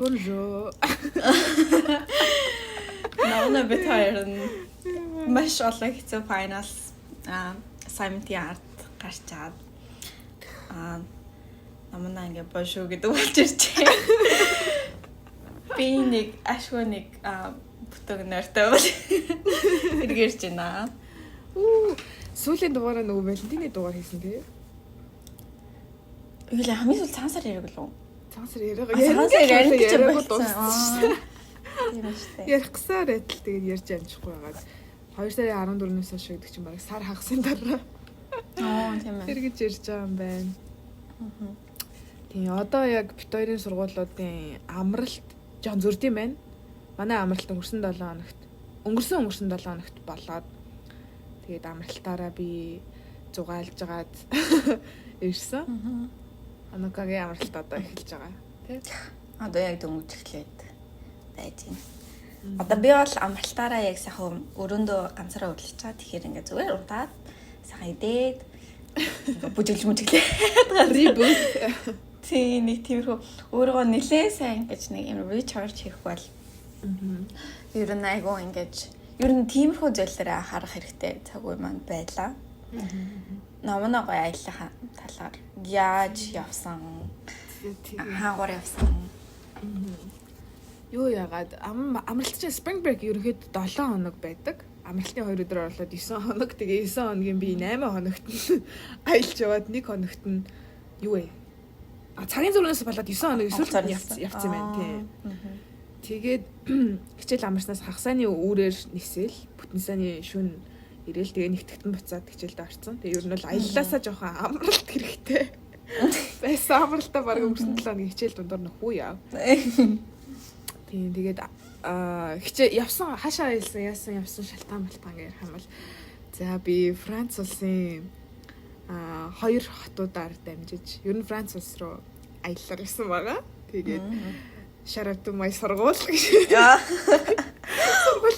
Bonjour. Наана битэрэн маш олон хэцүү finals assignment яард гарч чаад намна ингээ бошоо гэдэг болж ирчээ. Би нэг ашгүй нэг бүтэн нэртэй бол эргэрч байна. Сүүлийн дугаараа нөгөө Валентины дугаар хийсэн тий. Юу л хамгийн сүүл цаансаар яриг лөө. Цаансаар яриаг болсон. Ярих гэсээр адил тэгээд ярьж амжихгүй байгаад 2 сарын 14-өөс хойш гэдэг чинь бараг сар хагасны дараа. Тийм ээ. Эргэж ярьж байгаа юм байна. Тийм одоо яг бит хоёрын сургуулиудын амралт жоон зөрд юм байна. Манай амралт өнгөрсөн 7 хоногт болоод тэгээд амралтаараа би зугаалж агаад ирсэн. Анукагийн амралт одоо эхэлж байгаа. Тэ? Одоо яг дөнгөж эхлээд байж байна. Одоо би бол амралтаараа яг сайхан өрөөндөө ганцаараа хөдлөж байгаа. Тэгэхээр ингээ зүгээр удаад сайхан идээд бүжиглээ. Reboot. Тийм нэг тиймэрхүү өөрөө нэлээ сайн гэж нэг юм recharge хийх бол. Ер нь айгуу ингэж ер нь тиймэрхүү зүйлээрээ харах хэрэгтэй цаг үе маань байлаа. Намаа гоё аяллахаа талаар яаж явсан хаагуур явсан. Юу яагаад амралт чинь spring break ерөнхийдөө 7 хоног байдаг. Амралтын 2 өдөр орлоод 9 хоног. Тэгээ 9 хоногийн би 8 хоногт нь аялж яваад 1 хоногт нь юу вэ? Цагийн зүрхнээс болоод 9 хоног эсвэл явцсан байна тий. Тэгээд хичээл амарснаас хагасны үүрээр нисэл бүтэн саяны шүн ирээл тэгээ нэгтгэтэн буцаад хичээлдээ орсон. Тэгээ ер нь бол аяллаасаа жоохон амралт хэрэгтэй. Байсан амралтаа баг өнгөрсөн 7 хоногийн хичээл дундор нөхөө яав. Тийм тэгээд хичээ явсан хаашаа яасан шалтгаан гэх юм бол за би Франц улсын 2 хотуудаар дамжиж ер нь Франц улс руу аяллаар ирсэн байгаа. Тэгээд shout out to my сургууль гэж.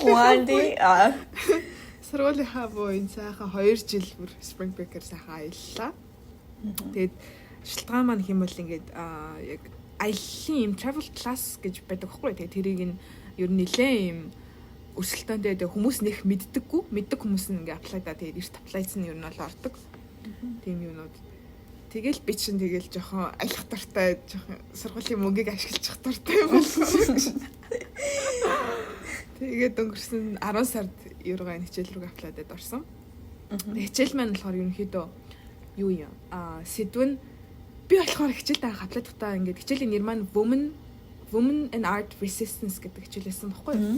Ванди сургуулийн хавын сайхан 2 жил бүр spring break-ээр сайхан аяллаа. Тэгээд шалтгаан маань хэм бол ингээд яг аяллаа юм travel class гэж байдаг байхгүй. Тэгээд тэрийг нь ер нь нэлээ юм өрсөлдөөнтэй тэгээд хүмүүс нэх мэддэг хүмүүс нь ингээд apply-да тэгээд эрт apply-сан нь ер нь бол ордог. Тийм юмнууд. Тэгэл би чинь тэгэл жоохон аялах дуртай жоохон сургуулийн мөнгийг ашиглах дуртай болсон. Тэгээд өнгөрсөн 10 сард Еврогийн хичээл рүү апплайдад орсон. Хичээл маань болохоор ерөнхийдөө юу юм? Сэдвэн би болохоор хичээлдээ апплайдтаа ингээд хичээлийн нэр маань Women and Art Resistance гэдэг хичээлсэн баггүй юу?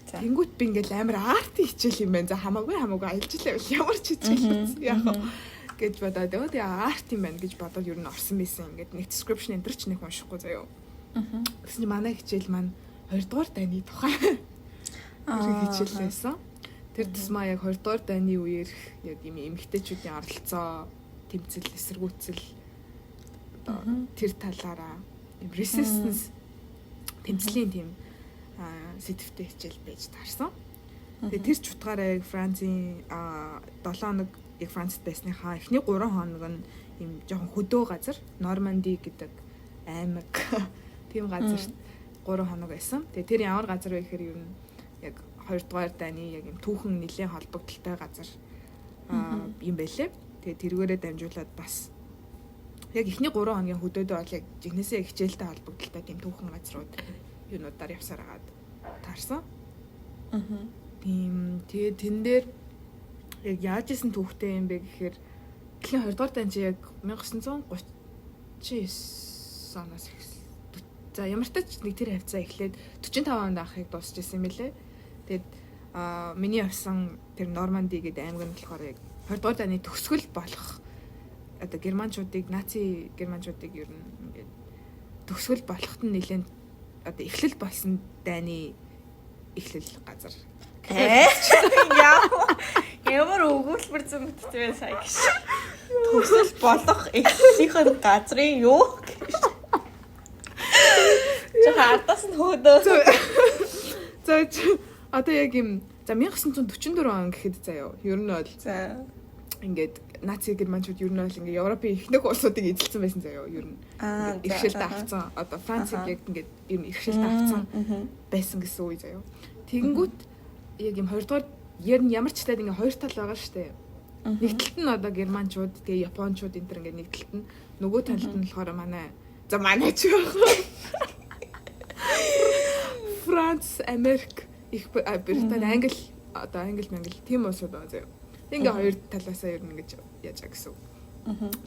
Тэнгүүт би ингээд амар арт хичээл юм байна. За хамаагүй аялж илээ ямар ч хичээл яг гэж бодоод тэгээ арт юм байна гэж бодоод ер нь орсон байсан. Ингээд нэг description энэ ч нэг уншихгүй заяа. Гэсэн чинь манай хичээл маань 2 дугаар дайны тухай хичээл байсан. Тэр тусмаа яг 2 дугаар дайны үеэр яг юм эмэгтэйчүүдийн оролцоо, тэмцэл, эсэргүүцэл тэр талаараа resistance тэмцлийн тийм сэдвтэй хичээл байж таарсан. Тэгээ тэр ч утгаараа Францын 7 хоног яг Францд байсныхаа эхний 3 хоног нь юм жоохон хөдөө газар Норманди гэдэг аймаг тийм газар 3 хоног байсан. Тэгээ тэр ямар газар вэ гэхээр ер нь яг 2 дугаар дайны яг юм түүхэн нэлийн холбогдолтой газар юм байлээ. Тэгээ тэргээрээ дамжуулаад бас яг эхний 3 хоногийн хөдөөдөө бол яг жигнэсээ хичээлтэй холбогдолтой тийм түүхэн газрууд юунуудаар явсаар агаад таарсан. Тийм тэгээ тэн дээр яг яаж исэн түүхтэй юм бэ гэхээр дэлхийн 2 дугаар дайнд яг 1939 оноос за ямар ч нэг тэр хавцаа эхлээд 45 онд анхыг дуусчихсан юм лээ. Тэгээд миний явсан тэр Норманди гэдэг аймаг нь болохоор яг 2 дугаар дайны төгсгөл болох одоо германчуудыг наци германчуудыг ер нь ингээд төгсгөл болоход нь нэлээд одоо эхлэл болсон дайны эхлэл газар. Ямар өгүүлбэр зэмттэй сая гэж. Төгсөл болох эхлэлийнх газрын юу гэж. Жоо хардаас нь хөөдөө. За одоо яг юм за 1944 он гэхэд заяа. Ер нь бол за ингээд наци германчууд ер нь бол ингээ Европын ихнэх улсуудыг эзэлсэн байсан заяа ер нь. Иргэшэлт авцсан. Одоо Францыг яг ингээд ер нь иргэшэлт авцсан байсан гэсэн үе заяа. Тэгэнгүүт яг юм хоёрдугаар ер нь ямар ч таад ингээ хоёр тал байгаа штэ. Нэг талд нь одоо германчууд тэгээ японочууд энэ төр ингээ нэг талд нь нөгөө талд нь болохоор манай ч байх. Франц, Америк, их Британи, Англи одоо англи тийм улсууд байгаа заяа. Ингээ хоёр талаасаа ер нь ингэж яаж аа гэсэн.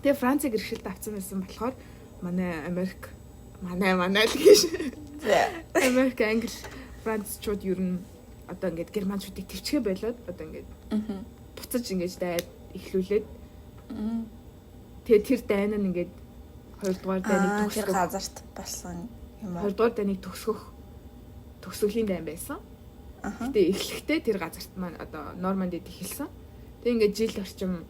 Тэгээ Францыг иргэшэлт авсан байсан болохоор манай Америк л гэж. Америк, Англи, Францчууд ер нь одоо ингээд германчуудыг төвчгээ болоод одоо ингээд буцаж ингэж дайд эхлүүлээд тэгээ тэр дайн нь ингээд хоёрдугаар дайныг төгсгөх газарт болсон юм аа. Хоёрдугаар дайныг төгсгөлийн дайн байсан. Гэтэ эхлэхдээ тэр газарт маань одоо Нормандид эхэлсэн. Тэг ингээд жил орчим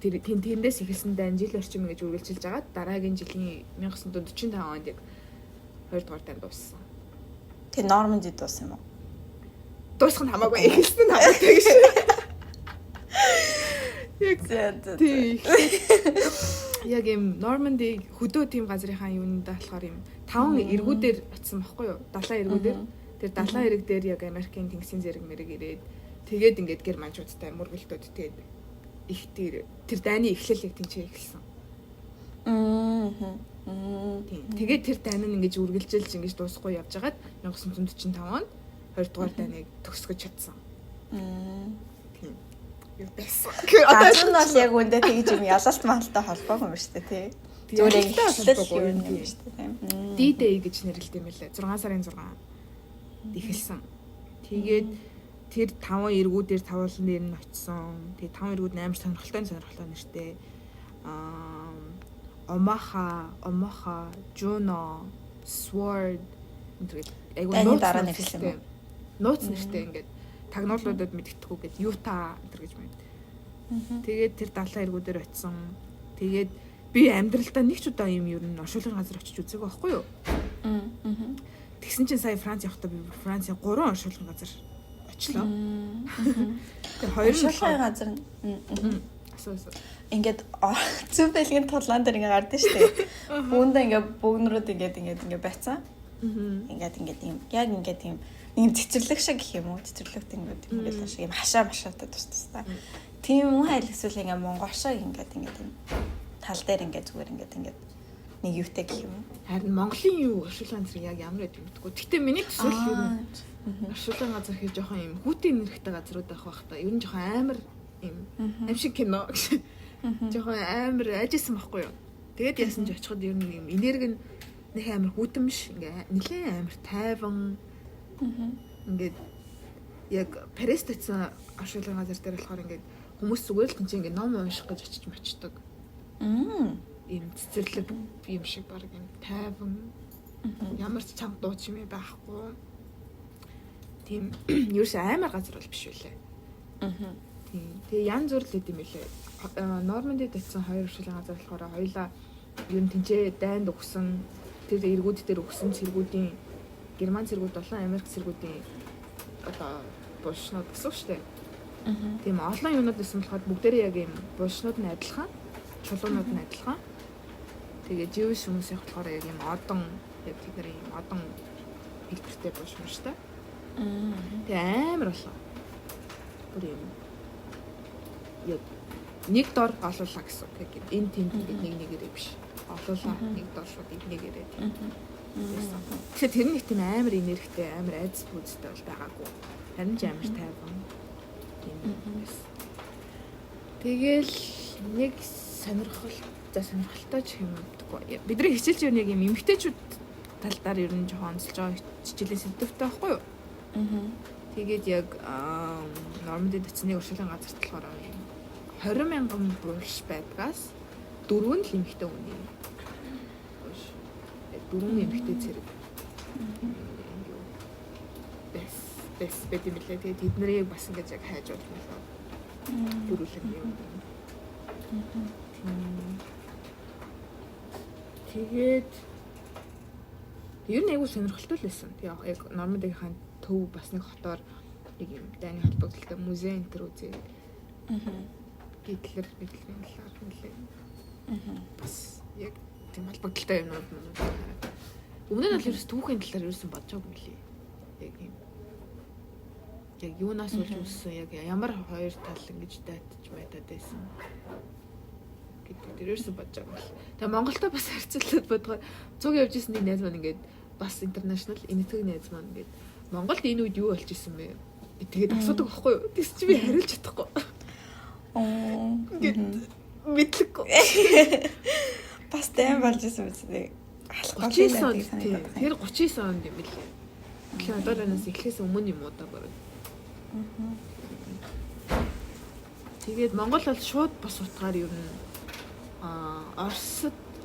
тэр тэндээс эхэлсэн дайн жил орчим ингэж үргэлжилж байгаа. Дараагийн жилийн 1945 онд яг хоёрдугаар дайн дууссан. Тэр Нормандид дууссан юм уу? Дуусах нь хамаагүй эхэлсэн нь хамаатай гэж. Яг юм Норманди хөдөө тийм газрынхаа юундаа болохоор юм 5 эргүүдээр очсон байхгүй юу? Далайн эргүүдээр. Тэр далайн эрэг дээр яг Америкийн тэнгисийн зэрэг мэрэг ирээд тэгээд ингээд германчуудтай мөргөлтөд тэгээд их тэр дайны эхлэлийг тэнцээ эхэлсэн. Тэгээд тэр дайн нь ингэж үргэлжилж ингэж дуусахгүй явж хагаад 1945 онд 2 дугаар дайныг төгсгөж чадсан. Тийм. Юу байсан. Одоо нь бол яг үндэ тэгж юм ялалт маалтай холбоогүй юм шүү дээ тий. Зүгээр яг хэлсэн юм шүү дээ. D-Day гэж нэрлэдэг юм байлаа. 6 сарын 6 эхэлсэн. Тэгээд тэр 5 эргүүдээр тавуулан дээр нь очсон. Тэгээд 5 эргүүд амар сонирхолтой нэртэй. Омаха, Juno, Sword гэдэг айгуу нууц дараа нэрлсэн юм. Нууц нэртэй ингээд тагнуулуудад мэддэхгүй гээд Юта гэж байна. Тэгээд тэр далайн эргүүдээр очсон. Тэгээд би амьдралдаа нэг ч удаа юм ер нь оршуулгын газар очиж үзээгүй байхгүй юу? Тэгсэн чинь сая Франц явахдаа би Францын 3 оршуулгын газар очлоо. Тэр 2 оршуулгын газар ингээд зөв бэлгийн толгоон дээр ингээд гардаа штэ. Бүүндээ ингээд бөөгнөрүүд ингээд байцсан. Ингээд юм яг ингээд юм нэг цэцэрлэг шиг гэх юм уу? Цэцэрлэгт ингээд шиг юм хашаатаа тусдаа. Тийм үү хайл эсвэл ингээд монгол шиг ингээд юм тал дээр ингээд зүгээр ингээд нэг юутай гэх юм уу? Харин Монголын юу оршуулгын газар яг ямар гэдэг юм бэ? Гэхдээ миний төсөөл юу оршуулгын газар хий жоохон юм хүүтийн нэрхтэй газрууд байх байх та. Ер нь жоохон амар юм амшиг кино гэж. Жоохон амар ажисан байхгүй юу? Тэгээд яасан ч очиход ер нь юм энерги нэг амар хүүтэн биш ингээ нэлээд амар тайван ингээд яг Парист очсон оршуулгын газар дээр болохоор ингээд хүмүүс зүгээр л тэнцээ ингээ ном унших гэж очиж мочдөг. Ийм цэцэрлэг юм шиг баг юм тайван ямар ч чанга дуу чимээ байхгүй. Тийм ерөөс амар газар бол биш үлээ. Тийм. Тэгээ янз бүр л хэд юм бэлээ. Нормандид очсон 2 оршуулгын газар болохоор хоёулаа ер нь тэнцээ дайнд өгсөн тэр эргүүд дээр өгсөн цэргүүдийн герман цэргүүд болон Америк цэргүүдийн одоо булшнууд гэсэн шүү дээ. Тийм олон юмнууд байсан болохоор бүгдээрээ яг юм булшнууд нь адилхан, чулуунууд нь адилхан. Тэгээ живс хүмүүсийн болохоор яг юм одон яг тэдний юм одон хэлбэртэй булшмар шүү дээ. Тэгээ амар болоо. Бүр юм яг нэг дор олуулаа гэсэн үг. Яг энэ тэнд нэг нэгээрээ биш. Олуулаа нэг дор шууд нэгээрээ. Тэгэхээр тэр нэг тийм амар энергитэй, амар айдас бүзтэй бол байгаагүй. Харин ч амар тайван. Тэгэл нэг сонирхолтой ч юм дэггүй. Бидний хичээлч юу нэг юм эмгтээчүүд талдаар ер нь жоохон онцолж байгаа хичээлийн сэдвтэй байхгүй юу? Тэгээд яг Нормандид очсны уршилгын газарт болохоор 20,000 булш байдгаас 4 л эмгтээ үний. 4 эмгтээ зэрэг. Бэс бид юм лээ. Тэгээд тэднийг бас ингэж яг хайж болно. Дөрүлэн юм. Тэгээд ер нь айгүй сонирхолтой л байсан. Яг Нормандийн төв бас нэг хотоор нэг юм дайны холбогдлолтой музей энтер үзээ. гитлэр талаар нэлээ. Бас яг тийм холбогдолтой юмнууд хараад. Өмнө нь бол ерөөс түүхийн талаар ерөөсөн бодчихгүй мөлий. Яг юм. Яг юунаас болж үүссэн яг ямар хоёр тал ингэж дайтаж байдаг байсан. гэдэг ерөөсөн бодчихгүй. Тэгээ Монголтой бас харьцуулаад бодгоо 100 явж ирсэн нэг найз маань ингээд бас интернэшнл энэтхэг найз маань ингээд Монголд энэ үед юу болж исэн бэ? Тэгээд асуудаг байхгүй юу? Тэс чи би хариулж чадахгүй. Ингээд мэдлэггүй. Бас дэм болж исэн үстэй. 39 он. Тэр 39 онд юм билээ. Тэгэхээр одооноос эхлээс өмнө юм уу да бараг. Тэгээд Монгол бол шууд бос утгаар ер нь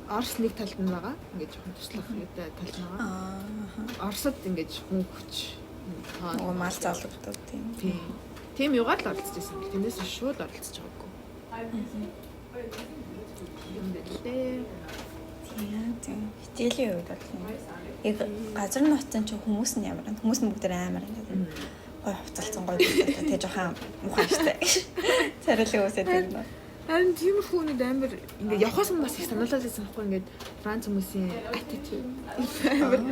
Орос нэг талд нь байгаа. Ингээд жоохон туслах хэрэгтэй тал нь байгаа. Оросд ингээд хүн хүч мал залгуудад тийм. Тийм югаар л оролцож байсан. Тэндээс шууд оролцож байгаагүй. Юм дэлээ. Тийм. Хичээлийн үед бол яг газар нутгийн ч хүмүүс нь ямар вэ? Хүмүүс нь бүгд амар ингээд гой хувцалцсан гой бүгд тэ жоохон муухай штэ. Царилэг үсээд байна. Харин тиймэрхүү нэг амар ингээд явхаас нь бас их санаалал байсан байхгүй ингээд Франц хүмүүсийн attitude амар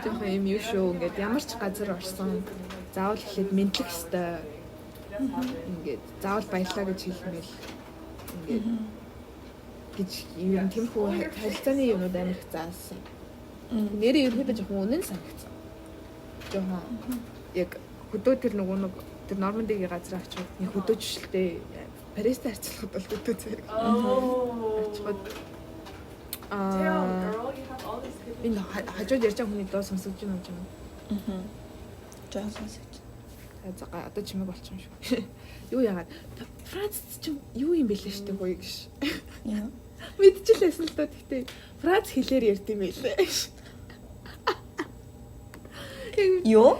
жоохон юм юу шүү ингээд ямар ч газар орсон заавал ихэд мэдлэх ёстой ингээд заавал баярлаа гэж хэлмэл ингээд гэж юм тиймэрхүү харилцааны юмуд амар их заасан. Нэрээ ерөөдөө жоохон үнэн санагцсан. Жоохон яг хөдөө тэр нөгөө нэг тэр Нормандигийн газар авчид нэг хөдөөж шилтэй Паристай харьцуулахад бол төдөө зэрэг. Очоод энэ хажууд ярьж байгаа хүний доо сонсогч юм уу? Жаа сонсогч. За одоо чимэг болчихсон шүү. Юу яагаад Франц ч юу юм бэлээ штэ гоё гэж. Яа. Мэдчихлээсэн л доо гэхдээ Франц хэлээр ярьд юм байлээ. Юу?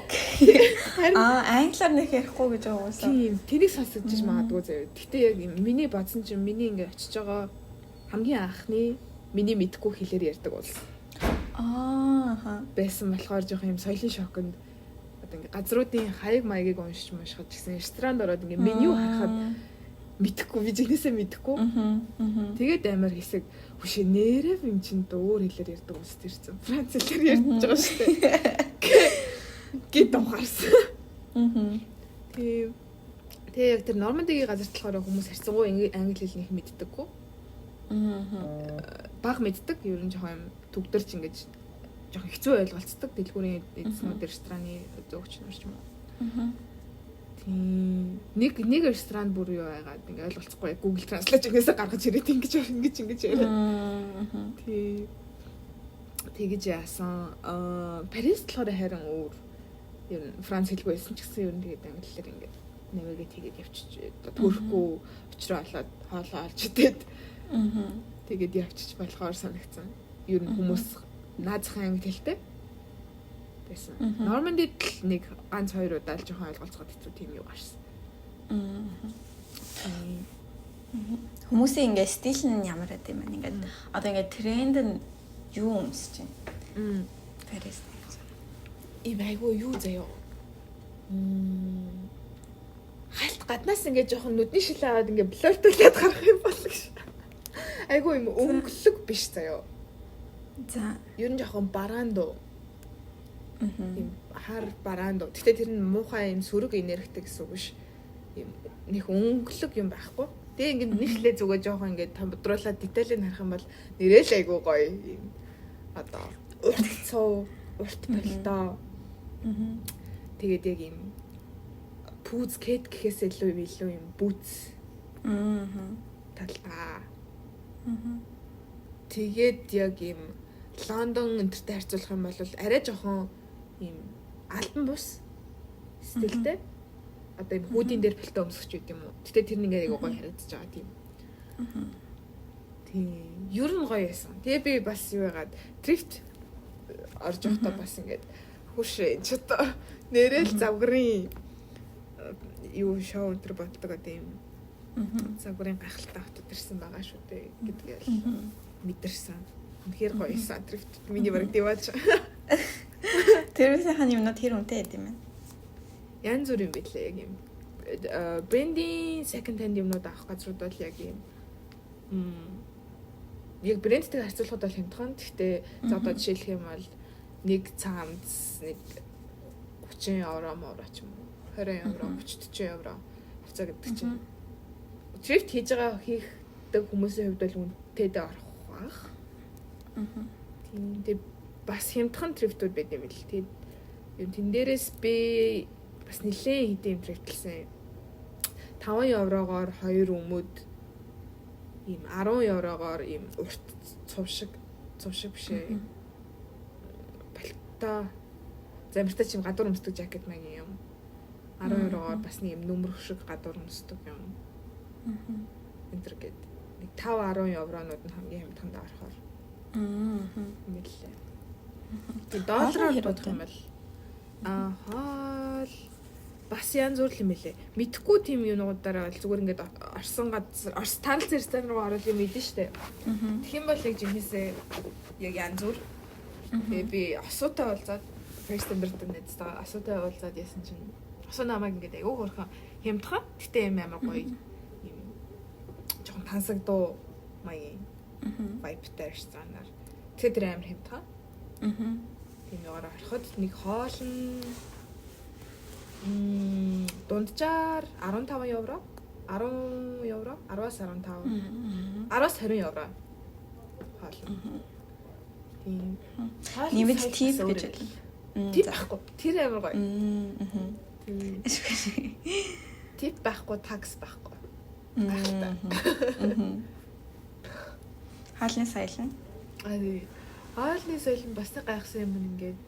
Англиар нэг ярихгүй гэж байгаа уусаа. Тийм, тэрийг сонсож магадгүй заяа. Гэхдээ яг миний бодсон чинь миний ингэ очиж байгаа хамгийн анхны миний мэдгүй хэлээр ярьдаг болсон. Байсан болохоор жоох юм соёлын шоконд одоо ингэ газруудын хаяг маягийг уншиж машхад гэсэн ресторанд ороод ингэ меню харахад мэдхгүй би жигнэсээ мэдхгүй. Тэгээд амар хэсэг хүшээ нэрээ юм чин өөр хэлээр ярьдаг ус тэрсэн. Франц хэлээр ярьж байгаа шүү дээ. Гэт ухаарсан. Тэгээ яг тэр Нормандигийн газар болохоор хүмүүс харьцангуй англи хэлнийг мэддэггүй. Баг мэддэг. Ер нь жоохон юм төгдөрч ингэж жоохон хэцүү ойлголцдог. Дэлгүүрийн эзэмүүд рестораны зөөгч нар ч юм уу. Тийм. Нэг ресторан бүр юу байгаад ингэ ойлголцохгүй Google Translate нэгээс гаргаж ирээд ингэж яриад. Тийм. Тэгэж яасан. Парис болохоор харин өөр ер нь Франц хэлгүй байсан ч гэсэн ер нь тэгээд англи хэлээр ингэ нэмэгээ тэгээд явчих. Төрөхгүй учраа олоод хоолоо олж идээд. Тэгээд явчих болохоор санагцсан. Ер нь хүмүүс наазахын англи хэлтэй байсан. Нормандид л нэг ганц хоёр удаа л жоохон ойлголцоход хэцүү тийм юу гарсан. Хүмүүсийн ингээ стил нь ямар байд юм бэ? Ингээд одоо ингээ тренд нь юу өмсөж байна? Парис. Айгуу юу заяа. Хальт гаднаас ингээ жоохон нүдний шил аваад ингээ блортуулаад гарах юм бол гэж. Айгуу юм өнгөлөг биш заяа. За, ер нь жоохон бараандуу. Юм хар бараандуу. Гэтэ тэр нь муухай юм сөрөг энергитэй гэсэн үг биш. Юм нэг өнгөлөг юм байхгүй. Тэгээ ингээ нэхлээ зүгээр жоохон ингээ тодруулаад деталийг харах юм бол нэрэл айгуу гоё юм. Одоо урт цов, урт болтоо. Тэгээд яг юм пүүз кет гэхээс илүү юм бүүц. Талбай. Тэгээд яг юм Лондон энтертэй харьцуулах юм бол арай жоохон юм альбан бус стилтэй. Одоо юм хүүдийн дээр пэлтэ өмсөж байт юм уу. Гэтэ тэр нэг айгуу гоё харагдаж байгаа тийм. Тийм. Ер нь гоё байсан. Тэгээ би бас юу яагаад трифт орж явахдаа бас ингээд хүшээ ч одоо нэрэл завгарын юу шоу өнтер боддог одоо юм. Завгарын гахалтай хот төрсэн байгаа шүү дээ гэдгийг мэдэрсэн. Үнэхээр гоёсан трифт миний бараг диваач. Тэр сайхан юмнууд хэр үнэтэй байд юм бэ? Янз бүр юм билээ яг юм. брендийн second hand юмнууд авах газрууд бол яг юм яг брэндтэй харьцуулахад бол хямдхан. Гэхдээ за одоо жишээлх юм бол нэг цаамц нэг 30 евро ч юм уу 20 евро 30 евро авцаа гэдэг чинь thrift хийж байгаа хийхдэг хүмүүсийн хувьд бол үнэтэйдээ орох бах. Тийм тэг бас хямдхан thrift-ууд байд юм л. Тэгээд тэн дээрээс би бас нэлээд хэдийн thrift-лсэн 5 еврогоор 2 өмөд ийм 10 еврогоор ийм урт цувшиг биш ээ. Пальто замиртай чим гадуур өмсдөг жакет магийн юм. 10 еврогоор бас нэг юм нөмрөх шиг гадуур өмсдөг юм. Энтер гээд нэг 5-10 евронууд нь хамгийн хямдхан даарахаар. Ингээл. Тэг доллараар бодох юм бол хоол бас янз бүр юм хэлээ. Мэдхгүй тийм юмнуудаараа бол зүгээр ингээд орсон газар Орос танил ресторан руу орол юм мэдэн штэ. Тэгэх юм бол яг жинхэнэсээ яг янз бүр. Тэгээ би осуутай уулзаад first number-д нэцтэй осуутай уулзаад яасан чинь осоо намайг ингээд айгүй хөрхөн хямдхан. Гэтэ юм амар гоё юм жоохон тансагдуу маягийн vibe-тай ресторанаар. Тэгээ тэр амар хямдхан. Тийм яваараа ороход нэг хоол нь дунджаар 15 евро 10 евро 10-аас 15 10-аас 20 евро хоол. Тийм. Нэмэлт тип гэж хэлнэ. Тип байхгүй. Тэр амар гоё. Тип байхгүй, такс байхгүй. Хаалны соёл нь. Хаалны соёл нь бас нэг гайхсан юм ингээд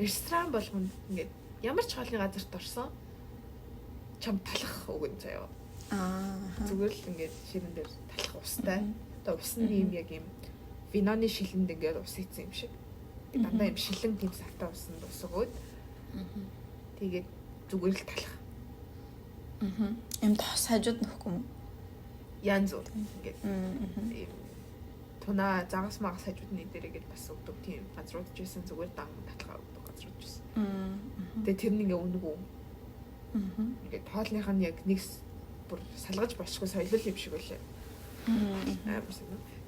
ресторан болгонд ингээд ямар ч хоолны газарт орсон чам талах өгөн заяа. Зүгээр л ингээд ширэн дээр талах устай. Одоо ус нь юм яг юм виноны шилэнд ингээд ус ийцэн юм шиг. Дандаа юм шилэн тийм савтай усанд ус өгөөд. Тэгээд зүгээр л талах. Юм тос хажууд нөхгүй юм. Янз бүр ингээд тунаа загас магас хажуудны дээрээ бас өгдөг тийм газрууд жисэн зүгээр дан татлахаа өгдөг газрууд жисэн. Тэгээ тэр нэг өнгөө. Ингээд хоолных нь яг нэг бүр салгаж болчихгүй соёлол юм шиг үлээ.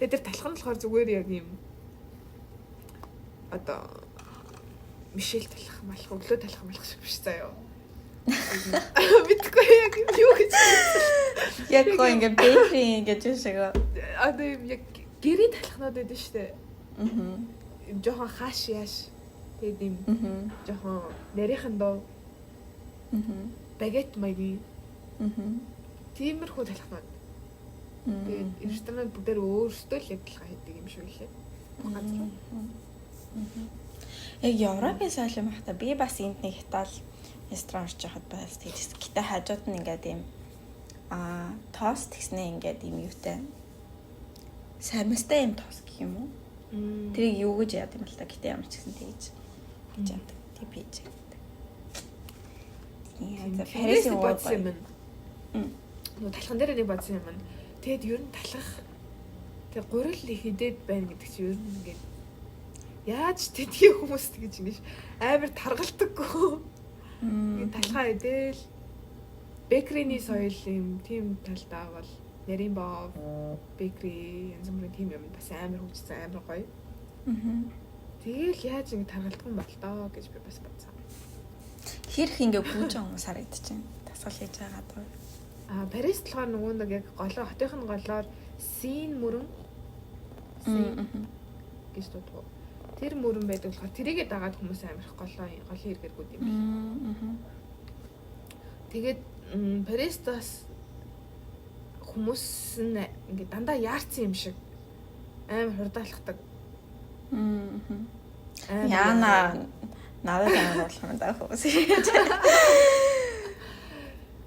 Тэгээ тэр талах нь болохоор зүгээр яг юм одоо Мишель талах малах өглөө талах малах шиг биш заяа. Битгүй яг юу гэж. Яг гоо ингээд бэйкри гэж шиг. Одоо юм яг гэрээ талхнууд байдаг штэ. Юм жоохон хааш яаш. Тэгээд юм жоохон нарийнхан доо. Багет маягийн. Тиймэрхүү талхнууд. Тэгээд ресторан бүгдээр өөрсдөө л явдлага хийдэг юм шиг лээ. Газар. Яг Европын соёл юм хата би бас энд нэг Итали ресторан орж байхад бас тэгс. Гэтэ хажууд нь ингээд юм тост гэснээ ингээд юм юутай. Самстай юм тост гэх юм уу? Тэрийг юу гэж яадаг юм л та. Гэтэ ямар ч гэсэн тэгж хийж яадаг. Тэг пиж яадаг. Тийм Парисын бодсон юм. Нуу талхан дээр нэг бодсон юм. Тэгэд ер нь талах тэг гурил хидээд байна гэдэг чи ер нь ингээд яаж тэдгий хүмүүс тэгж ингэж амар таргалтаггүй. Ингээд талхаа идэл бэкрийн соёл юм тийм талдаа бол нарийн боо бэкри янз бүрийн тийм юм бас амар хөгжсөн амар гоё. Тэгэл яаж ингэ таргалтгүй юм бол доо гэж би бас бодсон. Хэрэг ингээ бүүж хүмүүс харагдчихэв. Тасгал хийж байгаа даа. Парис болохоор нөгөө нэг яг голоо хотынхын голоор син мөрөн гэж дуудав. Тэр мөрөн байдаг болохоор тэрийгээ дагаад хүмүүс амирх голоо хэрэгэргүүд юм байна. Тэгээд Паристас хүмүүс нь ингээ дандаа яарсан юм шиг амар хурдаалхдаг. Яна надад амар болох юм даа хүмүүс.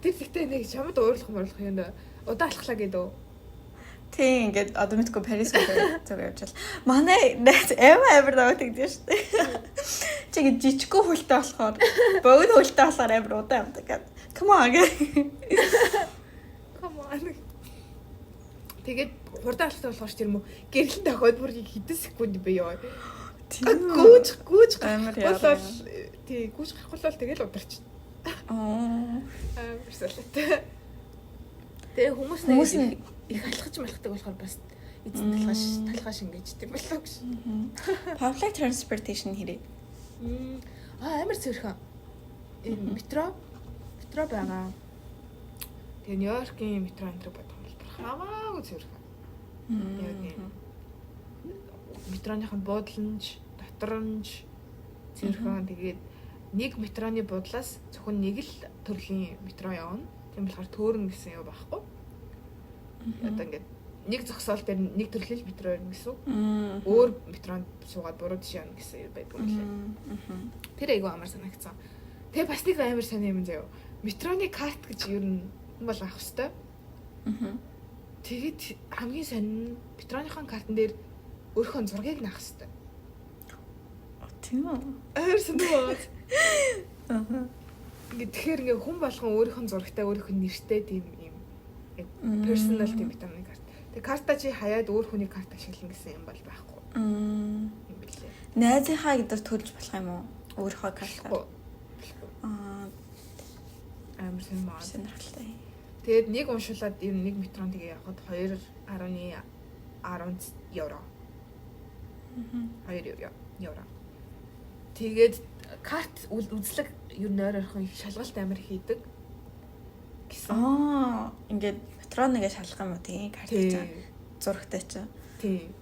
Тэр ихтэй нэг чамд уурлах юм да. Удаа алхлаа гэдэг. Тийм ингээд одоо мэдгүй Парис зүгээр явж байна. Манай амар даваад гэдэг шүү дээ. Чи ингэ жижиггүй хөлтэй болохоор богино хөлтэй болохоор амар удаа явдаг. Come on. Come on. Тэгээд хурдан алхтаа болохоор ч юм уу гэрэлэн тохиод бүр хэдэн секунд бий ёо. Тийм гүүж амар яа. Тий гүүж гарахгүй бол тэгэл ударч. Өрсөлтэй. Тэгээ хүмүүс нэг их алхаж малхдаг болохоор бас эзэн талхаш ингэж тийм болоо гэж. Public transportation хэрэг. Амар цэвэрхэн. Метро байгаа. Тэгээ Нью-Йоркийн метро энэ бодох бол хамаагүй цэвэрхэн. Яг юм. Метроныхон буудланч, дотроонч цэвэрхэн. Тэгээд нэг метроны буудлаас зөвхөн нэг л төрлийн метро явна. Тийм болохоор төөрн гэсэн юм байхгүй. Одоо ингээд нэг зогсоол дээр нэг төрлийн метро ирнэ гэсэн. Өөр метронд суугаад буруу тийш явна гэсэн байдаг юм лээ. Тэр айгүй амар санагдсан. Тэгээ бас нэг амар сони юм заяа. Метроны карт гэж ер нь бол авах хэвээр. Тэгээд хамгийн сонин метроныхон картн дээр өөрийнхөө зургийг наах хэвээр. Тийм үү? Амар сонирхолтой. Ингээд тэгэхээр ингээ хүн болгон өөрийнхөө зурагтай өөрийнх нь нэртэй тийм юм personal тийм метроны карт. Тэгээ карта чи хаяад өөр хүний карт ашиглана гэсэн юм бол байхгүй. Юм билээ. Найзынхаа гэдэр төлж болох юм уу? Өөрийнхөө картаа. Амар сонирхолтой. Тэгээд нэг уншуулад ер нь нэг метрон тэгээ явахад 2.10 евро. 2 евро. Тэгээд карт үзлэг ер нь ойрхон их шалгалт амар хийдэг гэсэн. Ингээд метроныг шалгах юм уу тийм картыг зурагтай ч. Тийм.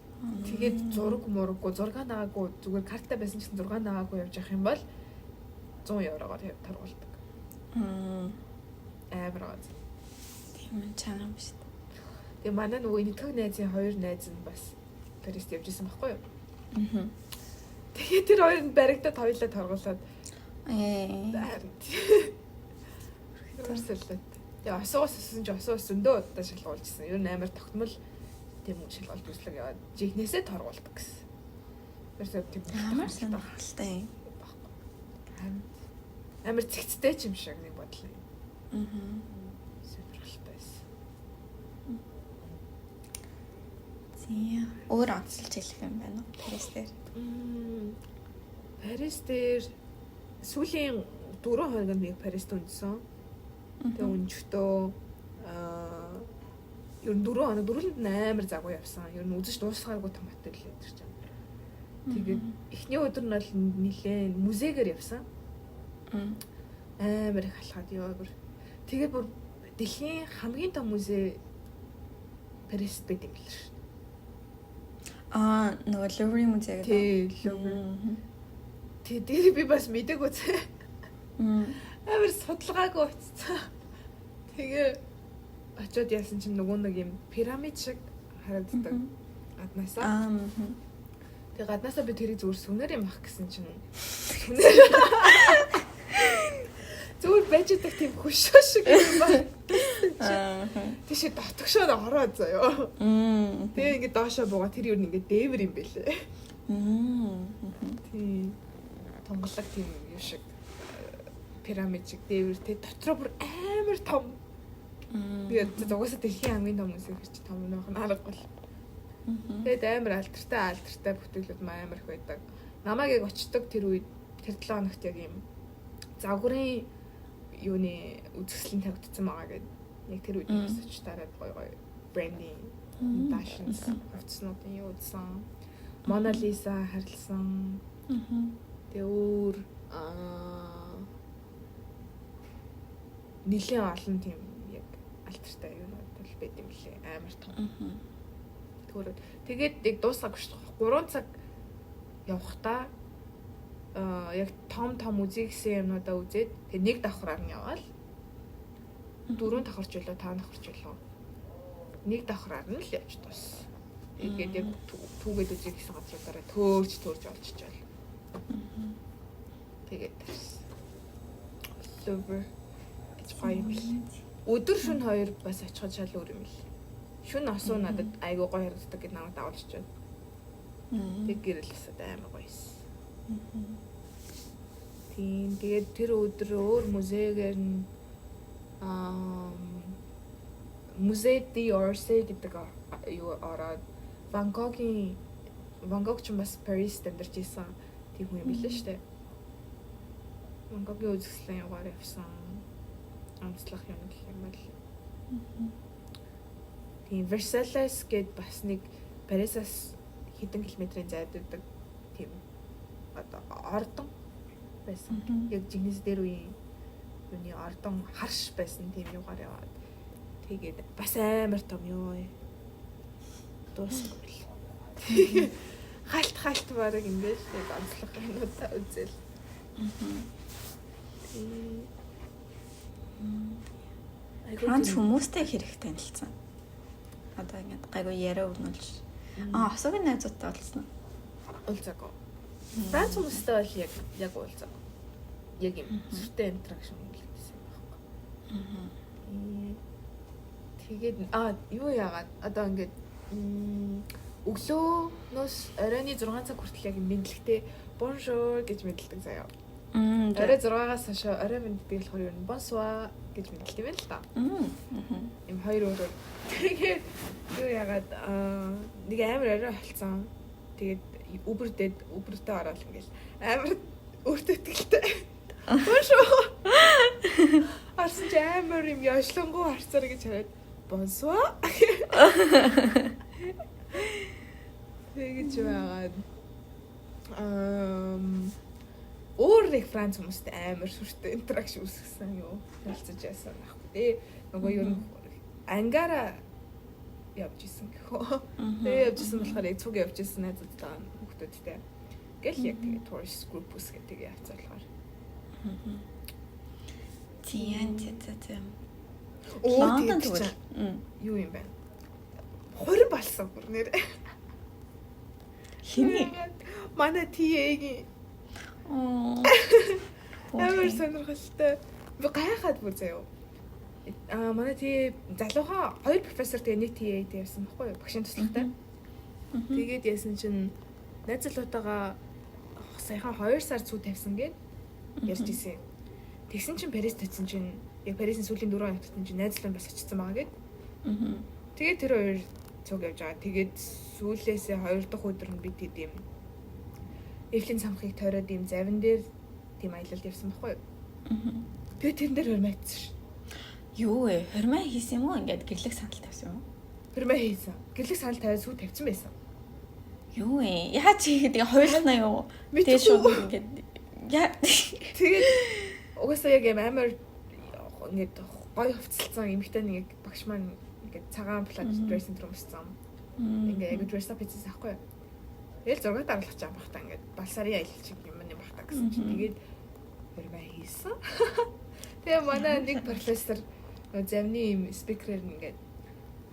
Тэгээд зураг зургаа наагаагүй зүгээр картаа байсан ч зургаа наагаагүй явж явах юм бол 100 евроор торгуулдаг. Амар. Тийм чанаа биш. Тэгээ манай нөгөө нэгтгэх найзын 2 найз нь бас Парист явж исэн байхгүй юу? Тэгээ тэр хоёр нь баригдаад хоёулаа торгуулад Тэрсэлээ. Тэгээ осоос өссөн ч осоос зөндөө удаа шалгуулжсэн. Ер нь амар тогтмол тийм шалгалт үзлэг яваад жигнэсээ торгуулдаг гэсэн. Тэрсээ тийм амар сонирхолтой. Амар цэгцтэй ч юм шиг нэг бодлоо. Сонирхолтой байсан. Тийм. Өөр онцлж хэлэх юм байна уу? Парис дээр. Парис дээр сүүлийн 4 хоногийн нэг Парист үнсэн. Тэгээ өнчтөө ер нь 4 хоног дөрвөлд амар загуу явсан. Ер нь үзэж дуусгааргүй томатой л энэ чинь. Тэгээд эхний өдөр нь бол нилээн музейгээр явсан. Амар их алхаад яваагүй. Тэгээд бүр дэлхийн хамгийн том музей Парист байдаг юм л шүү. Нөгөө Louvre музей гэдэг. Тий, Louvre. Тэгээд би бас мэдээгүй цаа. Амар судалгаагүй очсон. Тэгээ очиод яасан чинь нөгөө нэг юм пирамид шиг харагддаг гаднаасаа. Тэгээ гаднаасаа би тэрийг зүгээр сүнээр юм ах гэсэн чинь сүнээр зүгээр байж идэг тийм хөшөө шиг юм байна. Тийш дотгошоо ороод заяа. Тэгээ ингээд доошоо буугаа тэр юу нэг ингээд дээвэр юм бэлээ. Тийм. Тонголог тийм юм шиг пирамид шиг дээвэр тэ дотроо бүр амар том. Би зугасаа дэлхийн хамгийн том музей гэж том нөх нь харахгүй. Тэгээд амар алдартай бүтээлүүд амар их байдаг. Намайг яг очдог тэр үед тэр 7 хоногт яг юм загварын юуны үзэсгэлэн тавигдсан байгаа гэдэг. Яг тэр үед бас очиж дараад гоё брендинг дашинс хувцснуудын юу үзсэн. Мона Лиза харилсан. Тэгээ өөр нилийн олон тийм яг алдартай юунууд бол байд юм лээ. Амар том. Тэгээд яг дуусаагүй шүү дээ. 3 цаг явахдаа яг том үзье гэсэн юмнуудаа үзээд тэгээ нэг давхраар нь яваал 4 давхарч байлаа 5 давхарч байлаа нэг давхраар нь л явж дууссан. Тэгээд яг түүгээд үзье гэсэн газруудаараа төөрж олччихвал тэгээд Louvre гэж гоё юм л. Өдөр шөнө 2 бас очиход шал өөр юм л. Шөнө осоо надад айгуу гоё харагддаг гэж намайг дагуулж байна. Тэг гэрэлсэд амар гоёс. Тийм тэгээд тэр өдөр өөр музейгээр нь Musée d'Orsay гэдэг юу ороод Ван Гог ч бас Парис амьдарч исэн тийм хүн юм билээ шүү дээ. Тэгээд тэр музейд нь яг 2 сар 3 сар ажилласан. Тэгээд Монголын үзэсгэлэн явгаар явсан онцлог юм гэх юм бол. Тийм Versailles гээд бас нэг Парисаас хэдэн километрийн зайд байдаг тийм одоо ордон байсан. Яг жигнэс дээр үеийн юуны ордон харш байсан тийм югаар яваад тэгээд бас амар том ёо. Дуусахгүй л. Халт бараг ингэж нэг онцлог юмудаа үзэл. Франц хүмүүстэй хэрэг танилцсан. Одоо ингэж гайгүй яриа өгнүүлж. Хосогийн найзуудтай болсон уу? Уулзаагүй. Франц хүмүүстэй бол яг уулзаагүй. Яг юм сүртэй интеракшн хийлгэсэн байхгүй. Тэгээд юу яагаад одоо ингэж өглөөнөөс оройны 6 цаг хүртэл яг мэдлэгтэй bonjour гэж мэдлдэг заяа. Орой 6-аас хойш орой мэддэг болохоор юу bonsoir гэж мэдлдэг юм л та. Им хоёр өөр. Тэгээд юу яагаад нэг амар орой болцсон. Тэгээд Uber-тэй ороод ингээл амар өөртөө итгэлтэй. Bonjour. Арсан ч амар юм яшлангуу харцаар гэж хараад bonsoir. Тэгэж байгаад өөр нэг Франц хүмүүстэй амар сүртэй интеракшн үүсгэсэн юу хэлцэж яасан байхгүй тий. Нөгөө юу ангара явж исэн гэхөө. Тэгээ явж исэн болохоор яг цуг явж исэн найзуудтай хүмүүстэй. Гэл яг тэгээ tourist group үсгээд тэгээ явцаа болохоор. Тийм. Лондон тэгвэл юу юм бэ? Хорь балсан бүр нэр. Хиний манай ТА-гийн амар сонирхолтой. Би гайхаад бүр заяа. Манай залуухан хоёр профессор тэгээ нэг ТА-тэй явсан байхгүй юу? Багшийн туслагтай. Тэгээд яасан чинь найз залуутайгаа саяхан 2 сар цүү тавьсан гээд ярьж исэн. Тэгсэн чинь Парис татсан чинь яг Парисын сүүлийн 4 хоног татсан чинь найз залуу бас очсон байгаа гээд. Тэгээд тэр хоёр цуг явж байгаа. Тэгээд сүүлээсээ 2 дахь өдөр нь би тийм Эвлийн цамхыг тойроод ийм завин дээр тийм аялалд явсан байхгүй юу? Тэгээд тэрэн дээр хормайцсан ш. Юу вэ? Хормай хийсэн юм уу? Ингээд гэрлэх санал тавьсан юм уу? Хормай хийсэн. Гэрлэх санал тавиад сүү тавьсан байсан. Юу вэ? Яа чи гэдэг хойлохна юу? Тэгээ шууд ингээд яа. Тэгээд угаасаа яг амар ингээд гой хувцалсан эмхтэй нэг багш маань ингээд цагаан плат дресс синдром өссөн. Ингээд яг дресс апицс ахгүй юу? Тэгэл зураг дараалах чам бахта ингээд балсарын аялал чиг юм бахта гэсэн чинь тэгээд хормай хийсэн. Тэгээ манай нэг профессор замны юм спикерээр ингээд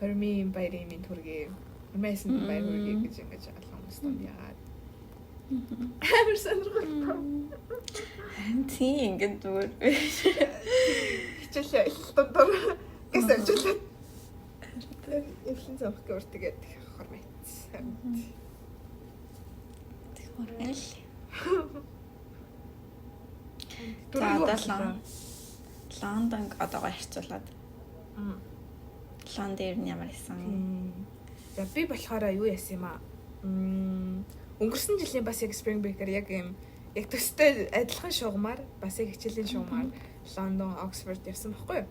хормын баярын минь төргий хормайсан баяр хүргэе гэж ингэж алхам өстөн яагаад. Амар сонирхолтой. Тийм ингээд зүгээр хичээлээ илтдор гэсэн амжилт. Эвлэн замх гэр тэгээд хормайцсан. Оргил. За одоо Лондон одоогоо харьцуулаад. Лондон нь ямар исэн? За би болохоор юу яасан юм аа? Өнгөрсөн жилийн бас яг Spring Break-ээр яг юм яг төстэй адилхан шугамар бас яг хичээлийн шугамар Лондон, Оксфорд явсан байхгүй юу?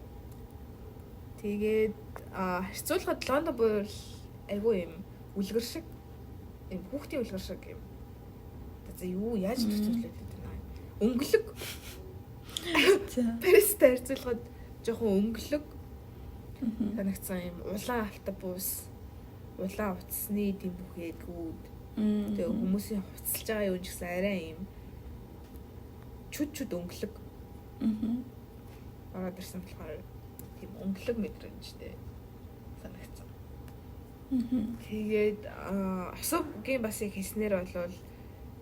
Тэгээд харьцуулахад Лондон бүр айгүй юм үлгэр шиг юм хүүхдийн үлгэр шиг юм. За юу яаж төсөөлөд байна? Өнгөлөг. Паристай харьцуулахад жоохон өнгөлөг. Санагцсан юм улаан автобус, улаан утасны тийм бүхээгүүд. Тэгээ хүмүүсийн хуцалж байгаа юм ч гэсэн арай юм чүд өнгөлөг. Ороод ирсэн болохоор тийм өнгөлөг мэдрэмжтэй санагцсан. Тэгээд асуугийн бас яг хэлснээр болвол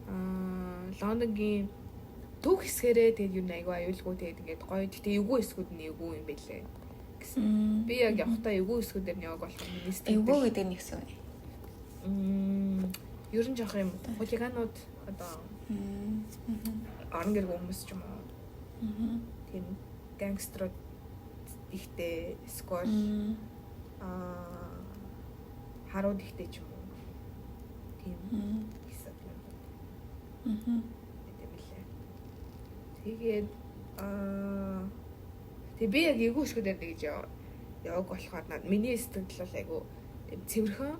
Лондонгийн төв хэсгэрээ тэгээд юу нэг аюулгүй тэгээд ингээд гоё тэгтээ эвгүй хэсгүүд нь эвгүй юм байлээ гэсэн. Би яг явахдаа эвгүй хэсгүүдээр яваг болох министр. Эвгүй гэдэг нь гэсэн үг. Ер нь жоох юм хулиганууд одоо орон гэр хүмүүс ч юм уу. Тийм гангстерууд ихтэй сквад харууд ихтэй ч юм уу. Тийм. Тэгээд тэг би яг эйгүү шгүүд байдаг гэж яваг болохоор надад миний сэтгэл бол айгу цэвэрхэн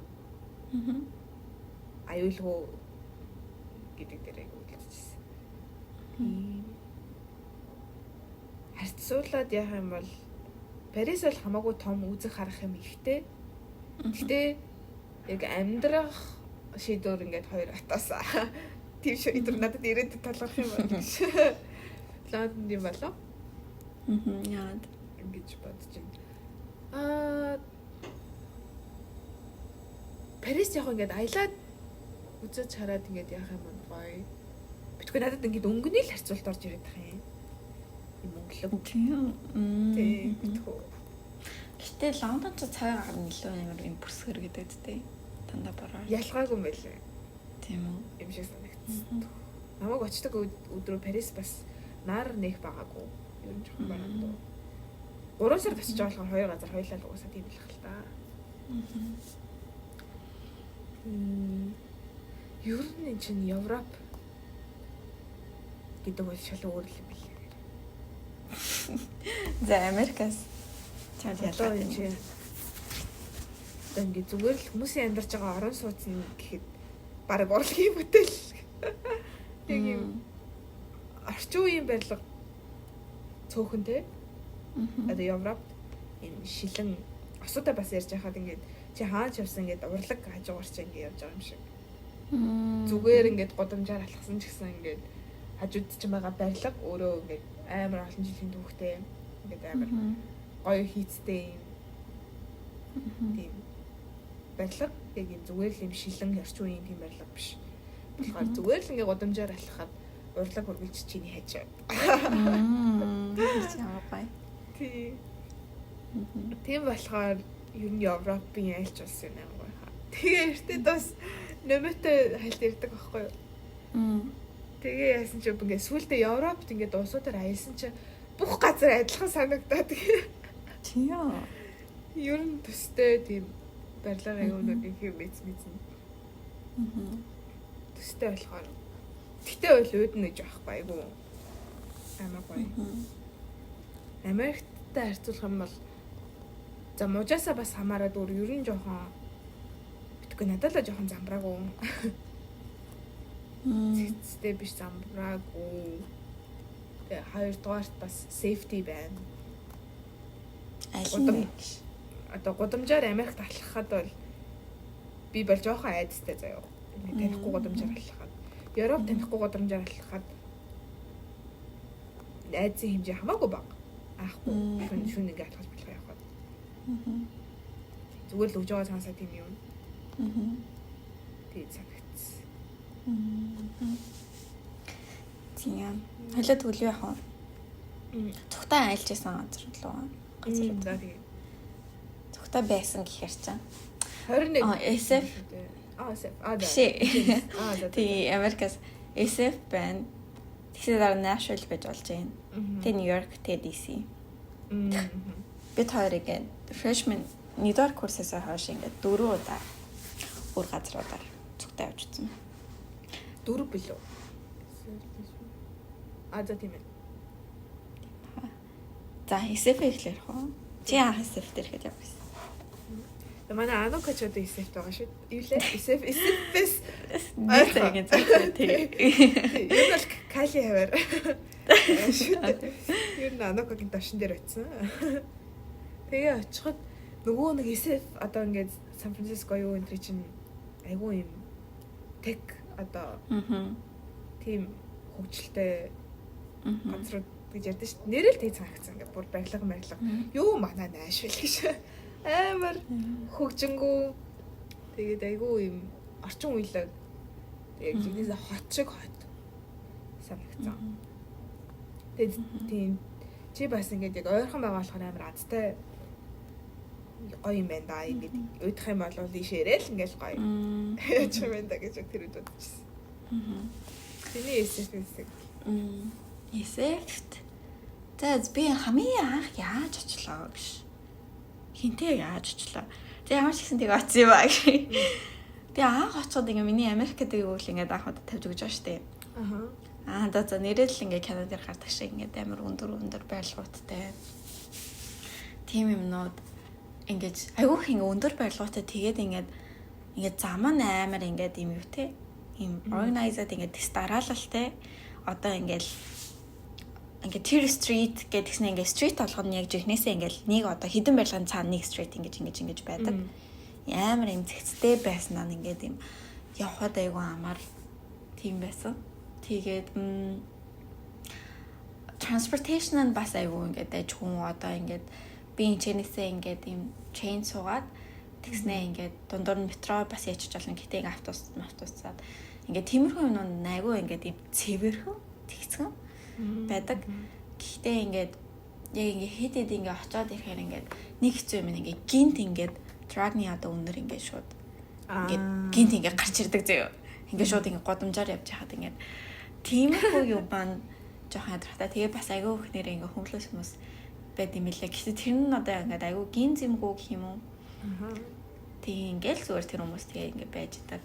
аюулгүй гэдэг дээр айгу үлдчихсэн. Харьцуулаад яах юм бол Парис бол хамаагүй том үзэг харах юм ихтэй. Гэхдээ яг амьдрах шийдвэр ингээд хоёр атаасаа тийм шийдвэр надад ирээдүйд талах юм байна гэж. Лондонд юм болов? Яад Ингэж бодож байна. Парис яг ингээд аялаад үзэж хараад ингээд яах юм бол гоё. Битгүй надад ингээд өнгөний л харьцуулт орж ирээд байгаа юм. Монголог. Тийм. Битгүй. Гэтэ Лондон ч цагаан гар нь илүү амар юм бүрсгэр гэдэг дээ. Дандаа бороо. Ялгаагүй юм байлээ. Тийм үү? Юм шиг санагдсан. Намайг очдог өдрөө Парис бас нар нэх байгаагүй. Ер нь жоохон байна. 3 сар тасч байгаа болохоор хоёр газар хоёулаа л уусаад юм л хэл та. Ер нь энэ чинь Европ гэдэг бол шал өөр юм билээ. За Америкас чад ялгаа юм чи. Ингээд зүгээр л хүмүүсийн амьдарч байгаа орон сууцны гэхэд баг урлагийн бүтээл. Яг юм орчин үеийн барилга цөөхөнтэй. Одоо Европ энэ шилэн осуудаа бас ярьж байхад ингээд чи хаач явсан ингээд урлаг хажуугаар чи ингээд явж байгаа юм шиг. Зүгээр ингээд годамжаар алхсан ч гэсэн ингээд хажууд ч байгаа барилга өөрөө ингээд амар олон жилийн түүхтэй ингээд амар гоё хийцтэй юм. Тийм барилга яг юм зүгээр л юм шилэн орчин үеийн тийм барилга биш. Тэгэхээр зүгээр л ингээд годамжаар алхахад урлаг хөргөлж чиний хажуу. Тийм болохоор ер нь Европын айлч улс юм аа. Тэгээ эртээ бас нөмөтэй хальт ирдэг байхгүй юу? Тэгээ яасан ч ингээд сүултээ Европт ингээд улсуудаар аялсан чи бүх газар адилхан санагдаад тэгээ. Тийм үү. Ер нь төстэй тийм барилга аюунууд их юм мэдсэн. Төстэй болохоор тэгтээ бол үүднэ гэж байхгүй айгу. Амар гоё. Америктай харьцуулах юм бол за мужаасаа бас хамаарад өөр ер нь жоохон битгүй надад л жоохон замбраагүй. Цэцтэй биш замбраагүй. Тэгээ хоёрдугаарт бас safety байна. Одоо годамжаар Америкт алхахад бол би бол жоохон айдастай заяа. Танихгүй годамжаар алхахад. Европ танихгүй годамжаар алхахад айдсын хэмжээ хамаагүй бага. Аахгүй шүн ингээ алхаж болох явахад. Зүгээр л өгж байгаа цаасаа тийм юм. Тэгээд санагдсан. Тийм. Хойлоо төгөл яах вэ? Цухтаа айлж исэн газар руу. Газар тийм. Цухтаа байсан гэхээр чинь 21 SF SF тий Америкас SF байна. Тэгэхээр дараа Nashville байж болж байна. Тэ New York, тэ DC. Бид хоёрыг freshman нэгдүгээр курсээс хойш ингээд 4 удаа өөр газруудаар цугтаа явж үзсэн. 4 билүү? За тийм ээ. За SF ихлэх хоо. Чи анх SF дээр ихэд явсан. Манай Анука ч одоо SF байгаа шүү. Ивлээ SF-с нэг цагийн тийм. Юу бол Кали хавар. Юу н Анукагийн давшин дээр очсон. Тэгээ очиход нөгөө нэг SF одоо ингээд Сан Франциско юу энэ чинь айгүй юм тек одоо тийм хөгжилтэй газар гэж ярьдэн шүү. Нэрэл тэг цагцсан ингээд бүр барилга. Юу манай Nashville гэж. Амар хөгжингүү тэгээд айгүй юм орчин үеийг яг жигнэсээ хот шиг хот санагдсан. Тэгээд тийм чи бас ингээд яг ойрхон байгаа болохоор амар азтай гоё юм байна да. Ингээд уйдах юм бол ийшээрэл ингээд гоё. Яач юм байна да гэж тэр үед бодчихсон. Тэний SF-ийг. SF. За би хамгийн анх яаж очлоо гэж. Хинтээ яаж очлоо. Тэгээ ямар ч гэсэн тийг оцсон юм аа. Тэгээ анх очиход ингээ миний Америкт үйл ингээд анх удаа тавьж өгч байгаа штеп. За нэрэл ингээ кино дээр гардаг шиг ингээ амар өндөр байрлалуудтай. Тим юмнууд ингээд айгүйх ингээ өндөр байрлалуудтай тэгээд ингээд зам нь амар ингээд юм юу те. Им organized ингээд тест дараалалтай. Одоо ингээд Tier Street гэдгснээ ингээд street болгоно яг жихнээсээ ингээд нэг одоо хідэн барилгын цаана нэг street ингэж байдаг. Амар юм зэгцтэй байснаа ингээд юм явхад айгүй амар тийм байсан. Тэгээд transportation нь бас айгүй ингээд аж хүн одоо ингээд би энэсээ ингээд юм chain суугаад тэгснээ ингээд дундуур нь метро бас ячиж болно. Гэтэ ингээд автобусаад ингээд тиймэрхүү юм айгүй ингээд юм цэвэрхэн тэгцэн байдаг. Гэхдээ ингээд яг ингээд хэдэд ингээд очиод ирэхээр ингээд нэг хэцүү юм ингээд гинт ингээд трагны одоо өнөр ингээд шууд ингээд гинт ингээд гарч ирдэг зөө. Ингээд шууд ингээд годамжаар явж хаад ингээд тиймэрхүү юм маань жоохон ядрахтаа тэгээ бас айгүй их нэрээ ингээд хүмүүлээс хүмүүс байд юм лээ. Гэхдээ тэр нь одоо ингээд айгүй гин зэмгүй гэх юм уу. Тийм ингээд зүгээр тэр хүмүүс тэгээ ингээд байж идэг.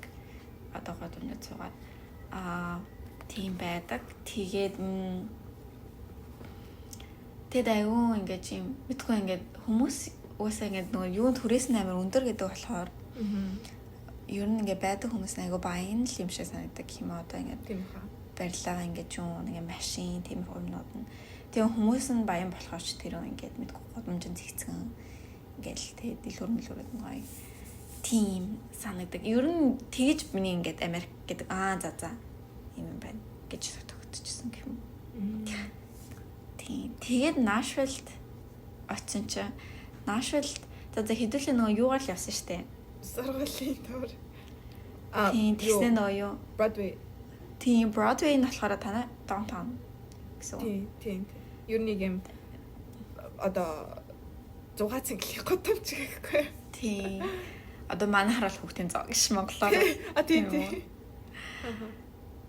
Одоо годамжаар цугаад тийм байдаг. Тэгээд тэд айгүй ингээд юм мэдгүй ингээд хүмүүс уусаа ингээд нөгөө юунд хүрээсэн амар өндөр гэдэг болохоор ер нь ингээд байдаг хүмүүс айгүй баян л юм шиг санагддаг юм одоо ингээд тийм хаа. барилгаа ингээд юм нэг машин тийм юмнууд нь тийм хүмүүс нь баян болохоор ч тэр ингээд мэдгүй годамжин зэгцэн ингээд тэгээд илүүрмэлүүрээд гоё тийм санагддаг. Ер нь тэгж миний ингээд Америк гэдэг за юм байна гэж тогтчихсон гэх юм. Тийм. Тэгээд Nashville-д очсон чи Nashville-д за хэдүүлээ нөгөө юугаар л явсан штэ. Сургуулийн төр. Тийм тэгснэ нөгөө юу? Broadway. Тийм Broadway нь болохоор танай downtown гэсэн. Тийм. Ер нь юм одоо 6 цэнгэлэх готомч гэхгүй. Тийм. Одоо манай хараал хүүхдийн зоо гэж монголоор. Тийм.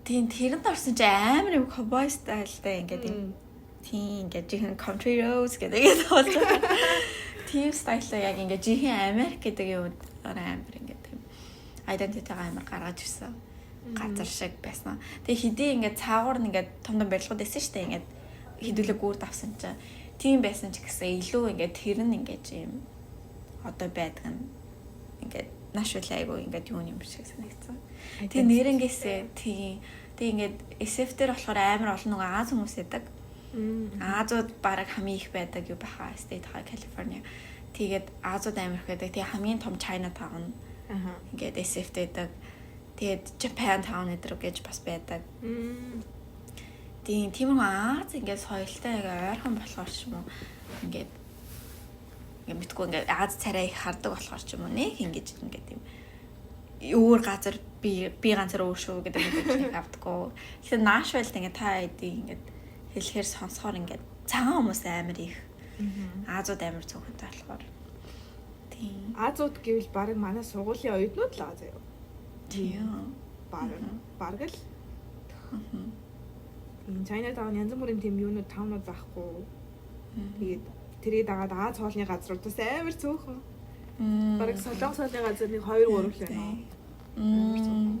Тийм тэрэнд орсон чи амар юм cowboy стайлтай ингээд юм. Тийм ингээд жихэн country roads гэдэг болж байгаа. Тийм стайлтай яг ингээд жихэн Америк гэдэг юм амар ингээд тийм identity амар гаргаж ирсэн. Газар шиг байсан. Тэгээ хэдий ингээд цаагуур нь ингээд том барилгууд байсан шүү дээ. Ингээд хэдүүлээ гүрд авсан чи тийм байсан ч гэсэн илүү ингээд тэр нь ингээд юм одоо байдаг нь ингээд Nashville айгуу ингээд юу юм шиг санагдсан. Тэгээ нэрнгээсээ тийм ингээд SF дээр болохоор амар олон нөгөө Аз хүмүүс байдаг. Азууд бараг хамгийн их байдаг юу баха state хаа California. Тэгээд Азууд амар их байдаг. Тэгээ хамгийн том Chinatown. Ингээд SF байдаг. Тэгээд Japantown гэдэг гэж бас байдаг. Тийм Аз ингээд соёлтой ойрхон болохоор ч юм уу ингээд мэдгүй ингээд Аз царай их хардаг болохоор ч юм уу нэг ингэж ингээд юм өөр газар би ганцаар өөр шүү гэдэг нэг авдаггүй. Тэгэхээр Nashville-д ингээд та эдийг ингээд хэлэхээр сонсохоор ингээд цагаан хүмүүс амар их. Азууд амар цөөхөнтэй болохоор. Тийм. Азууд гэвэл баг манай сургуулийн оюутнууд л аа заяа. Тийм. Баг л. Chinatown янз бүрийн тийм юунууд таунууд байхгүй. Тэгээд тэрийг дагаад Аз хоолны газруудаас амар цөөхөн. Бараг Солонгос хоолны газар нэг 2 3 л байна.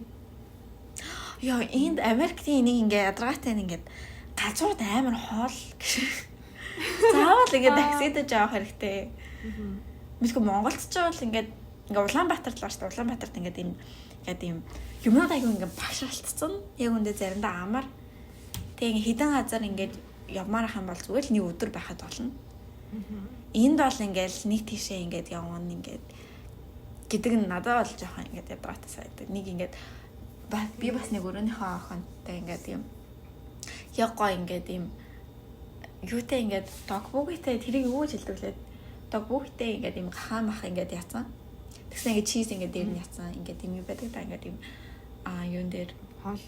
Яа, энд Америкийн нэг ингээ ядаргаатай ингээд галзуурд амар хоол гэж. Заавал ингээд таксидэж авах хэрэгтэй. Мэдгүй Монголд ч бол ингээд Улаанбаатарт л шүү дээ. Улаанбаатарт ингээд юм юмнууд аягүй ингээд багшаалтсан. Яг үндэ заримдаа амар. Тэгээ хідэн газар ингээд явмаар ах юм бол зүгээр л нэг өдөр байхад болно. Энд бол ингээд нэг тийшээ ингээд явна ингээд гэдэг нь надад бол жоохон ингээд ядраатай сайдаг. Нэг ингээд би бас нэг өрөөнийхөө охинтой ингээд юм яг гоо ингээд юм юутай ингээд догбугитай тэрийг юу гэж хэлдэг лээ. Догбугитай ингээд юм хаан мах ингээд яцсан. Тэгсэн ингээд чиз ингээд дээр нь яцсан. Ингээд юм байдаг да ингээд юм юун дээр хоол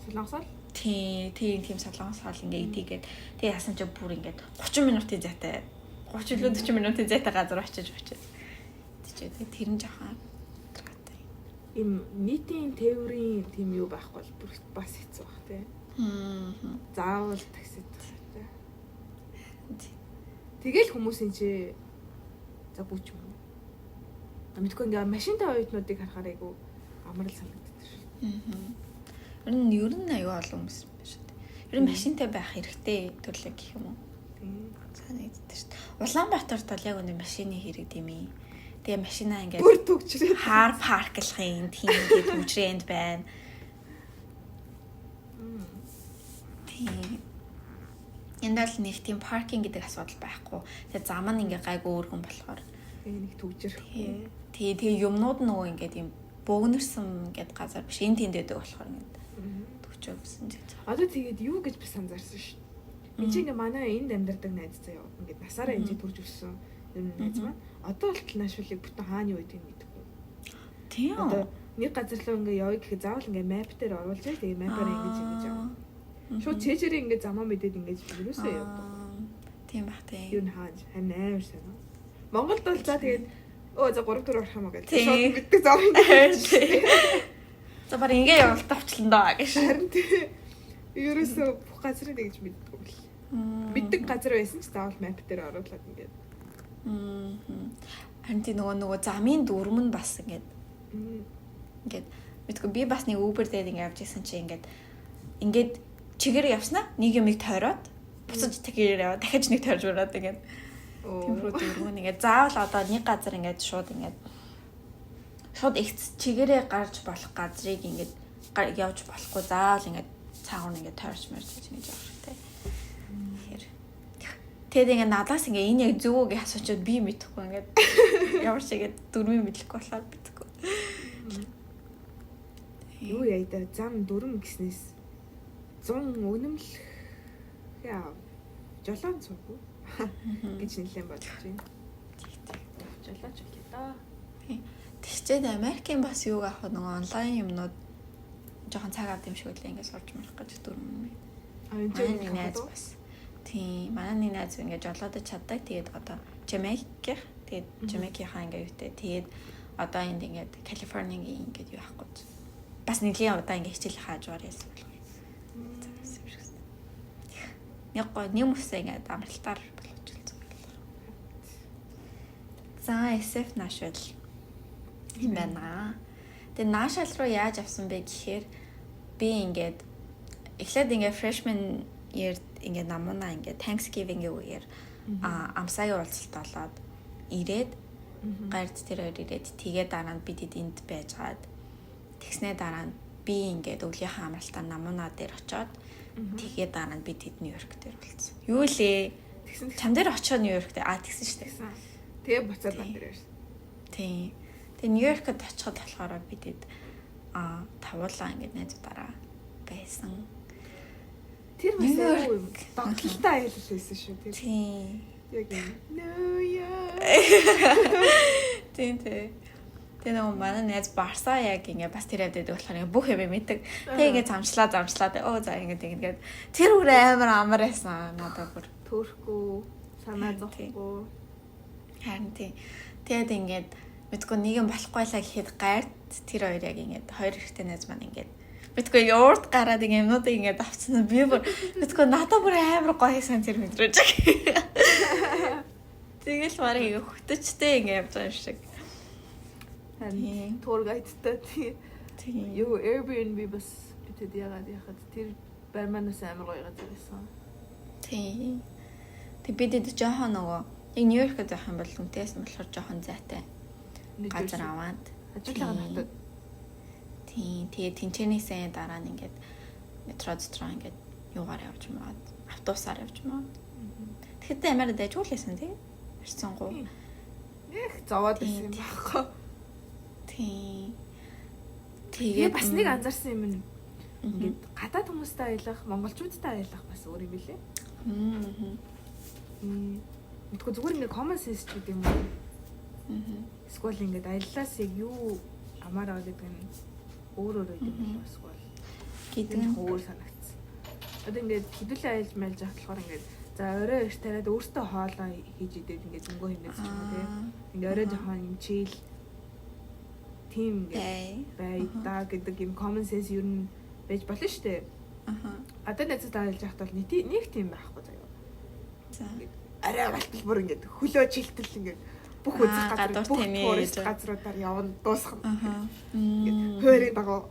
солонгосоор тийм солонгос хоол ингээд идийгээд тэгээ яасан ч бүр ингээд 30 минутын зайтай 30-40 минутын зайтай газар очиж тийчээ тэр нь жоохон им нийтийн тээврийн тийм юу байхгүй бол бүр бас хэцүү баг тий. Заавал таксид тий. Тэгэл хүмүүсийн чи за бүч юм. Мэдгүй ингээ машинтай оюутнуудыг харахаар айгу амар л санагддаг шүү. Ер нь аюу олон хүмүүс байна шүү дээ. Ер нь машинтай байх хэрэгтэй төрлөө гэх юм уу? Санагддаг шүү дээ. Улаанбаатарт бол яг үнэ машины хэрэг димээ. Тэгээ машинаа ингээд бүр төгчрээ хаар парклахын тийм ингээд хүчрэнд байна. Тийм. Энд бол нэг тийм паркинг гэдэг асуудал байхгүй. Тэгээ зам нь ингээ гайгүй өөргөн болохоор нэг төгжрөхгүй. Тэгээ юмнууд нөгөө ингээд юм бөөгнөрсөн ингээд газар биш. Энд тэнд байдаг болохоор ингээд төгчөө гэсэн зүйл. Одоо тэгээд юу гэж би санаарсан шүү. Энд чинь ингээ манай энд амьдардаг найз заяа. Ингээд насаараа энэ төрж өссөн юм найз маань. Одоо болтол Нашвиллыг бүтэн хааны үед юм мэдгүй. Тийм. Одоо нэг газар руу ингээ явъя гэхэд заавал ингээ map дээр оруулж яа. Тэгээ map-аар ингэж яваа. Шууд чэжэрээ ингээ замаа мэдээд ингээ юусаа явдаг. Тийм бах тийм. Юу н хааж харин амар сайн. Монголд бол за тэгээд за 3-4 орох юм аа гэж шууд мэддэг зам юм. За баг ингээ явалт авчлаа даа гэж. Харин тийм. Ерөөсөө бүх газрыг тэгж мэддэг бол. Мэддэг газар байсан ч заавал map дээр оруулаад ингээд. Харин тийм нөгөө замын дүрм нь бас ингээд мэдгүй би бас нэг Uber дээр ингээ явж исэн чи ингээд чигээр явснаа нэг юмыг тойроод буцаж тэгэхээр яваа дахиж нэг тойрж ураад ингээд тиймэрхүү дүрмэн ингээд заавал одоо нэг газар ингээд шууд чигээрээ гарч болох газрыг ингээд явж болохгүй заавал ингээд цаагаар ингээд тойрч марж гэж явах хэрэгтэй. Тэгээд ингээд надаас ингээд энэ яг зөв үү гэж асуучаад би мэдэхгүй ингээд ямар ч ингээд дүрмийн мэдлэхгүй болохоор битгэхгүй. Юу яа да зам дүрм гэснээс 100 үнэмлэх жолоон цуг гэж нэлээд бодож байна. Жолооч үлээ даа. Тэгчээд Америкийн бас юуг авах нөгөө онлайн юмнууд жоохон цаг авд юм шиг үлээ ингээд сурч марах гэж дүрм. Энэ найз бас. Тийм манай нэг найз ингээд жолоодож чаддаг. Тэгээд одоо Жамайкийн Жамайкийнхаа ингээд юутэй. Тэгээд одоо энд ингээд Калифорнигийн ингээд юу авахгүй. Бас нэлийн удаа ингээд хичээл хаажвар яасан болох. Нэг хүмүүсээ ингээд амралтаар болгож үзсэн. За SF Nashville юм байна. Тэгээ Nashville руу яаж авсан бэ гэхээр би ингээд эхлээд ингээд freshman year ингээд намуунаа ингээд Thanksgiving-ийн үеэр амсагийн уулзалт болоод ирээд гард тэр хоёр ирээд тэгээ дараа нь бид энд байж гад тэгснээ дараа нь би ингээд өвлийнхаа амралтаар намуунаа дээр очоод тэгээ дараа нь бид Нью-Йорк дээр болсон. Юу лээ? Тэгсэн чам дээр очоод Нью-Йорк дээр тэгсэн шүү дээ. Тэгээ буцаад бан дээр ирсэн. Тийм. Тэгээ Нью-Йоркд очиход болохоор бидэд тавуулаа ингээд найзуудаараа байсан. Тэр бас юу догтлолтой аялал байсан шүү дээ. Тийм. Яг Нью-Йорк. Тийм. Тэгээ нөгөө манай найз Барса яг ингээ бас тэр явдаг болохоор бүх юм мэддэг. Тэгээ замчлаа за ингээд тэр үр амар байсан надад бүр төрхгүй санаа зовхгүй. Харин тийм. Тэгээд ингээд мэдгүй нэг юм болохгүй лаа гэхэд гайрт тэр хоёр яг ингээд хоёр ихтэй найз маань ингээд мэдгүй юурд гараад ингээ юмнуудыг ингээд авцсан би бүр мэдгүй надад бүр амар гоё сан тэр мэдрэж байгаа. Тэгэл марыг ингээ хөтөчтэй ингээ явж байгаа юм шиг. Тур гайдтай тийм юу Airbnb бас битэд ягаад тэр барьманаас амар гоё газар байсан. Тийм. Тэг бидэд жоохон нөгөө яг Нью-Йоркд байх юм бол үнэтэйс нь болохоор жоохон зайтай газар аваад ажиллагаа натад. Тийм. Тэгээ тэнцэнээсээ дараа нь ингээд метро ингээд юугаар явж маад автобусаар явж маад. Тэгэхдээ амар дэжүүлсэн тий. Ирсэнгуу. Их зовоод байсан юм байхгүй. Тийм. Тэгээ бас нэг анзаарсан юм нь ингээд гадаад хүмүүстэй аялах, монголчуудтай аялах бас өөр юм билээ. Мэдгүй зүгээр ингээд common sense ч гэдэг юм уу. Эсвэл ингээд аяллаас юу амаар байгаа гэдэг нь өөр байдаг юм эсвэл гэдэг нь өөр санагдсан. Одоо ингээд хэдүүлээ аялж мэлж авах болохоор ингээд за орой их тариад өөртөө хоолоо хийж идээд ингээд зөнгөө хийнээс ч юм уу тийм. Ингээд орой жоохон юм чийл тийм байдаа гэдэг юм common sense юу н байж болно шүү дээ. Одоо найзтай аялж явахд бол нэг тийм байхгүй заяа. За арай галтал бүр ингээд хөлөө чилтэл ингээд бүх үзэх газар бүх газруудаар явна дуусгах. Ингээд хөөрийн дагуу.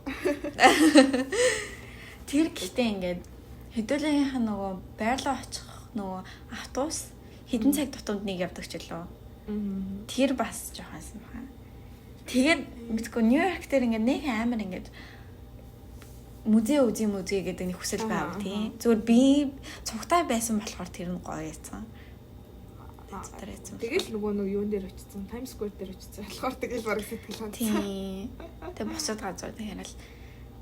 Тэр гэхдээ ингээд хэдүүлгийнх нь нөгөө байрлал очих нөгөө автобус хэдэн цаг тутамд нэг явдаг ч гэлөө. Тэр бас жоохоос юм хаа. Тэгээд мэдгүй Нью-Йорк дээр ингээд нэг амар ингээд музей гэдэг нэг хүсэл байв тий. Зүгээр би цугтай байсан болохоор тэр нь гоё яцсан. Тэгэл нөгөө юун дээр очсон, Times Square дээр очсон. Болохоор тэгэл бараг сэтгэл хансан. Тий. Тэг босоод газар тэгэхээр л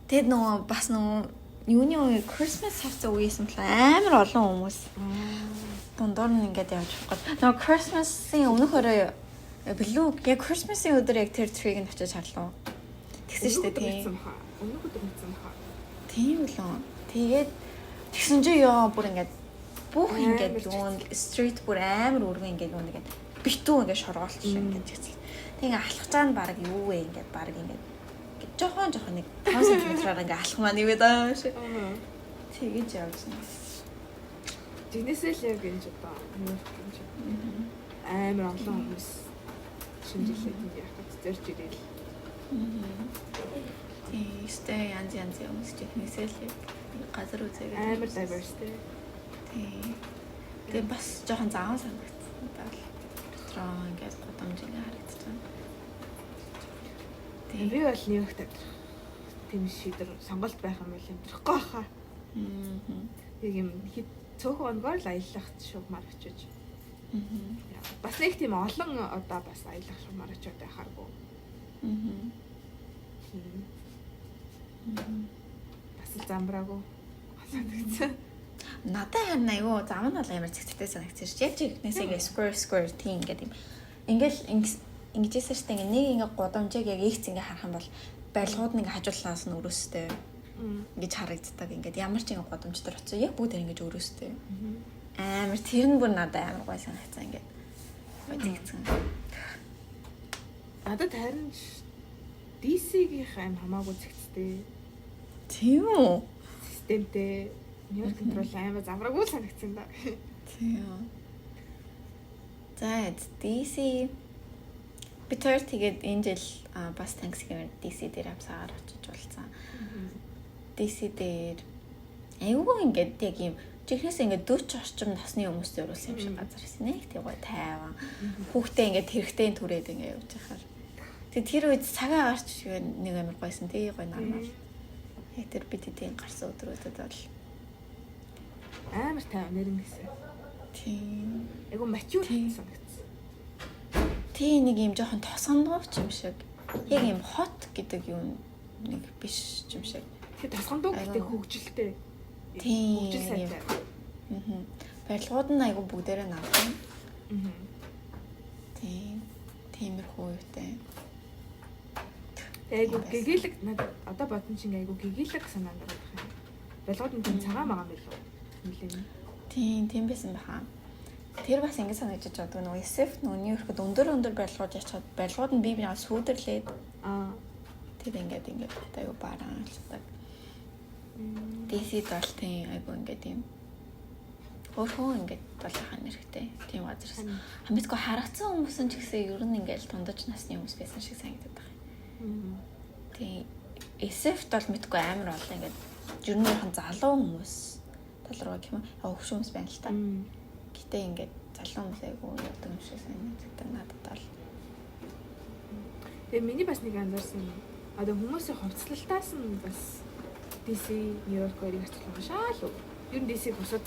тэгэд нөгөө бас нөгөө юуны үе Christmas хавцаа үеэсэн бол амар олон хүмүүс. Дундуур нь ингээд явж байгаа. Нөгөө Christmas-ийн өмнөх өрөө блүү яг Christmas-ийн өдөр яг тэр трийг нь очиж харлаа. Тэгсэн шүү дээ тий. Өмнөх өдөр мэдсэн хаа. Тийм үлээ. Тэгээд тэгсэн чи ёо бүр ингээд бүх ингээд юун стрит бүр амар өргөн ингээд юу нэгэд битүү ингээд шоргоолч ингээд хэцэл. Тэг ингээд алхаж байгаа нь баг юу вэ ингээд баг ингээд жохон нэг 5 см-аар ингээд алхах маань юу даа шээ. Тэгэж явсан. Жинэсэл яг энэ ч одоо амар олон хүмүүс шинжилээд ингэ явах зэрж ирэл. Стэй янз хүмүүс жинэсэл газар үзээгээд амар diversity. Тэгээ бас жоохон зааван санагдсан даа. Ресторан ингээд гудамж ингээ харагдаж байна. Тэгээ би бол Нью-Йоркт тийм шийдэр сонголт байх юм бол амьдрахгүй хаа. Нэг юм цөөхөн онгоор л аялах шугамар очиж. Бас нэг тийм олон одоо бас аялах шугамар очиод байхааргүй. Бас л замбраагүй санагдсан. Надад харин айгүй зам нь бол амар зэгцтэй санагдсан шүү. Яг чигнээсээ square тийм ингээд юм. Ингээл ингэжсэн шүү дээ. Нэг ингээ гудамжийг яг ихц ингээ харах юм бол барилгууд нь ингээ хажууллаас нь өрөөстэй. Ингэж харагддаг. Ингээд ямар ч ингээ гудамж төр очив. Яг бүгд ингэж өрөөстэй. Амар тэр нь бүр надад амар гой санагдсан ингээд. Зэгцэн. Надад харин DC-ийн аим хамаагүй зэгцтэй. Тийм үү? Системтэй Нью-Йорк контрол амар замраагүй санагдсан да. Тийм. За DC битэр тэгээд энэ жил бас Thanksgiving DC дээр авсаар очиж уулзсан. DC дээр айгүй ингээд яг юм чихнээс ингээд 40 орчим насны хүмүүстэй өрүүлсэн юм шиг газар байсан нэ. Тэг гой тайван. Хүүхдээ ингээд хэрэгтэй түрээд ингээд явж байхаар. Тэг тэр үед цагаа гарч нэг амар гойсон тий гой нормал. Яг тэр бидний гарсан өдрүүдэд бол амар тайван нэрэн гэсэн. Тийм. Айгу mature санагдсан. Тийм нэг юм жоохон тосгондооч юм шиг. Яг юм hot гэдэг юм нэг биш юм шиг. Тэгээ тосгондоо гэдэг хөгжилтэй. Тийм. Хөгжил сайтай. Барилгууд нь айгу бүгдээрээ навсан. Тийм. Тиймэрхүү юутай. Айгу гэгээлэг надад одоо бодсон чинь айгу гэгээлэг санаанд гарах юм. Барилгууд нь тийм цагаан байгаа юм билүү? Тийм байсан баха. Тэр бас ингэ санагдаж байгаа нөгөө SF нөгөө Нью-Йоркд өндөр барилгууд ячаад барилгууд нь бие биенээ сүйдэрлээд тэр ингээд айгу бараан алцдаг. DC бол тийм айгу ингээд юм. Өөрөө ингээд болгохын хэрэгтэй. Тийм газар. Хамтгүй харагцсан хүмүүс ч гэсэн ер нь ингээд дундаж насны хүмүүс байсан шиг санагдаад байна. Тийм SF бол мэдгүй амар бол ингээд ер нь ярхан залуу хүмүүс толроо гэх юм аа хөвшин хүмүүс байна л та. Гэтэ ингээд залуу хүмүүс айгу явдаг юм шиг санагддаг надад бол. Тэгээ миний бас нэг анзаарсан юм. Одоо хүмүүсийн хувцлалтаас нь бас DC Нью-Йоркээр ирсэн шаал. Ер нь DC бусад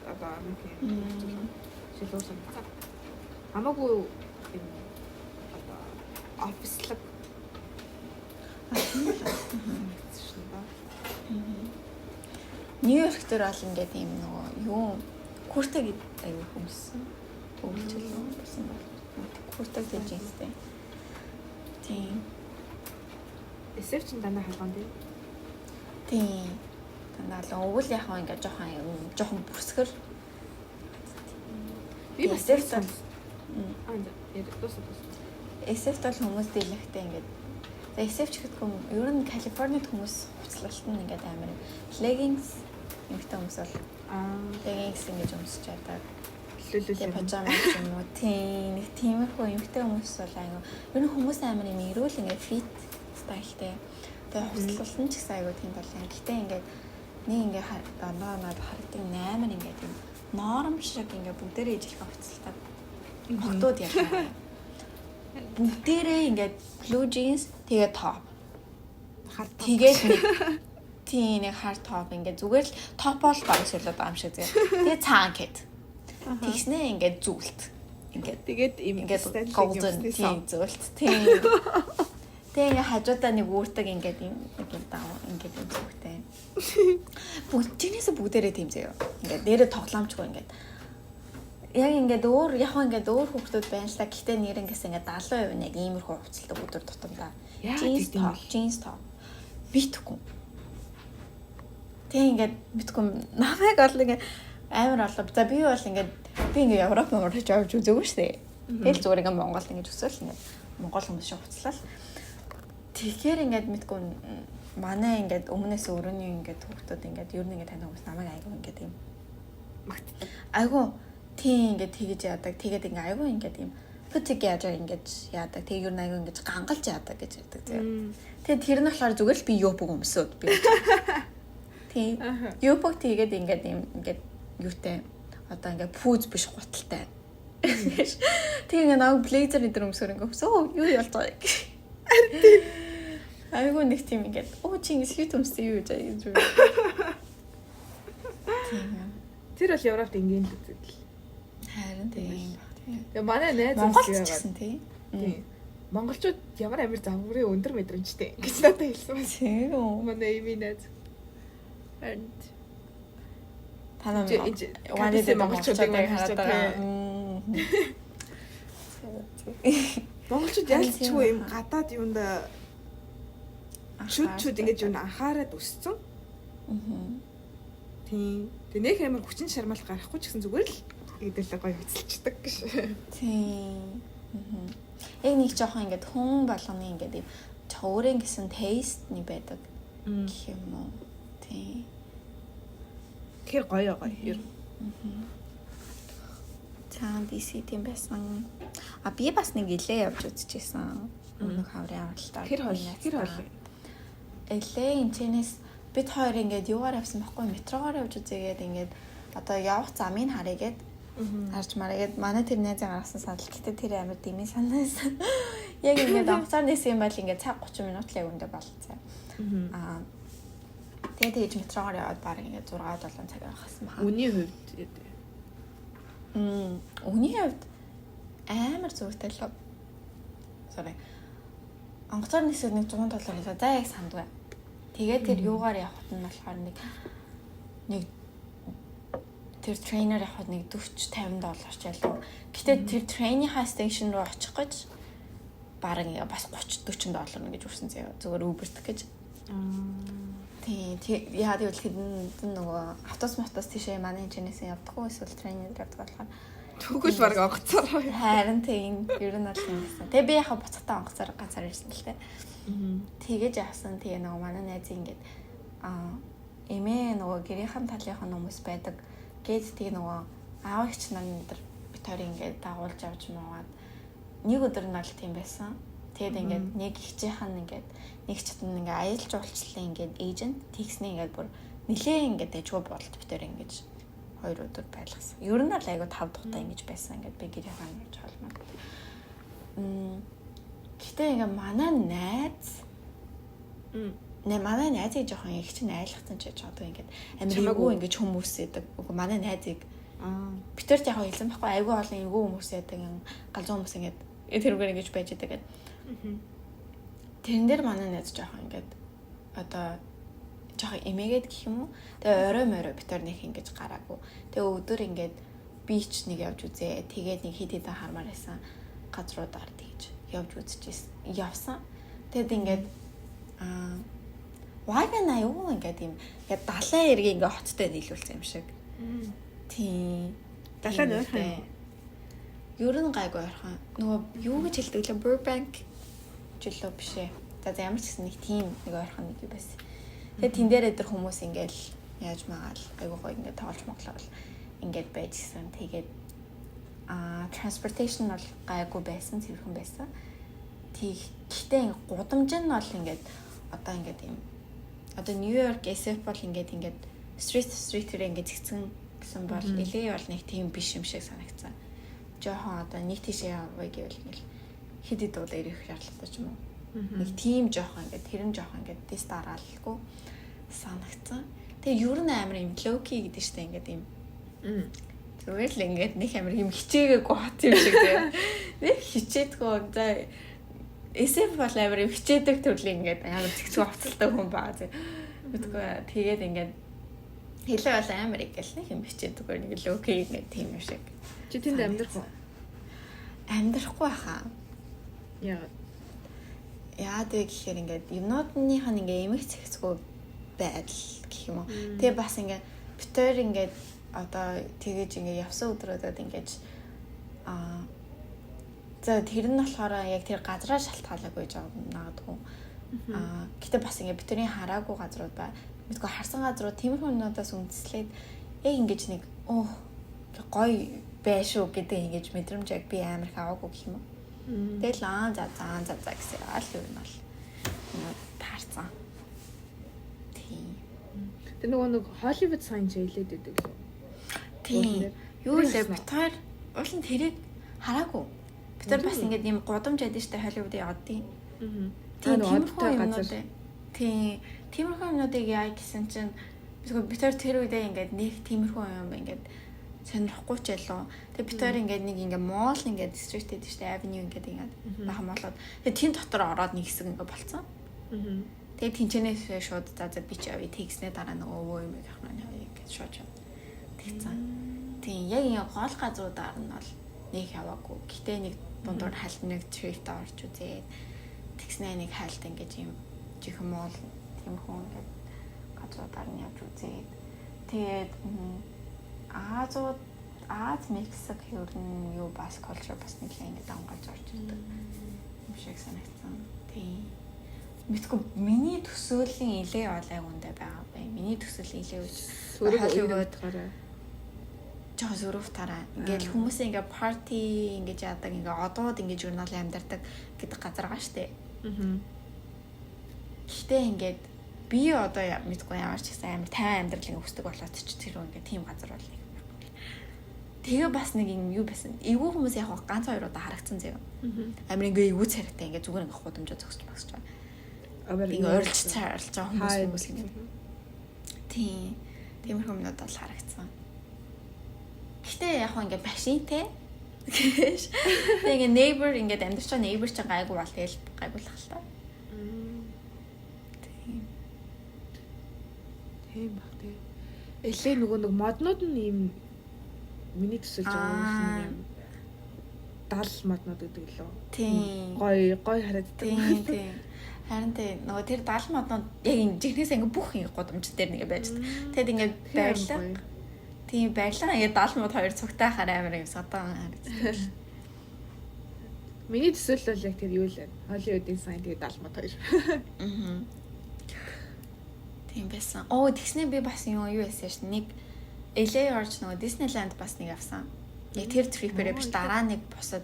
одоо нэг шилүүр санагдсан. Хамаагүй юм одоо офислог Нью-Йорк дээр бол ингээд юм нөгөө юу куртаг аюу хүмүүссэн. Өвлжлөө болсон бол куртаг гэж юмстэй. Тийм. SF ч дандаа халгаан дээ. Тийм. Дандаа л өвөл яхаа ингээд жоохон бүрсгэр. Би бас SF SF бол хүмүүс дийлэхтэй ингээд SF ч гэдэггүй ер нь Калифорнид хүмүүс хувцлалт нь ингээд амар leggings юмтай хүмүүс бол leggings ингэж өмсөж чаддаг. Лүлүлээ пажама юм уу тийм нэг тиймэрхүү юмтай хүмүүс бол аяа ер нь хүмүүс амар юм эрүүл ингээд fit стайлтэй. Тэгээ хувцлалт нь ч гэсэн аяа тийм бол юм. Гэтэ ингээд Нэг ингээ дандаа над харддаг 8 ингээ тийм норм шиг ингээ бүгдээрээ ижлэх хувцалтай. Хотууд ялгаа. Бүгдээрээ ингээ blue jeans тэгээ top. Тэгээд нэг тийм нэг hard top ингээ зүгээр л top бол баг шилээд байгаа юм шиг зэ. Тэгээ цаан гэд. Тэгснээ ингээ зүлт. Тэгээд ингээд golden тийм зүлт. Тийм. Тэгээ ингээ хажуудаа нэг үүрдэг ингээ юм даа ингээ зүгтэй. Бүгдээс бүгдээрээ тийм заяа. Ингээ дээрээ тоглоомчгүй ингээ. Яг ингээд өөр хүүхдүүд байна л та. Гэхдээ нэрэнгээс ингээд 70% нь яг иймэрхүү хувцалтай өдөр тутамдаа. Jeans top. Битгэв. Тэг ингээд битгэв. Намайг бол ингээд амар олоо. За би бол ингээд Европ хийж авч үзээгүй шүү дээ. Тэгэл зүгээр ингээд Монголд ингээд өсөөл ингээд Монгол хүмүүс шиг хувцлал. Тэгэхээр ингээд мэдгүй манай ингээд өмнөөс өрөөний ингээд хүүхдүүд ингээд ер нь ингээд тань хүмүүс намайг айгүй ингээд юм. Айгүй тийм ингээд тэгэж яадаг. Тэгээд ингээ айгүй ингээд юм пүтиг яаж ингээд яадаг. Тэгээд юу айгүй ингээд гангалж яадаг гэж ярьдаг зөө. Тэгээд тэр нь болохоор зүгээр л би юупг өмсөд би. Тийм. Юупг тэгээд ингээд юм ингээд юутай одоо ингээд пүүз биш гуталтай. Тэгээд ингээ нэг блейзер өдр өмсөөр ингээ өсөө юу ялж байгаа юм. Айгүй нэг тийм ингээд чи ингэ свит өмссөн юу гэж юм. Тийм. Тэр бол Европт ингийн л үзэл. Харин тийм. Тэгээ манай найз байсан тийм. Монголчууд ямар амир загварын өндөр мэдрэмжтэй гэж надад хэлсэн байна. Тийм үү. Манай эми найз. Харин танаа монголчуудыг хараад байгаа. Монголчууд ялцгүй юм гадаад юунда шүд ингэж юу анхаарад өссөн. Тийм. Тэгээ нэг амар хүчин шармал гарахгүй ч гэсэн зүгээр л идэлээ гоё хөцөлчдөг гэж. Тийм. Яг нэг жоохон ингээд хүн болгоны ингээд өөрийн гэсэн тест нэг байдаг гэх юм уу. Тийм. Тэр гоё ер. Цаан DC тийм байсан. Би бас нэг илээ явж үзчихсэн. Өмнөх хаврын авралтаар. Тэр хол. Илээ энэс бид хоёр ингээд юугаар авсан байхгүй метрогоор явж үзээгээд ингээд одоо явах замыг харъягээд харж мараагээд манай тэр найзаа гаргасан санал. Гэтэ тэр амар дэмий санаасан. Яг ингээд авцаар нэсэн юм бол ингээд цаг 30 минут л яг өндө болцсон. Тэгээд тэгж метрогоор яваад баг ингээд 6-7 цаг явахсан баха. Үний хувьд Үний хувьд амар зүйтэй л. Sorry. Онгоцоор нэсэд нэг $100 нэлээ. За яг сандгүй. Тэгээд тэр юугаар явахт нь болохоор нэг тэр трейнер явахд нэг $40-50 ч ялуу. Гэтэ тэр трейнинг стейшн руу очих гэж бараг бас $30-40 гэж үрсэн заяа. Зүгээр Uber-т гэж. Тийм яа гэвэл хэд нөгөө автобус тийшээ манай инженеэрээс явдаггүй эсвэл трейнер явдаг болохоор түүгэл баг онгоцоор. Харин тийм ер нь бол юм гэсэн. Тэгээ би яхаа буцахтаа онгоцоор ганцаар ирсэн л тэ. Тэгэж яасан тэгээ нөгөө манай найз ингээд эмээ нөгөө гэрийнхэн талынхаа хүмүүс байдаг. Гээд тэгээ нөгөө аав эгч нар бид хоёр ингээд дагуулж авч муугаад нэг өдөр нь бол тийм байсан. Тэгээд ингээд нэг ихчийнх нь ингээд нэг чад нь ингээд аялал жуулчлалын ингээд эйжент тэгснэ ингээд бүр нилээ ингээд дэжгүй болт бид хоёр ингээд 2 өдөр байлгасан. Ер нь л айгу 5 тухтай ингэж байсан ингээд би гэрийнхаа нэрж холмоо. Гэтэ ингээд манай найзыг жоохон их чинь айлгцсан ч гэж одоо ингээд амиргүй ингээд хүмүүс идэг. Үгүй манай найзыг битэрт яг хэлсэн байхгүй айгу олон эвгүй хүмүүс яадаг галзуу хүмүүс ингээд тэрүүгээр ингэж байж идэг гэдэг. Тэрэн дээр манай найз жоохон ингээд одоо жоохон эмээгээд гэх юм уу. Тэгээ орой морой битэр нэг ингэж гараагүй. Тэгээ өдөр ингээд бич нэг явж үзээ. Тэгээд нэг хэд хэдэн хармаар байсан газруудаар тэгж явж үзчихсэн. Явсан. Тэгэд ингээд вагана юу ингээд юм ингээд далайн эргийн ингээд хоттой нийлүүлсэн юм шиг. Тийм. Далайн ойрхон. Ер нь гайгүй ойрхон. Нөгөө юу гэж хэлдэг лээ Burbank жилөө биш ээ. За ямар ч гэсэн нэг тийм нэг ойрхон нэг юм байсан. Тэгээд тэн дээр өдр хүмүүс ингээд яаж магаал айгуу гоё ингээд тоглож моглол ингээд байжсэн. Тэгээд transportation бол гайгүй байсан, цэвэрхэн байсан. Гэхдээ гудамж нь бол ингээд одоо ингээд юм одоо Нью-Йорк SF бол ингээд street-ээр ингээд зэгцэн гэсэн бол LA бол нэг тийм биш юм шиг санагцсан. Жохон одоо нэг тийшээ яваа гэвэл ингээл хэд хэд удаа ирэх шаардлагатай ч юм уу. Нэг тийм жохон ингээд тэрэн жохон ингээд тест дараалалгүй санагцсан. Тэгээ ер нь амар юм локи гэдэг штэ ингээд юм. Зүгээр л ингээд нэг амар юм хичээгээгүй хот юм шиг тийм. Нэг хичээдгүй за SF бол амар юм хичээдэг төрлийн ингээд амар зэгцүү авцалтай хүн баа тийм. Мэдгүй тэгээд ингээд хэлээ бол амар игэл нэг юм хичээдэг нэг локи ингээд тийм юм шиг. Чи тэнд амьдрах уу? Амьдрахгүй хаа. Яа тэг гэхээр ингээд юмнуудынхаа ингээ эмх цэгцгүй байдал гэх юм уу. Тэгээ бас ингээ битээр ингээд одоо тэгэж ингээ явсан өдрүүдэд ингээд за тэр нь болохоор яг тэр газраа шалтгаалаагүй жоо наагадгүй. Гэтэ бас ингээ битэрийн хараагүй газрууд ба мэдгүй харсан газрууд тиймэрхүү юмнуудаас үндэслээд яг ингэж нэг гоё байшгүй гэдэг ингэж мэдрэмж яг би амар их аваагүй гэх юм уу. Тэгэл за гэсэн аль юу нь бол таарсан. Тийм. Тэр нэг Hollywood sign хэлээд байдаг лөө. Тийм. Юу лээ битгаар уулын тэрийг хараагүй. Битгаар бас ингээд юм гудамж ядсан штэ Hollywood яваад тийм. Тиймэрхүү юмнууд. Тийм. Тиймэрхүү юмнуудыг яа гэсэн чинь битгаар тэр үедээ ингээд нэг тиймэрхүү юм ингээд сонирхгүй ч ялуу. Тэгээ битээр ингээд нэг ингээ мол ингээд street гэдэг чинь avenue ингээд бахан болоод тэгээ тэн дотор ороод нэг хэсэг ингээ болцсон. Тэгээ тэнчэнээс шууд за би ч явъя тэгснэ дараа нөгөө юм яах нь ингээд шууд тэгцэн. Тийм яг ингээ гол газруудаар нь бол нэг яваагүй. Гэтэ нэг дундуур хальт нэг trip орж үзээд тэгснэ нэг хальт ингээд юм жихэн мол тийм хүн ингээд газруудаар нь явж үзээд тэгээд Аз Мексик ер нь юу бас culture бас нэлээд ингэ давгаалж орж ирдэг юм шиг санагдсан. Тийм. Мэдгүй миний төсөөлийн илээ олайг үндэ байгаа бай. Миний төсөөл илээ үуч Hollywood гараа. Жоо зөрөвтараа. Ингээл хүмүүс ингээ party ингэж яадаг ингээ одоод ингээ журналын амьдардаг гэдэг газар байгаа штэ. Гэтэ ингээд би одоо мэдгүй ямар ч гэсэн амар тайван амьдралын өсдөг болоод ч тэр ингээ тийм газар бол тэгээ бас нэг юм юу байсан. Эвгүй хүмүүс яг ганц хоёр удаа харагдсан заяа. Амир ингээ эвгүй царайтай ингээ зүгээр ингээ худамжаа зогсож багсч байгаа. Ингээ ойрлж цаарлж байгаа хүмүүс ингээ. Тийм. Тиймэрхүү юмнууд бол харагдсан. Гэтэ яг ингээ машинтэй. Тэгээ neighbor ингээ амьдарч байгаа neighbor ч гайгүй бол тэгэл гайгуулах л та. Тийм баг тий. Элээ нөгөө нэг моднууд нь ийм миний төсөлж байгаа юм. 70 моднууд гэдэг лөө. Тийм. Гой харагддаг. Тийм. Харин нөгөө тэр 70 моднууд яг энэ жигнэс ингээ бүх ингээ гудамж дээр нэгэ байж байгаа. Тэгэд ингээ байрлаа. Тийм байрлаа ингээ 70 мод хоёр цугтай хараа амар юм садаан харагдсан. Миний төсөл бол яг тэр юу л вэ? Hollywood-ийн сайн тэгээ 70 мод хоёр. Тийм байсан. Тэгснэ би бас юу яасан ш нэг LA орж нөгөө Disneyland бас нэг авсан. Яг тэр трипэрээ биш дараа нэг босод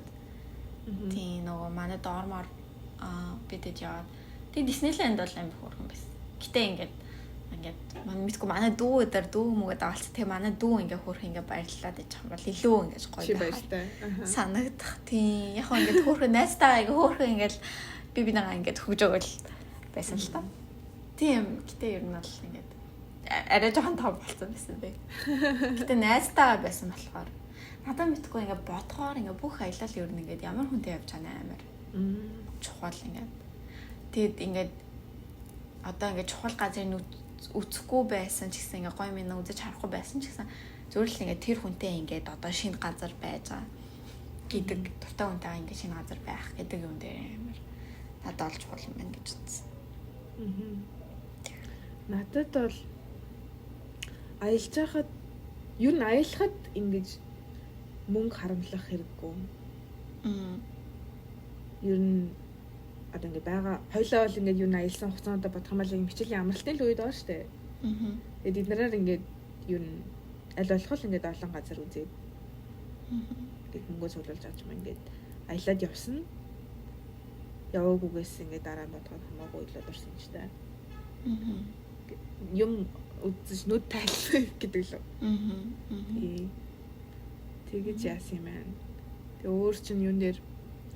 тийм нөгөө манай доормоор бидэд яваад. Тэгээ Disneyland бол амар хөөрхөн байсан. Гэтэ ингээд мэдгүй манай дүү өдөр дүү мөгөд авалц. Тэгээ манай дүү ингээ хөөрхөн ингээ баярлалаад байж байгаа бол илүү ингээ гоё байна. Санагдах. Тийм яг ингээ хөөрхөн найстаа ингээ хөөрхөн ингээл би нагаа ингээ хөгж өгөл байсан л та. Тийм гэтэ ер нь бол ингээ арай жоохон тав болсон байсан бэ. Гэтэ найзтайгаа байсан болохоор надад мэдгүй ингээ бодгоор ингээ бүх аялал ер нь ингээ ямар хүнтэй явж байгаа амар. Чухал ингээ. Тэгэд ингээ одоо ингээ чухал газрын үцэхгүй байсан ч гэсэн ингээ гоё минь үзэж харахгүй байсан ч гэсэн зөвхөн л ингээ тэр хүнтэй ингээ одоо шинэ газар байж байгаа гэдэг дуртай хүнтэйгээ ингээ шинэ газар байх гэдэг юм дээр амар надад олж чухал юм байна гэж үзсэн. Надад бол аялж байхад ер нь аялахад ингэж мөнгө харамлах хэрэггүй. Ер нь одоо ингэ байгаа хоёлоо бол ингэ юу н аялсан хугацаанд бодох юм бол ингэ хичээлийн амралтын л үед байгаа шүү дээ. Тэгээд эднэрээр ингэ ер нь аль болох ингэ олон газар үзээд тэгээд мөнгө цуглуулж авч юм ингэ аялаад явсан. Яваагүйгээс ингэ дараа нь бодоход хамаагүй илүү дурсан ч таа. юм үзэж нүд тайлах гэдэг л. Тэгэж яасан юм байна. Тэгээ өөр чинь юун дээр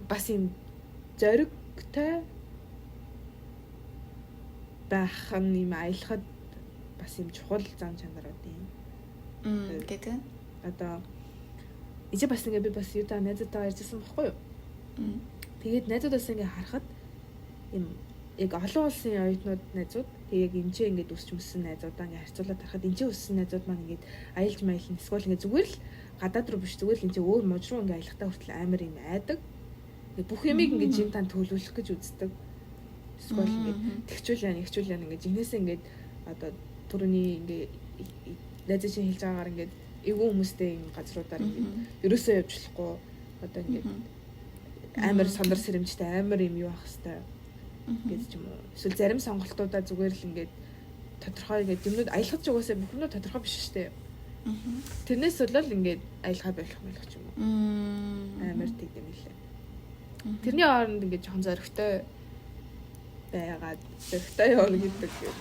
бас юм зоригтой байх нь юм аялахад бас юм чухал зам чанарууд юм. гэдэг. Одоо ичи бас ингээ би бас юу та найзуудаа ярьжсэн байхгүй юу? Тэгээд найзуудаас ингээ харахад юм яг олон улсын оюутнууд найзууд тэгээд энэ ингээ үсч мөссөн найзуудаа ингээ харьцуулаад харахад энэ үссэн найзууд маань ингээ аялж маялна эсвэл ингээ зүгээр л гадаад руу биш зүгээр л энэ өөр мужи руу ингээ аялахтаа хүртэл амар юм айдаг. Тэгээ бүх юмыг ингээ жин тань төлөвлөх гэж үздэг. Эсвэл ингээ тэгчүүл яа ингээ жинээсээ ингээ одоо түрүүний ингээ найз чинь хэлж байгаагаар ингээ эвгүй хүмүүстэй юм газруудаар ингээ ерөөсөө явж болохгүй одоо ингээ амар сандар сэрэмжтэй амар юм юу ах хэвээр гэж юм уу. Эсвэл зарим сонголтуудаа зүгээр л ингээд тодорхой ингээд юмнууд аялахч угаасаа бүх нь тодорхой биш шүү дээ. Тэрнээс болол ингээд аялахаа болох ч юм уу. Амар тэгдэм хэлээ. Тэрний хооронд ингээд жоохон зоригтой байгаад зоригтой явна гэдэг юм.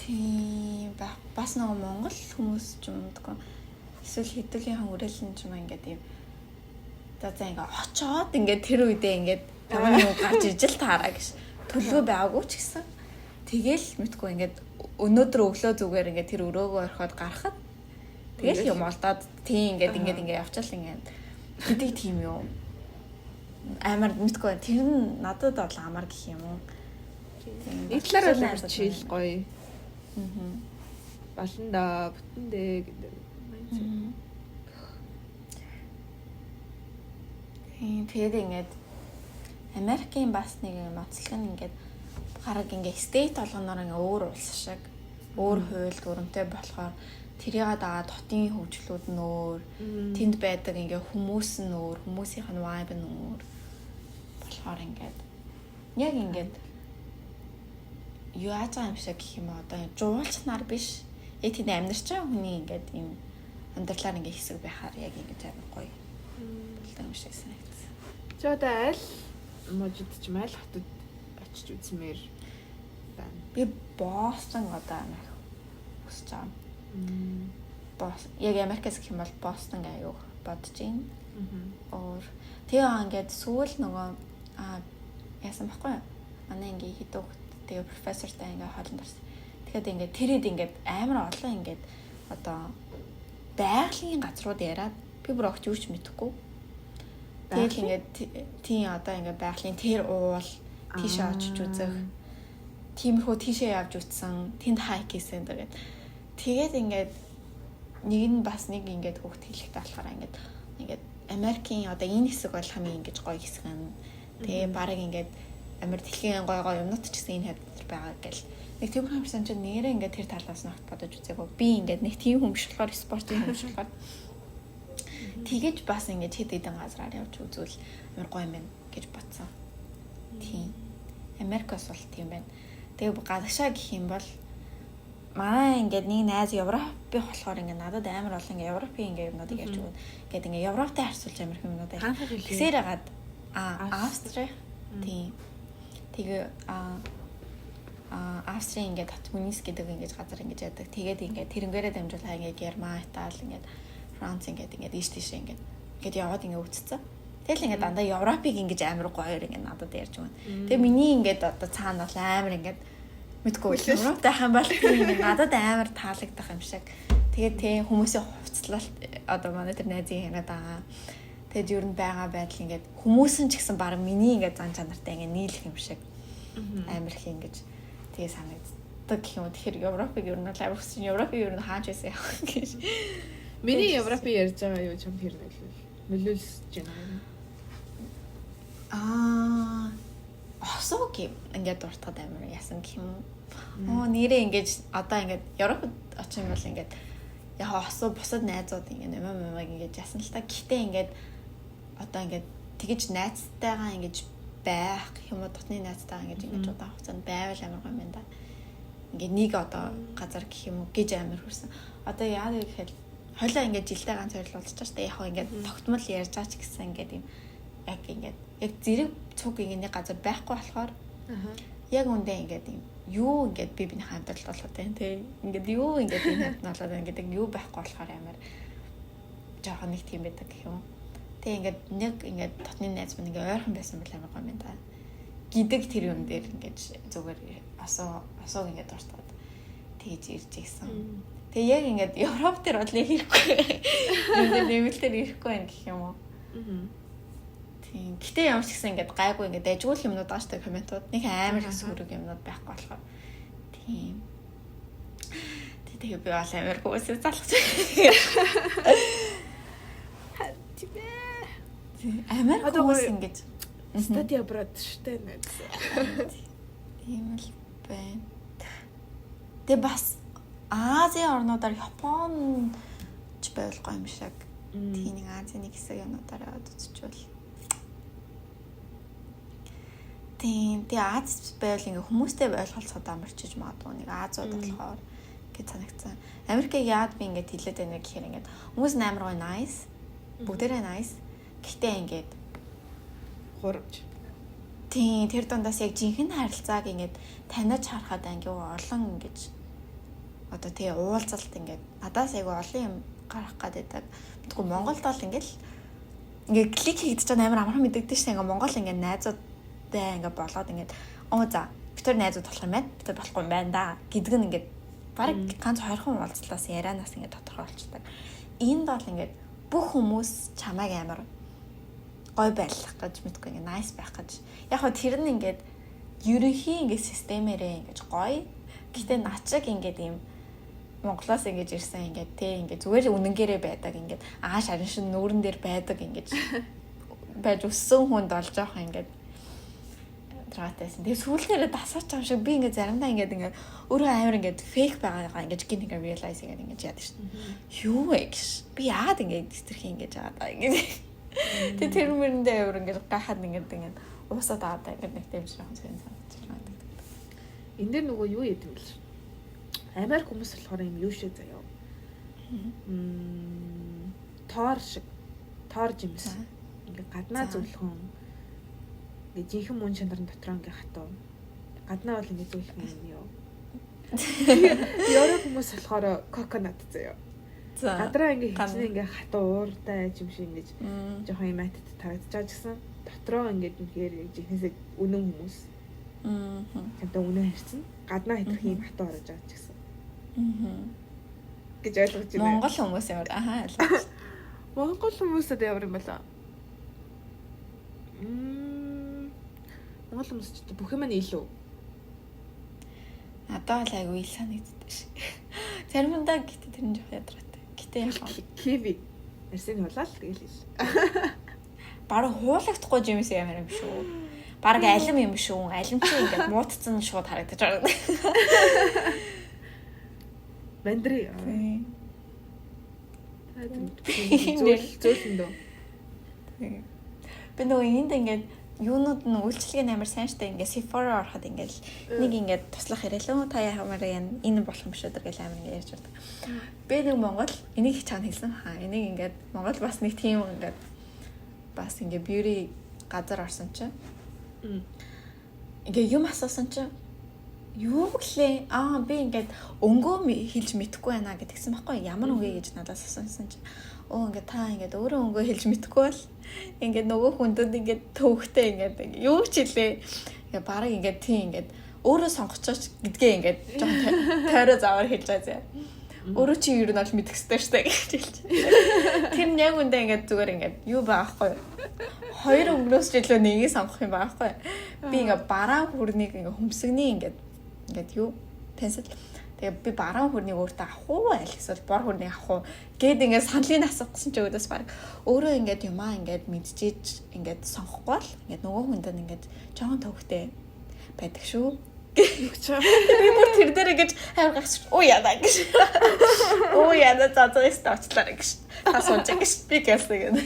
Тийм бас нэг Монгол хүмүүс ч юм уу. Эсвэл хэдүүлийнхэн үрэлэн ч юм ингээд юм. За ингээ очоод ингээ тэр үедээ ингээд ямар нэг гарч ижил таараа гэж төлөө байгаагүй ч гэсэн тэгэл мэдгүй ингээд өнөөдөр өглөө зүгээр ингээ тэр өрөөгөө орхиод гарахад тэгэл юм олдоод тийм ингээд явчаал ингээд гэдэг тийм юм амар мэдгүй тэр нь надад бол амар гэх юм уу. Нэг талаараа л чийл гоё. Баланда бүтэндээ гэдэг. Тэгээд ингээд Америкийн бас нэг ноцлог нь ингээд гараг ингээд стейт болгоноор ингээд өөр улс шиг өөр хууль дүрмтэй болохоор тэрийг дагаад хотын хөгжлүүд нь өөр тэнд байдаг ингээд хүмүүс нь өөр хүмүүсийнх нь vibe нь өөр болохоор ингээд яг ингээд юу яаж байгаа юм шиг гэх юм одоо жуулч нар биш тэнд амьдарч байгаа хүний ингээд юм амьдралаар ингээд хэсэг байхаар яг ингээд амар гоё болтой юм шиг санагдсан. Чи одоо аль мужид ч юм аль хотод очиж үзмээр байна. Би Бостон одоо амар хүсэж байгаа. Яг Америкээс гэх юм бол Бостон аяг бодож байна. Өөр тэгээ ингээд сүүл нөгөө яасан байхгүй юу? Манай ингээд хэдүү тэгээ профессортай ингээд хоолнд орсон. Тэгэхээр ингээд тэрэд ингээд амар олон ингээд одоо байгалийн газрууд яриад би бүр огт юу ч мэдэхгүй. Тэгээд ингээд тийм одоо ингээд байгалийн тэр уул тийшээ очиж үзэх. Тиймэрхүү тийшээ явж үзсэн. Тэнд хайк хийсэн гэдэг. Тэгээд ингээд нэг нь бас нэг ингээд хөвгт хэлэхтэй болохоор ингээд Америкийн одоо энэ хэсэг бол хамгийн ингэж гоё хэсэг юм. Тэгээ бараг ингээд Америк дэлхийн гоё юмнууд ч гэсэн энэ хавьд байгаа гэл. Нэг тиймэрхүү юмсан чинь нэрээ ингээд тэр талаас нь бодож үзээгүй. Би ингээд нэг тийм хөмшлөхөөр спортын хөмшлөхөөр тэгэж бас ингээд хэд хэдэн газраар явж үзвэл амар гоё юм байна гэж бодсон. Тийм. Америкас бол тийм байна. Тэгээ гадагшаа гэх юм бол манай ингээд нэг найз Европ болохоор ингээд надад амар олон ингээд Европын ингээд юмнуудыг ярьж өгнө. Ингээд ингээд Европтой харьцуулж амар юмнуудыг. Тэгсээр хагаад Австри тийм. Тэгээ Австрийн ингээд Татмунис гэдэг ингээд газар ингээд яадаг. Тэгээд ингээд тэрнгээрээ дамжуулаа ингээд Герман, Итали ингээд Франц ингээд ийш тийш ингээд яваад ингээд үтцсэн. Тэгэл ингээд дандаа Европыг ингээд амар гоёор ингээд надад ярьж өгнө. Тэгээ миний ингээд одоо цаана бол амар ингээд мэдгүй Европтай хамбал ингээд надад амар таалагдах юм шиг. Тэгээд тэг хүмүүсийн хувцлалт одоо манай тэр найзын яриад байгаа. Тэгэд ер нь байгаа байдал ингээд хүмүүс нь ч гэсэн баг миний ингээд зан чанартай ингээд нийлэх юм шиг. Амар их ингэж тэгээ санагддаг гэх юм. Тэгэхээр Европыг ер нь амар хүссэн. Европыг ер нь хааж байсан яах гэж. Миний Европыг ярьж байгаа юу чам тэр нөлөөлж байна. Осог ингээд дуртахад амар яасан гэх юм. Нэрээ ингээд одоо ингээд Европод очих юм бол ингээд яг осоо бусад найзууд ингээд юм ингээд яасан л та. Гэхдээ ингээд одоо ингээд тэгэж найзтайгаа ингээд байх юм уу дотны найзтайгаа ингээд удаан хугацаанд байвал амар гоё юм да. Ингээд нэг одоо газар гэх юм уу гэж амар хүрсэн. Одоо яа гэхээр хойлоо ингээд жилдээ ганц хоёр л болчихж штэ. Яг ингээд тогтмол ярьж байгаа ч гэсэн ингээд юм яг ингээд яг зэрэг цуг ингээд нэг газар байхгүй болохоор Яг үндэ ингээд юм юу ингээд би биний хамталт болох тий. Ингээд юу ингээд энэ хамт нь болоод ингээд юу байхгүй болохоор амар жоохон нэг тийм байдаг гэх юм. Тэг ингээд нэг ингээд дотны найз минь ингээд ойрхон байсан бол амар гоё юм да. Гидэг тэр юм дээр ингээд зүгээр осоо ингээд дуртаад тэгж ирж ийсэн. Тэг яг ингээд Европ дээр бол ирэхгүй. Ингээд level дээр ирэхгүй байх гэх юм уу. Тийм. Гэтэ ямар ч гэсэн ингээд гайгүй ингээд дайжгүй юмнууд байгаа штэ комментууд. Нэг амар их сүрэг юмнууд байхгүй болохоор. Тийм. Тэгээ би бол амар хүмүүсээ залхаж. Амар хүмүүс ингэж стади абрад штэ нэг. Тийм л байна. Тэ бас Азийн орнуудаар Японд ч байлгүй юм шиг. Тийм нэг Азийн нэг хэсэг юмнуудаар яваад үзчихвэл. Тийм Аз байвал ингээ хүмүүстэй ойлголцоод амарчиж магадгүй нэг Азууд болохоор гэж санагцсан. Америкийг яад би ингээд хэлээд байна гэхээр ингээд хүмүүс амар гоё nice. Бүгдээрээ nice. Гэхдээ ингээд хурж. Тийм тэр дундаас яг жинхэнэ харилцааг ингээд таниаж харахад анги олон ингэж одоо тий уулзалт ингээд надаас айгүй олон юм гарах гэдэг. Тэгвэл Монголд бол ингээд клик хийгдэж байгаа амар амархан мэддэгдэж шээ. Ингээд Монгол ингээд найзуудтай ингээд болоод ингээд за битэр найзууд болох юм байна. Битэр болохгүй юм байна да гэдэг нь ингээд бараг ганц хоёрхан уулзлаас ярианаас ингээд тодорхойлцдаг. Энд бол ингээд бүх хүмүүс чамайг амар гой байлгах гэж мэдгүй ингээд nice байх гэж. Яг хөө тэр нь ингээд ерөнхий ингээд системээрээ ингээд гоё. Гэтэ начиг ингээд юм Монголоос ингэж ирсэн ингээд тий ингээд зүгээр үнэнгээрээ байдаг ингээд ааш харин шин нүүрэн дээр байдаг ингээд байж өссөн хүнд олж явах ингээд трагтайсан. Тэгээ сүүлдээ дасаач юм шиг би ингээд заримдаа ингээд өөрөө амар ингээд фейк байгаагаа ингээд гин ингээд realize ингээд яадаг шин. Юу вэ гэж. Би яагаад ингээд дистрих ингэж байгаа даа ингээд. Тэгээ тэр мэрэндээ өөр ингээд гахаад ингээд уусаад аваад ингээд нэг тийм шиг юм санагдаж байна. Энд дээр нөгөө юу яд юм бэл. Америк хүмүүс болохоор юм юу шиг заяа. Тоор жимс. Ингээ гаднаа зөвлөхөн. Ингээ жинхэнэ мөн чанарын дотроо ингээ хатуу. Гаднаа бол ингээ зөвлөх юм юу. Европ хүмүүс болохоор коконат заяа. Гадраа ингээ хичнээн ингээ хатуу ууртай юм шиг ингээ жоохон юм атт тарагдаж байгаа гэсэн. Дотроо ингээ үнэхээр жинхэнэсээ үнэн хүмүүс. Тэгтээ үнэн харьцсан. Гаднаа хэдэх юм хатуу хараж байгаа ч гэсэн. Гэж ойлгож байна. Монгол хүмүүс ямар ойлгож. Монгол хүмүүсэд ямар юм байна? Монгол хүмүүс ч бүх юм нь илүү. Надад л айгүй ил санагддаг шиг. Заримдаа гэтээ тэр нь жоох ядратай. Гэтээ яг киви арсын хулаал тэгэл ил. Бараг хуулагдахгүй юм ямар юм шүү. Бараг алим юм шүү. Алим чи ингээд муутцсан шууд харагдаж байгаа. Мандри. Зөөлөн дөө. Би нөгөө энд ингээд юунууд нь үйлчлэгээ амар сайн штэ ингээд Sephora ороход ингээд нэг ингээд туслах ярилаа. Та ямар энэ болох юм шүү дээ гэж амар ингээд ярьж байдаг. Би нэг Монгол энийг чаана хэлсэн хаа. Энийг ингээд Монгол бас нэг тийм ингээд бас ингээд beauty газар орсон чинь. Ингээд юм асуусан чинь юу гэлээ би ингээд өнгөө хэлж мэдэхгүй байна гэдгсэн байхгүй ямар өнгөө гэж надаас асуусан чинь ингээд та ингээд өөрөө өнгөө хэлж мэдэхгүй бол ингээд нөгөө хүндэд ингээд төвхтэй ингээд юу ч хэлээ ингээд бараг ингээд тийм ингээд өөрөө сонгоцооч гэдгээ ингээд жоохон тойроо заваар хэлж байгаа зэ өөрөө чи юу нь бол мэдэх ёстой штэ гэж хэлж тэр нь яг үндэ ингээд зүгээр ингээд юу байхгүй хоёр өнгнөөс ч илүү нэгийг сонгох юм байхгүй би ингээд бараа хүрнийг ингээд хөмсгний ингээд юу пенсил тэгээ би бараан хүрнийг өөртөө авах уу аль эсвэл бор хүрнийг авах уу гэд ингээд саналыг асуусан ч өөдөөс баг өөрөө ингээд юмаа ингээд мэдчихэж ингээд сонгохгүй л ингээд нөгөө хүндээ ингээд жоохон төвхтэй байдаг шүү би бүр тэр дээр ингэж хайр гахс уу яа гэж уу яа зазаас тоочлаа гэж асууж гэж би гэлсэн гэдэг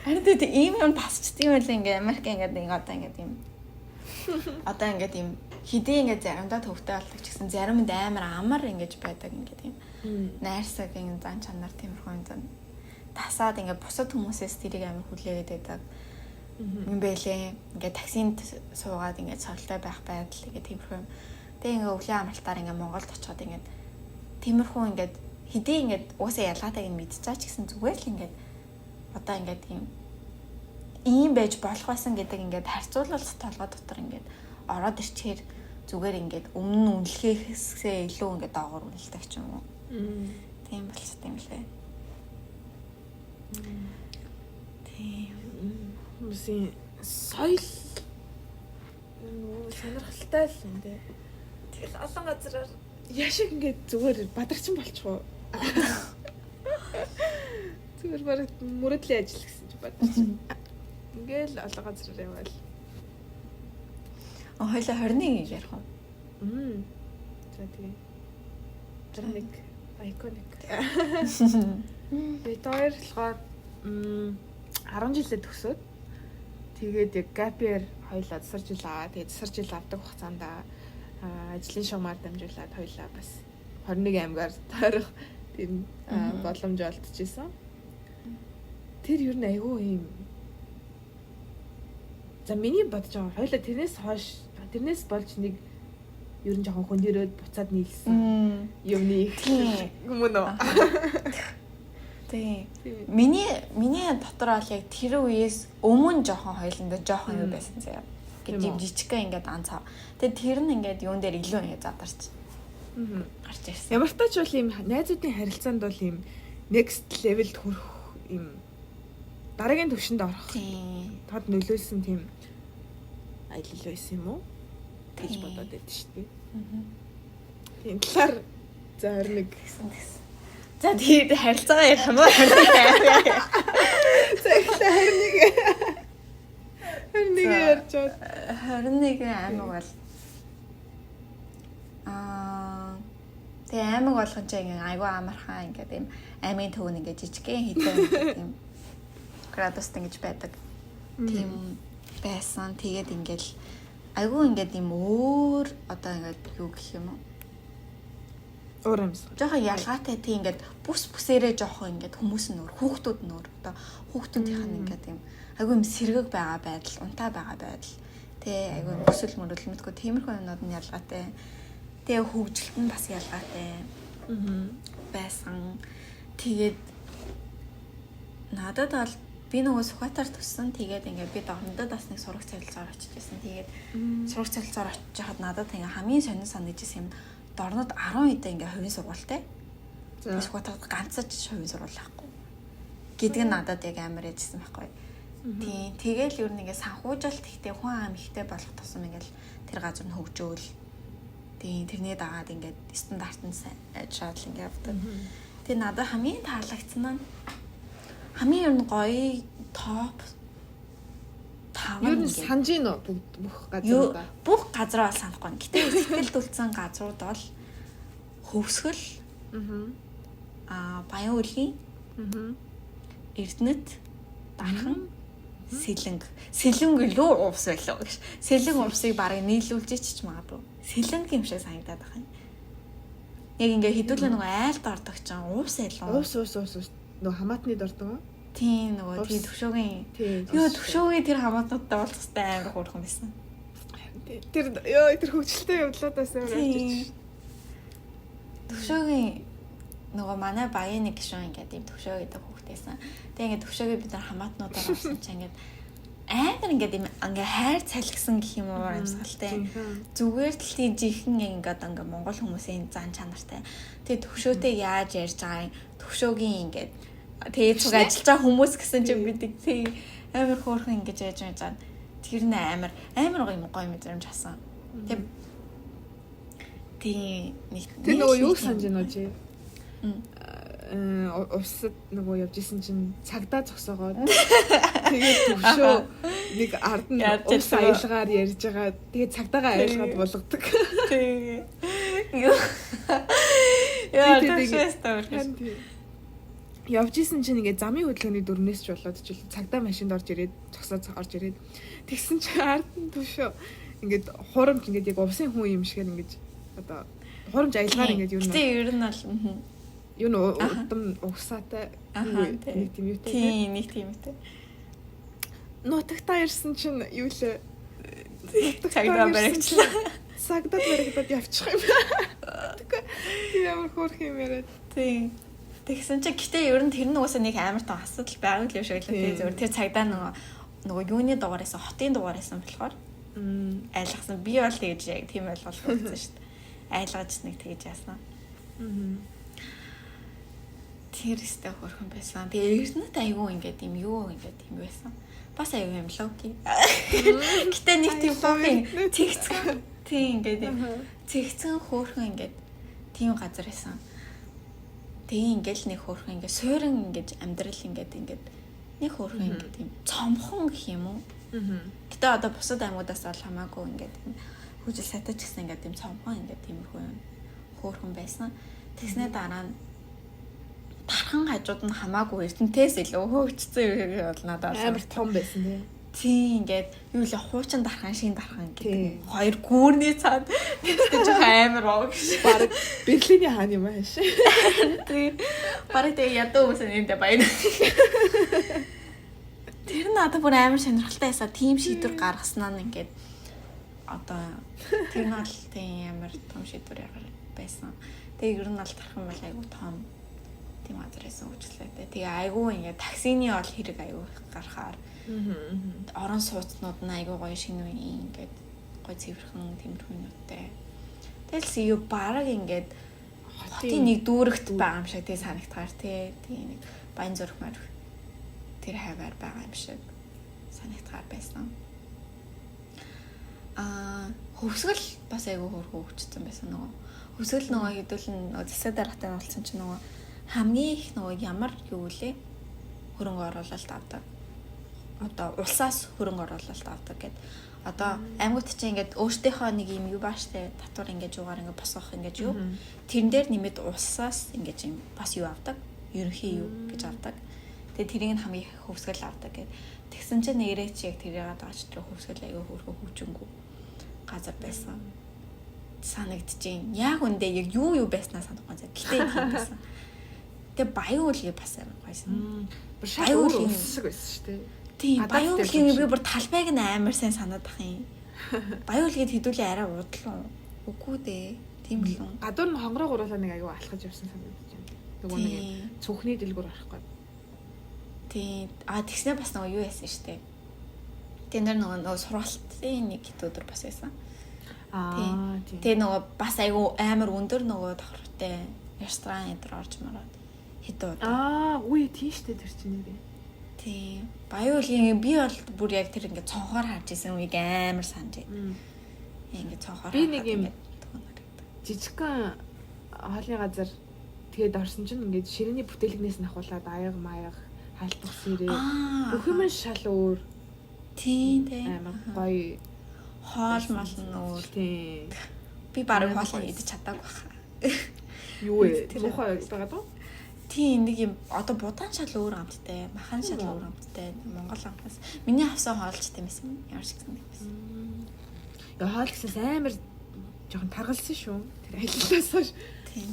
ард ийм юм тасчт юм л ингээд Америк ингээд одоо ингээд юм одоо ингээд юм хэдий ингээд заримдаа төвтэй болдог ч гэсэн заримд амар ингэж байдаг ингээд юм найрсаг ингээд зан чанар тиймэрхүү юм зан тасаад ингээд бусад хүмүүсээс тэрийг амар хүлээгээд байдаг юм байлээ. Ингээд таксинд суугаад ингээд цогцолтой байх байдал ингээд тиймэрхүү. Тэгээ ингээд өвлийн амралтаар ингээд Монголд очиход ингээд тиймэрхүү ингээд хэдий ингээд уусаа ялгаатайг нь мэдчихэж гэсэн зүгээр л ингээд одоо ингээд ийм байж болох байсан гэдэг ингээд харьцуулалт толгой дотор ингээд ороод ирчихээр зүгээр ингээд өмнө нь үнэлгээхээсээ илүү ингээд доогуур үнэлдэг ч юм уу. Тийм болчихсон юм лээ. Тийм. Мөсийн соёл сонирхолтой л юм дээ. Тэгэл олон газараар яшиг ингээд зүгээр бадарчин болчихоо. Зүгээр бараг мөрөдлийн ажил гэсэн чи бадарчин. Ингээл олон газараар яваал. Хойлоо 21 ярих уу? За тэгээ. 21 iconic. Би тоор болохоор 10 жилээ төгсөөд тэгээд яг gap year хоёлаа засар жил аваа. Тэгээд засар жил авдаг хугацаанд ажлын шугамар дамжуулаад хоёлаа бас 21 аймгаар тойрох тийм боломж олдчихсан. Тэр юу нэ айгүй юм. За миний бодож байгаа хоёлаа тэрнээс болж нэг ер нь жоохон хөндөрөөд буцаад нийлсэн юмны их юм уу? Тийм. Миний дотор бол яг тэр үеэс өмнө жоохон хоёлондоо жоохон юу байсан заяа. Гэвч жижигхэн ингээд анцаа. Тэгээд тэр нь ингээд юун дээр илүү ингээд задарч. Гарч ирсэн. Ямар ч тач бол ийм найзуудын харилцаанд бол ийм next level хүрэх ийм дараагийн түвшинд орох. Тод нөлөөлсөн тийм аялал байсан юм уу? Тэгж бодоод байдаг шүү дээ. Тийм талаар за 21 гэсэн. За тэгээд харилцаагаа ярих юм уу? За ихтэй 21 ярьж байгаа. 21 аймаг бол тэгээ аймаг болгон ч ингээ айгүй амархан ингээ тийм аймгийн төв нь ингээ жижигхэн хитэн тийм градуст ингэж байдаг. Тийм байсан. Тэгээд ингээл айгүй ингээд юм өөр одоо ингээд юу гэх юм уу? Өөр юмс. Жохон ялгаатай тийм ингээд бүсээрээ жохон ингээд хүмүүс нь өөр, хүүхдүүд нь өөр. Одоо хүүхдүүдийнх нь ингээд юм айгүй юм сэргэг байгаа байдал, унтаа байгаа байдал. Тэ айгүй өсөл мөрөл мэдгүй тиймэрхүү юмнууд нь ялгаатай. Тэгээ хөгжилт нь бас ялгаатай. Байсан. Тэгээд надад бол би нөгөө Сүхбаатар төссөн. Тэгээд ингээд би дорнодод бас нэг сурах цалилцаар очиж байсан. Тэгээд сурах цалилцаар очиж хаад надад ингээ хамгийн сонир санагдчихсан юм. Дорнод 10 үедээ ингээ хувийн сургуультай. Сүхбаатарт ганцаж хувийн сургууль байхгүй. Гэдэг нь надад яг амар яжсэн байхгүй. Тийм. Тэгэл ер нь ингээ санхүүжилт ихтэй хүн ам ихтэй болох тусам ингээл тэр газар нь хөгжөөл. Тийм. Тэрний дагаад ингээд стандартын шаардлага ингээ явдаг. Тэгээ надад хамгийн таалагдсан нь хамгийн ер нь гоё топ 5 ер нь санаж ийн бүх газар. Бүх газар бол санахгүй. Гэтэ сэтгэлд үлдсэн газрууд бол Хөвсгөл, Баян үлгийн, Эрдэнэт, Дархан, Сэлэнг. Сэлэнг илүү уус байлаа гэж. Сэлэнг уусыг барыг нийлүүлж ч магадгүй. Сэлэнг юм шиг санагдаад байна. Яг ингээ хэдүүлээ нөгөө айлд ордог ч уус байлаа. Уус. Нөгөө хамаатны дордог. Тийм нөгөө тийм төвшөөгийн. Юу төвшөөгийн тэр хамаатнуудтай уулзстай амар хөөрхөн байсан. Тэр хөвчлөлтэй явдлаадаас амар очиж. Төвшөөгийн нөгөө манай баян нэг гишүүн ингээд тийм төвшөө гэдэг хүүхдээсэн. Тэгээ ингээд төвшөөгээ бид нар хамаатнуудаар орсон чинь ингээд амар ингээд ингээ хайр цалгисан гэх юм уу юмсгалтай. Зүгээр л тийм жихэн ингээд ингээ монгол хүмүүсийн зан чанартай. Тэгээ төвшөөтэй яаж ярьж байгаа юм төвшөөгийн ингээд тэгээ цуг ажиллаж байгаа хүмүүс гэсэн чинь бид тийм амар хөөрхөн ингэж яаж байгаа. Тэр нэ амар гоё мэдрэмж хасан. Тэгээ нэг тэр нөгөө юу санаж байна уу чи? Усад нөгөө явж исэн чинь цагдаа зогсоогоод тэгээд төвшөө нэг ард нь ус аялгаар ярьж байгаа. Тэгээд цагдаагаа аялгаад болгодог. Тэгээ. Яа, төвшөөстэй. Явж исэн чинь ингээд замын хөдөлгөөний дөрнөөс ч болоод ч цагдаа машинд орж ирээд зогсоод орж ирээд тэгсэн чинь ард нь төвшөө ингээд хурамч ингээд яг усын хүн юм шиг ингээд одоо хурамч аялгаар ингээд юу нэ. Тэ ер нь бол юу нэ удам угсаатай нэг тийм юутай. Тийм нэг тийм үтэй. Нутагтаа ирсэн чинь юу лээ? Цагдаа баригчлаа. Цагдаа баригдаад явчих юм. Тийм амар хөөрх юм яриад. Тийм. Тэгсэн чинь гэтээ ер нь тэр нь уусаа нэг амар тоо асуудал байгаад л юм шиг л тийм зөв. Тэр цагдаа нөгөө юуны дугаар байсан, хотын дугаар байсан болохоор айлгсан. Би бол тэгж яг тийм ойлголт өгсөн шүү дээ. Айлгаж нэг тэгж яасан. Тэр өстэй хөрхөн байсан. Тэгээ эрдэнэт аягүй ингээд юм юу ингээд юм байсан. Бас аягүй юм локи. Гэтэ нэг тийм фокин цэгцэн тийм ингээд цэгцэн хөөрхөн ингээд тийм газар байсан. Тэгээ ингээл нэг хөөрхөн ингээд суурин ингээд амьдрал ингээд нэг хөөрхөн ингээд тийм цомхон гэх юм уу? Гэтэ одоо бусад аймагудаас бол хамаагүй ингээд хүжил сатаж гэсэн ингээд тийм цомхон ингээд тиймэрхүү хөөрхөн байсан. Тэгснээ дараа нь тархан хажууд нь хамаагүй эрдэнтээс илүү хөвчсөн юм бол надад амар том байсан Тийм тий. ингээд юу л хуучин дархан шин дархан гэдэг. Хоёр гүүрний цаад тэгтээ жоо амар оо гэж. Бараг Берлиний хаан юм ааш. Тийм. Бараг тэг ядуу хүмүүс нэндэ баяр. Тэр надад бүр амар сонирхолтой байсан. Тим шийдвэр гаргаснаа нь ингээд одоо тэр нь бол тийм амар том шийдвэр байсан. Тэгээ ер нь бол тархан бол айгу том тийм газраас үүчлээ. Тэгээ айгу ингээд таксины бол хэрэг айгу гарахаар орон сууцнууд нь айгу гоё шинэ үеийн ингээд гоё цэвэрхэн тэмэрхүүнүүдтэй. Тэгэл юу бараг ингээд хотын нэг дүүрэгт байгаа юм шиг тий санагдахаар тий нэг баян зүрх мөр тэр хаваар байгаа юм шиг санагдахаар байсан. Хөвсгөл бас айгу хөөрхөн хөвчсөн байсан нөгөө. Хөвсгөл нөгөө хэдүүлэн засаг даргатай болсон чинь нөгөө хамгийн их нөгөө ямар юу лээ хөрөнгө оруулалт авдаг. Одоо улсаас хөрөнгө оруулалт авдаг гэд. Одоо аймагт чинь ингээд өөртөөхөө нэг юм юу бааштай татвар ингээд юугаар ингээд босгох ингээд юу. Тэрэн дээр нэмээд улсаас ингээд юм бас юу авдаг. Ерөнхий юу гэж авдаг. Тэгээ тэрийг нь хамгийн их хөвсгөл авдаг гэд. Тэгсэн чинь нэрээ чи яг тэрийгээ дааж тэр хөвсгөл аяга хөөрхөн хөвчөнгүү газар байсан. Санагдчихээн. Яг үндэ яг юу байснаа санахгүй заа. Гэтэ тийм байсан. Тэгээ баян үлгээ бас амар гойсон. Баян үлгийн шиг байсан шүү дээ. Тийм, баян үлгийн би бүр талбайг нь амар сайн санаад ах юм. Баян үлгээд хэдүүлээ арай удлаа. Үгүй дээ. Тийм л үү. Гадуур нь хонгороо гуруулаа нэг аягүй алхаж явсан санагдаж байна. Нөгөө нэг цүнхний дэлгүүр арах гээд. Тийм. Тэгснэ бас нөгөө юу яасан шүү дээ. Тэн дээр нөгөө сургалтын нэг хэд өдөр бас байсан. Тийм. Тэгээ нөгөө бас аягүй амар өндөр нөгөө тохортой ресторан эдэр орж мараад хэд удаа. Үгүй тийштэй тэр чинь нэрээ. Тийм. Баян үлгийн би бол бүр яг тэр ингээд цонхоор харж исэн үеиг амар санаж байна. Ингээд цонхоор би нэг юм жижигхэн хоолны газар тэгээд орсон чинь ингээд ширээний бүтээлгнээс нь ахуулаад аяга маяг халтах сэрээ бүх юм шал өөр. Тийм амар гоё хоол мал нь өөр. Тийм. Би баруун хоол идэж чадаагүй баха. Юу вэ? Мохоо байгаа даа? Тийм нэг юм одоо будаан шал өөр амттай, махан шал өөр амттай Монгол амтаас. Миний авсан хоолч тийм байсан. Ямар шиг санагдсан. Яа хоол гэсээс амар жоохон таргалсан шүү. Тэр аяллаас.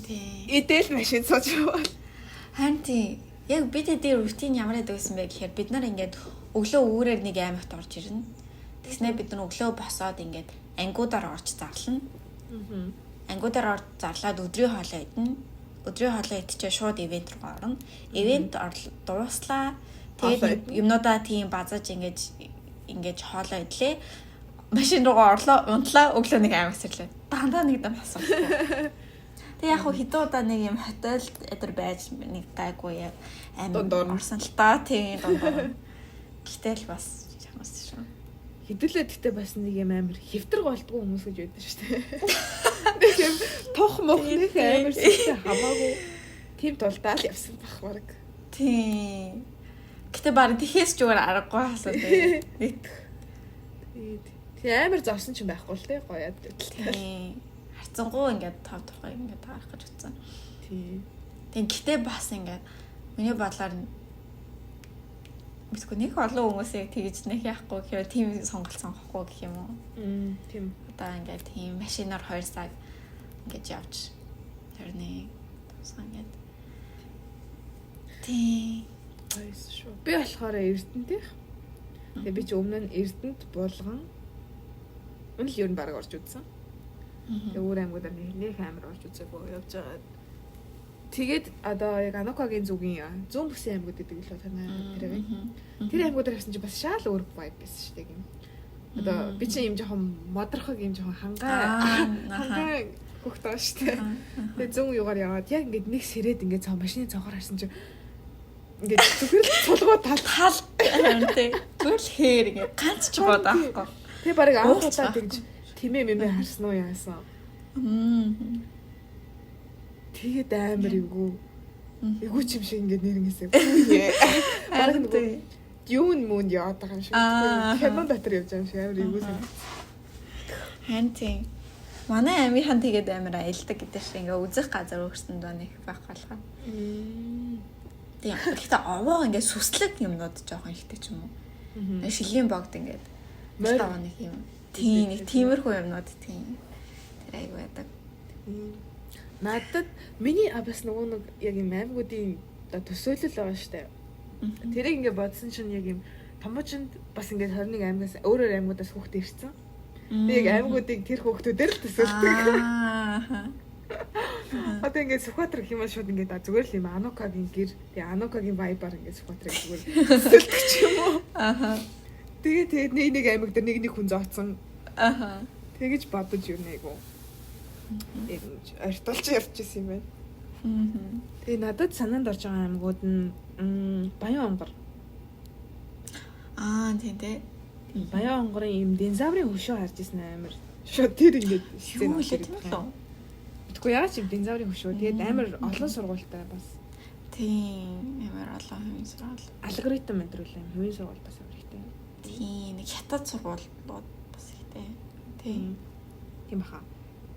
Тийм. Эдэл машин сууж яваа. Харин тийм яг бид дээр рутин ямар байдаг гэсэн бэ гэхээр бид нар ингээд өглөө үүрээр нэг аймагт орж ирнэ. Тэгснээр бид нар өглөө босоод ингээд ангиудаар орж зарлана. Ангиудаар орж зарлаад өдрийн хоолоо идэнэ. Өдрийн хоолоо идчихээ шууд ивент руу орно. Ивент дууслаа. Тэгээд юмнуудаа тийм базаж ингэж хоолоо идлээ. Машин руугаа орлоо, унтлаа, өглөө нэг аймаг сэрлээ. Дандаа нэг дам асуухгүй. Тэг яг хэдэн удаа нэг юм хотел эдэр байж нэг гайгүй аймаг орсон л та тийм дундаа. Гэтэл бас чамаас шүү. Хэдүүлээ гэхдээ бас нэг юм амар хэвтэр голдгүй хүмүүс гэж байдаг шүү дээ. Нэг юм тох мохных амар сүртэй хамаагүй тийм тултаа л явсан бах баг. Тийм. Гэтэ баг тэхээс ч зүгээр аргагүй хасаа тийм. Тийм амар зовсон ч юм байхгүй л те гоёад гэтэл. Тийм. Харцангуу ингээд тав тухай ингээд таарах гэж утсан. Тийм. Тийм гэтэ бас ингээд миний бодлоор бисгүй нэг олон хүмүүсийг тэгж нэг яахгүй гэхээр тийм сонголт сонгохгүй гэх юм уу. Тийм. Одоо ингээд тийм машинаар 2 цаг ингээд явж тэрний тусгай ингээд. Тийм. Баяс шүү. Би болохоор Эрдэнэтийнх. Тэгээ би чи өмнө нь Эрдэнэт Булган энэ л ер нь баг орж үзсэн. Тэгээ өөр аймагуудаар нэг амар орж үзээгүй явж байгаа. Тэгээд одоо яг Анокагийн зүгийн зүүн бүсийн аймагуд гэдэг л байна тэрэг. Тэр аймагуудаар явсан чи бас шал өөр vibe байсан шүү дээ юм. Одоо би чи юм жоохон модорхог юм жоохон хангаа хөхтөө шүү дээ. Тэгээ зүүн юугаар яваад яг ингээд нэг сэрээд ингээд машины цонхоор харсан чи ингээд зүгээр л цулгуу тал тий. Зүгээр л хээр ингээд ганц ч бод аахгүй. Тэгээ барыг анх удаа тэгж тэмээ мэмээ харсан уу яасан. Тэгээд амар эвгүй. Эвгүй ч юм шиг ингээд нэрнгээсээ. Бараг нэг юун мөнд яваад байгаа юм шиг. Хэмээн дотор явж байгаа юм шиг амар эвгүй сан. Хантин. Манай амийнхан тэгээд амар аялдаг гэдэг шиг ингээ үзэх газар өөрсөнд байна их байх болгоо. Тэгээд гэхдээ овоо ингээ сүслэг юмнууд жоохон ихтэй ч юм уу. Шилийн богд ингээ морь нэг юм. Тийм нэг тиймэрхүү юмнууд тийм. Тэр аяг байдаг. Надад миний бас нөгөө нэг яг юм аймагуудын төсөөлөл байгаа штэ. Тэрийг ингээ бодсон чинь яг юм Томочонд бас ингээ 21 аймагаас өөрөөр аймагуудаас хүүхд ирсэн. Тэг аймагуудыг тэр хүүхдүүдээр л төсөөлдөг. Одоо ингээд Сүхбаатар гэх юм шууд ингээд зүгээр л юм Анокагийн гэр, тэг Анокагийн вайбаар ингээд Сүхбаатарыг зүгээр төсөөлдөг ч юм уу. Тэгээд нэг аймаг дээр нэг хүн зооцсон. Тэгэж бодож юу нээгүү. Тэгж ортолч явж ирсэн юм байна. Тэгээ надад санаанд орж байгаа аймагуд нь Баян онгор. Тийм дээ. Баян онгорын юм динозаврын хөшөө харж ирсэн амар. Шууд тэр ингээд юу л тийм үү? Тэгэхгүй яач юм динозаврын хөшөө. Тэгээд амар олон сургуультай бас. Тийм амар олон хувийн сургууль. Алгоритм мэдрүүлээ. Хувийн сургууль бас амар ихтэй. Тийм нэг хятад сургуулиуд бас ихтэй. Тийм. Тийм баха.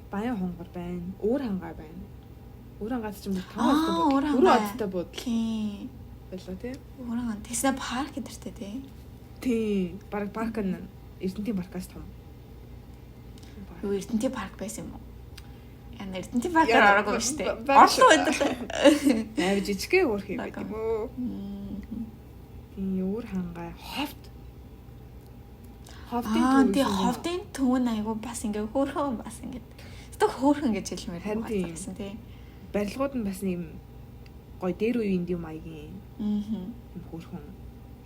Баян хонгор байна. Өөр хангаа байна. Өөр хангаас ч юм уу 5 удаатай бод. Тийм. Байлаа тий. Өөр хангаа тэснэ парк гэдэртэй тий. Тийм. Бараг парк нь Эрдэнэтийн паркаас том. Юу Эрдэнэтийн парк байсан юм уу? Яна Эрдэнэтийн паркаар ороогүй шүү дээ. Орлоо байдаг. Аав жижигхэн өөр хий байдаг юм уу? Тийм өөр хангаа ховт. Ховдын түүн айгу бас ингээ хөөрхөн бас ингээ. Тэ хөөрхөн гэж хэлмээр байсан тий. Барилгууд нь бас юм гой дээр үеийн юм маягийн. Юм хөөрхөн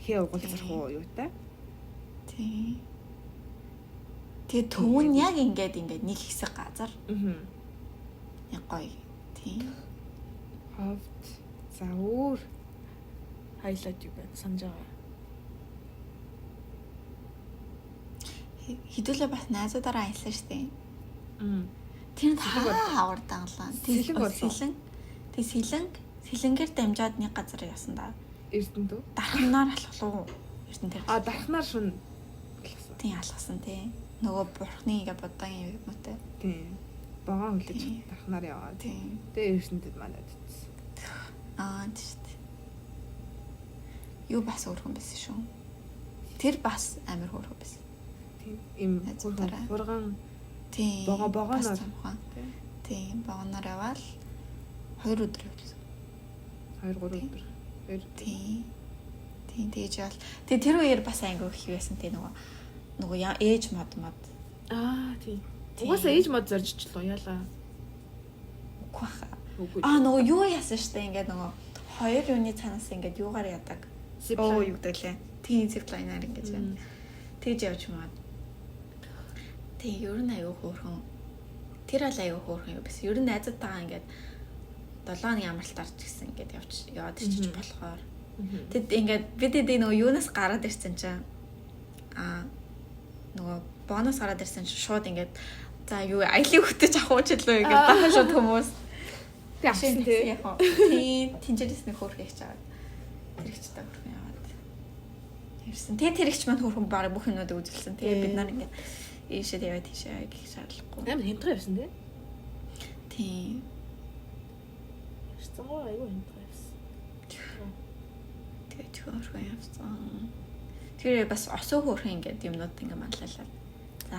хээ угуулцах уу юутай. Тий. Тэгээ түүн яг ингээд нэг хэсэг газар. Яг гоё. Тий. Ховд. За өөр хайлайт юу байна санаж байгаа. Хідүүлээ бас найзуудаараа аялсан шүү дээ. Тэр нь хавар даглаа. Тэг сэлэнгээр дамжаад нэг газар явсан да. Эрдэнэт үү? Дархнаар алхах уу? Эрдэнэт. Дархнаар шун алхсан. Тийм алхсан тий. Нөгөө бурхны ингээ бодаан юм уу те. Тийм. Богоо хүлээж дархнаар яваа. Тийм. Тэгээ Эрдэнэтэд манайд утсан. Тийм. Юу бас өөрхөн байсан шүү. Тэр бас амар өөрхөн байсан. Им хурган тийм богоноор тийм богоноор яваал 2 өдөр явуулсан. 2-3 өдөр. Тийм тэгж яал. Тэгээ тэр үеэр бас англи их байсан тий нөгөө ээж мод. Тийм. Угаасаа ээж мод зоржчлоо яалаа. Үгүй баха. Нөгөө юу яасан штэ ингээд нөгөө 2 юуны цанаас ингээд юугаар ядаг. Оо юу гэдэг лээ. Тийм зиплайнаар ингэж байна. Тэгж явж маад. Тэг ер нь аюу хөөрхөн. Тэр аль аюу хөөрхөн юу биш. Ер нь найзуудтайгаа ингээд 7 ямралтаар ч гэсэн ингээд яваад ирчих болохоор. Тэд ингээд бид нөгөө юунаас гараад ирсэн чинь нөгөө бонус гараад ирсэн чинь шууд ингээд за юу аялыг хөтөж авах ч илүү ингээд дахин шууд хүмүүс тэг авсан тий. Тийм тэнцэрээс нэг хөөрхөн хийж аваад тэрэгчтэй хөөрхөн яваад ирсэн. Тэгээ тэрэгч маань хөөрхөн баг бүх юмнуудыг үзүүлсэн. Тэгээ бид нар ингээд ийшээ яваад тийшээ гэх шаардлагагүй. Амар хямдхан явсан тий. Тийм. Стогоо аюу хямдхан явсан. Тэгээ хөөрхөн явсан. Тэр бас осоо хөөрхөн ингээд юмнууд ингээд манлайлаа. За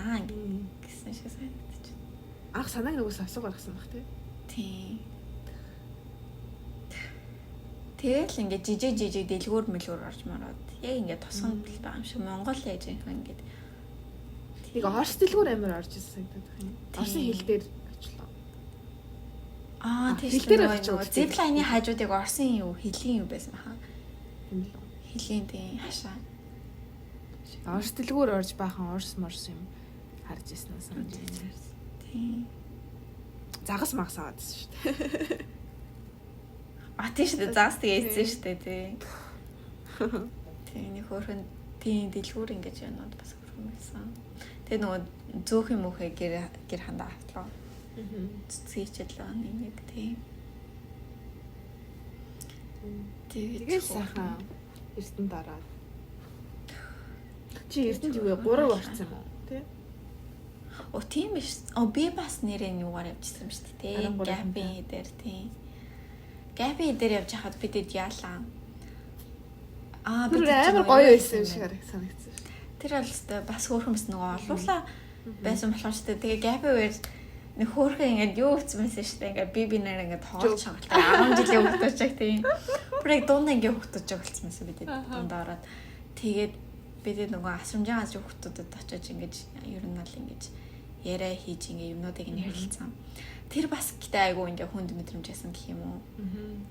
гэсэн шиг санагдаж байна. Анх санааг нөгөөс осоо гаргасан баг тий. Тийм. Тэгэл ингээд жижиг дэлгүүр мэлгүүр орж мараад яг ингээд тосгонд л байгаа юм шиг Монгол яаж юм ингээд нэг орс дэлгүүр амар орж ирсэн санагдаад байна. Орсын хил дээр очлоо. Хил дээр очиж зиплайны хажуудыг орсын юу хилийн юу байсан баха. Хилийн тийм хашаа. Орс дэлгүүр орж баахан орс морс юм харж ирсэн санагдаж байна. Тийм. Загас магас аваад ирсэн шүү дээ. Тийм шүү дээ. Загас тэгээ ийсэн шүү дээ тий. Тийм нэг хөрхөн тийм дэлгүүр ингэж яанууд бас хөрхөн байсан. Тэгээ нөгөө зөөх юм өөхөө гэр хандаа автлаа. Цэцгээчлээ нэг тийм. Тэгээд сайхан Эрдэнэт дараад. Чи Эрдэнэт юу вэ? 3 орсон юм уу? Тий. Тийм биш. Би бас нэрээ юугаар явчихсан юм шүү дээ. Гапи дээр тийм. Гапи дээр явж хахад бидэд яалаа. Би амар гоё байсан юм шиг санагдсан шүү. Тэр бол өстой бас хөөрхөн бас нөгөө олуулаа байсан болохоор шүү дээ. Тэгээ гапи үер нэг хөөрхөн ингээд юу утсмасан шүү дээ. Ингээд би нэр ингээд тоолж шагалтай 10 жилийн хөвгтөж яг тийм. Бүрийг дундаа ингээд хөвгтөж болцсон бидэд дундаа ороод тэгээд бидэд нөгөө асрамжаа газрын хөвгтөдөд очиж ингээд ер нь бол ингээд яриа хийж ингээд юмнуудыг нэрлэлцэн. Тэр бас гэдэг айгу ингээ хүнд мэдрэмжсэн гэх юм уу.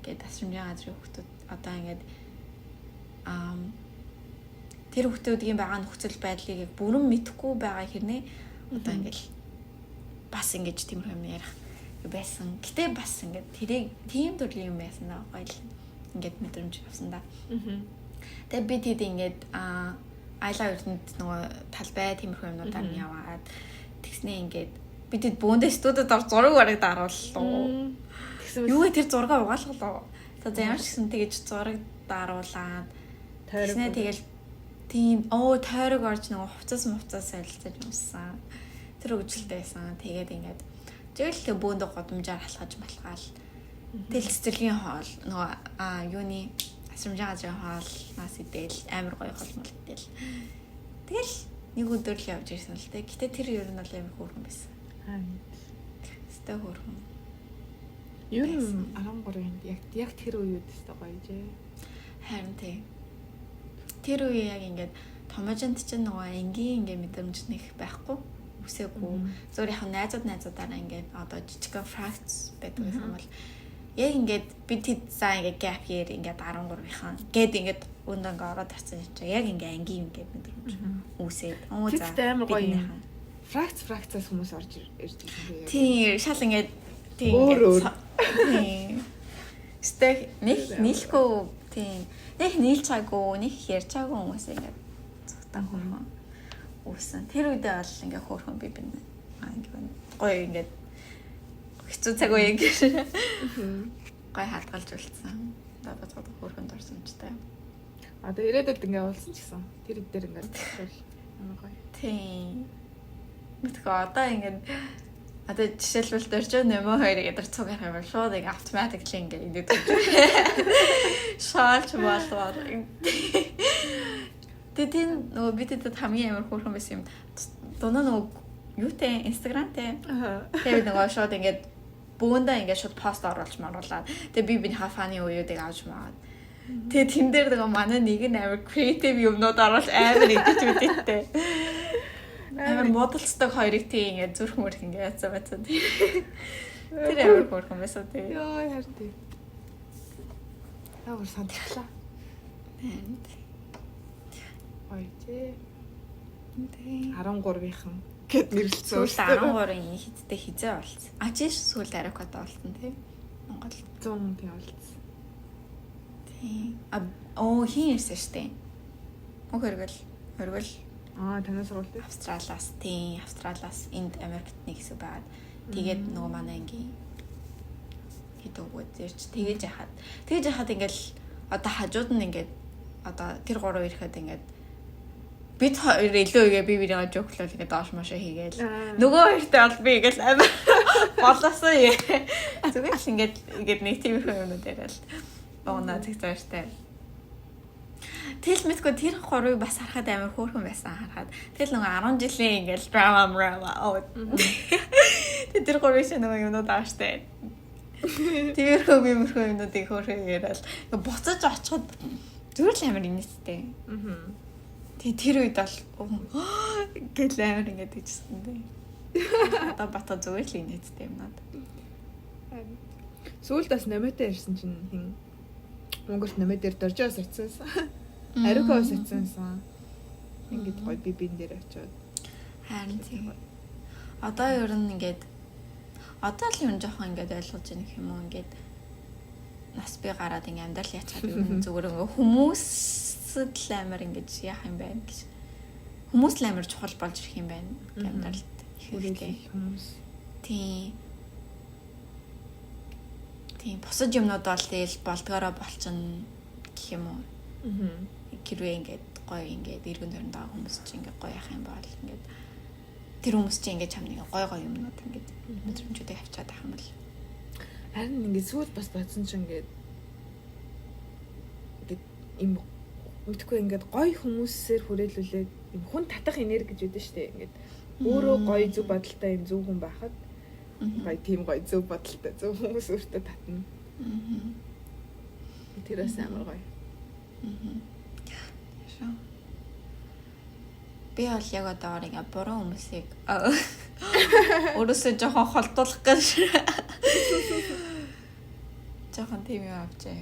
Ингээд асрамжаа газрын хөвгтөд одоо ингээд тэр хөвгтүүдийн байгаа нөхцөл байдлыг яг бүрэн мэдэхгүй байгаа хэрнээ одоо ингээд бас ингэж тиймэр юм ярих байсан. Гэтэ бас ингээд тэрийг тийм төрлийн юм байсан даа гоё л ингээд мэдрэмж авсан да. Тэгээ би тэд ингээд айлаа өртөнд нөгөө талбай тиймэрхүү юмнуудаар нь яваад тэгснээ ингээд бидэд бөөндөө студид ор зураг бараг дарууллаа. Юу вэ тэр зураг угаалгалаа. За ямар ч гэсэн тэгэж зураг даруулаад тэгснээ тэгэл тийм тойрог орж нөгөө хувцас солилцож юмсан. Тэр өгчлөлтэй байсан. Тэгээд ингээд тэгэл бөөндөө годомжаар алхаж малгаал. Тэгэл цэцэрлэгийн хоол нөгөө юуны асрамжаа газрын хоолнаас идэл амар гоё холмол идэл. Тэгэл нэг өдөр л явж ирсэн л дээ. Гэтэ тэр ер нь бол амар хөөрхөн байсан. Сте хөөрхөн. Ер нь 13-нд яг тэр үед өстой гоё жээ. Харин тий. Тэр үе яг ингээд томожинд чинь нөгөө энгийн ингээд мэдрэмж нэг байхгүй үсээгүй. Зөвхөн найзуудаараа ингээд одоо жижигхэн фракц байдаг юм бол яг ингээд бид хэд заа ингээд gap year ингээд 13-ийн гээд ингээд өндөө ингээд ороод тарцсан чинь яг ингээд ангийн ингээд мэдрэмж үсээд. За амар гоё юм. Фракцаас хүмүүс орж ирж байсан. Тийм шал ингээд тийм. Стэг нийлэхгүй тийм. Нэг нийлж байгаагүй, нэг ярьж байгаагүй хүмүүс ингээд цогтан хөрмөн үүсэн. Тэр үедээ бол ингээд хөөрхөн би ингээд гоё ингээд хэцүү цаг үе ингээд гоё хадгалж үлдсэн. Одоо бодоход хөөрхөнд орсон ч таа. Одоо ирээдүйд ингээд уулсан ч гэсэн тэр дээр ингээд бол амар гоё. Тийм. Мэдгүй одоо ингээд одоо жишээлбэл 48-2 гэдэг цуг харах юм бол шууд ингээ автоматикли ингээ идэв. Шаалч болвол. Тэгээд нөгөө бидэд хамгийн амар хөөрхөн байсан юм. Дунаа нөгөө юутэй Instagram-тэй. Тэгээд нөгөө шууд ингээ бөөндөө ингээ шууд пост оруулж маруулаад. Тэгээд би биний хафаны үеүүдийг авч маад. Тэгээд тэн дээр нөгөө манай нэг нь амар creative юмнууд оруулж амар идэж үдээтэй. Амар модалцдаг хоёрыг тийм ингээ зүрх мөрх ингээ яцсан байсан тийм. Тэр амар хөөрхөн байсан тийм. Йоо харин тийм. Ямар сандрахлаа. Ойчээ. Тийм. 13-ийнхан гэд нэрлэлсэн. Сүүл 13-ийн хиттэй хизээ болсон. Ажиж сүүл Араката болсон тийм. Монгол 100 тийм болсон. Тийм. Хин ирсэн штэ. Хөргөл. Танаас сурвалт. Австралиас энд Америкт нэг хэсэг байгаад тэгээд нөгөө манай ангийн хитогод ирж тэгэж яхад ингээл одоо хажууд нь ингээд одоо тэр 3 ирэхэд ингээд бид хоёр илүү игээ би бинийгаа жоклол ингээд доош машаа хийгээл нөгөө хоёртой бол би ингээд амар болоосоо зүгээр л ингээд нэг тийм юмнууд яриад оонаа тэгтээртэй. Тэгэл мэдгүй тэр 3-ыг бас харахад амар хөөрхөн байсан харахад. Тэгэл нөгөө 10 жилийн ингээл drama. Тэр 3-ыг шинэ нөгөө юмнууд ааштай. Тиймэрхүү юмнуудыг хөөрхөн яриад буцаж очиход зүгээр л амар инээдтэй. Тэр үед бол гэл амар ингээд хийжсэн дээ. Одоо бата зүгээр л инээдтэй юм надад. Сүүлд бас номотой ирсэн чинь хин Монголд номодэр дөржөөс очсонсан. Ариукоос очсонсан. Ингээд гоё бибин дээр очиод. Харин тийм. Одоо ер нь ингээд одоо л ер нь жоохон ингээд ойлгож байна гэх юм уу ингээд нас би гараад ингээд амьдрал яачаад ер нь зүгээр ингээд хүмүүсэд л амар ингээд яах юм байна гэж. Хүмүүс л амар чухал болж ирэх юм байна амьдралд ихтэй хүмүүс. Тийм бусад юмнууд бол тэгэл болдгороо болчихно гэх юм уу. Хэрвээ ингээд гоё ингээд эргэн тойронд байгаа хүмүүс чинь ингээд гоё яах юм бол ингээд тэр хүмүүс чинь ингээд чамныг гоё юмнууд ингээд мэдрэмжүүдийг авчаад байх юм бол харин ингээд сүүл бас бодсон чинь ингээд им мэдгүй ингээд гоё хүмүүсээр хүрээлүүлээд юм хүн татах энерги гэж үүдэн штэ ингээд өөрөө гоё зөв бодолтой юм зөв хүн байхад гоё тийм гоё зөв бодолтой зөв хүмүүс өөртөө татна. Тэрээс амар гоё. Би бол яг одоо ингээ буруу хүмүүсийг өөрөөсөө жоохон холдуулах гэж жоохон тийм юм авчаа.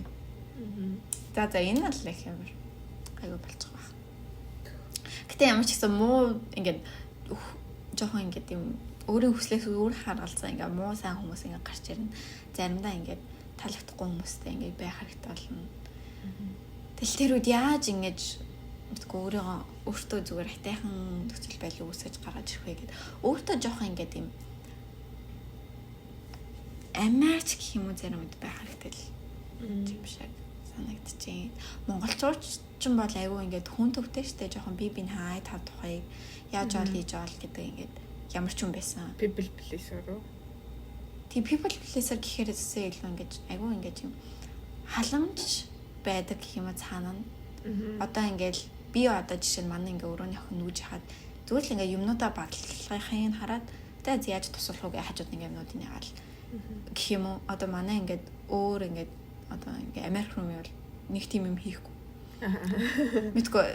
За энэ л их амар айгу болчих واخ. Гэтэ ямар ч гэсэн муу ингээ жоохон ингээ юм өөрийн хүслээс өөр харгалзаа ингээ муу сайн хүмүүс ингээ гарч ирнэ. Заримдаа ингээ таалагдахгүй хүмүүстэй ингээ байх хэрэгтэй болно. Тэгэл тэр үед яаж ингэж мэдгүй өөртөө зүгээр хатайхан нөхцөл байдал үүсгэж гаргаж ирэх вэ гэд өөртөө жоохон ингээд юм амиач гэх юм уу зарим үед байх хэрэгтэй л юм шиг санагдчихээн. Монголчууд ч юм бол айгүй ингээд хүн төвтэй штэ жоохон би хай тав тухайг яаж ол хийж ол гэдэг ингээд ямар ч юм байсан. People pleaser уу? Тийм people pleaser гэхээр зөвсөө илүү ингээд айгүй ингээд юм халамж байдаг гэх юм уу цаана. Одоо ингээд би одоо жишээ нь манай ингээ өрөөний охин нүүж хаад зүгээр л ингээ юмнуудаа баглахыг хараад тэ яаж тусалах уу гэж хажууд ингээ юмнуудыг яагаал гэх юм уу одоо манай ингээ өөр ингээ одоо ингээ Америк руу бол нэг тийм юм хийхгүй мэдгүй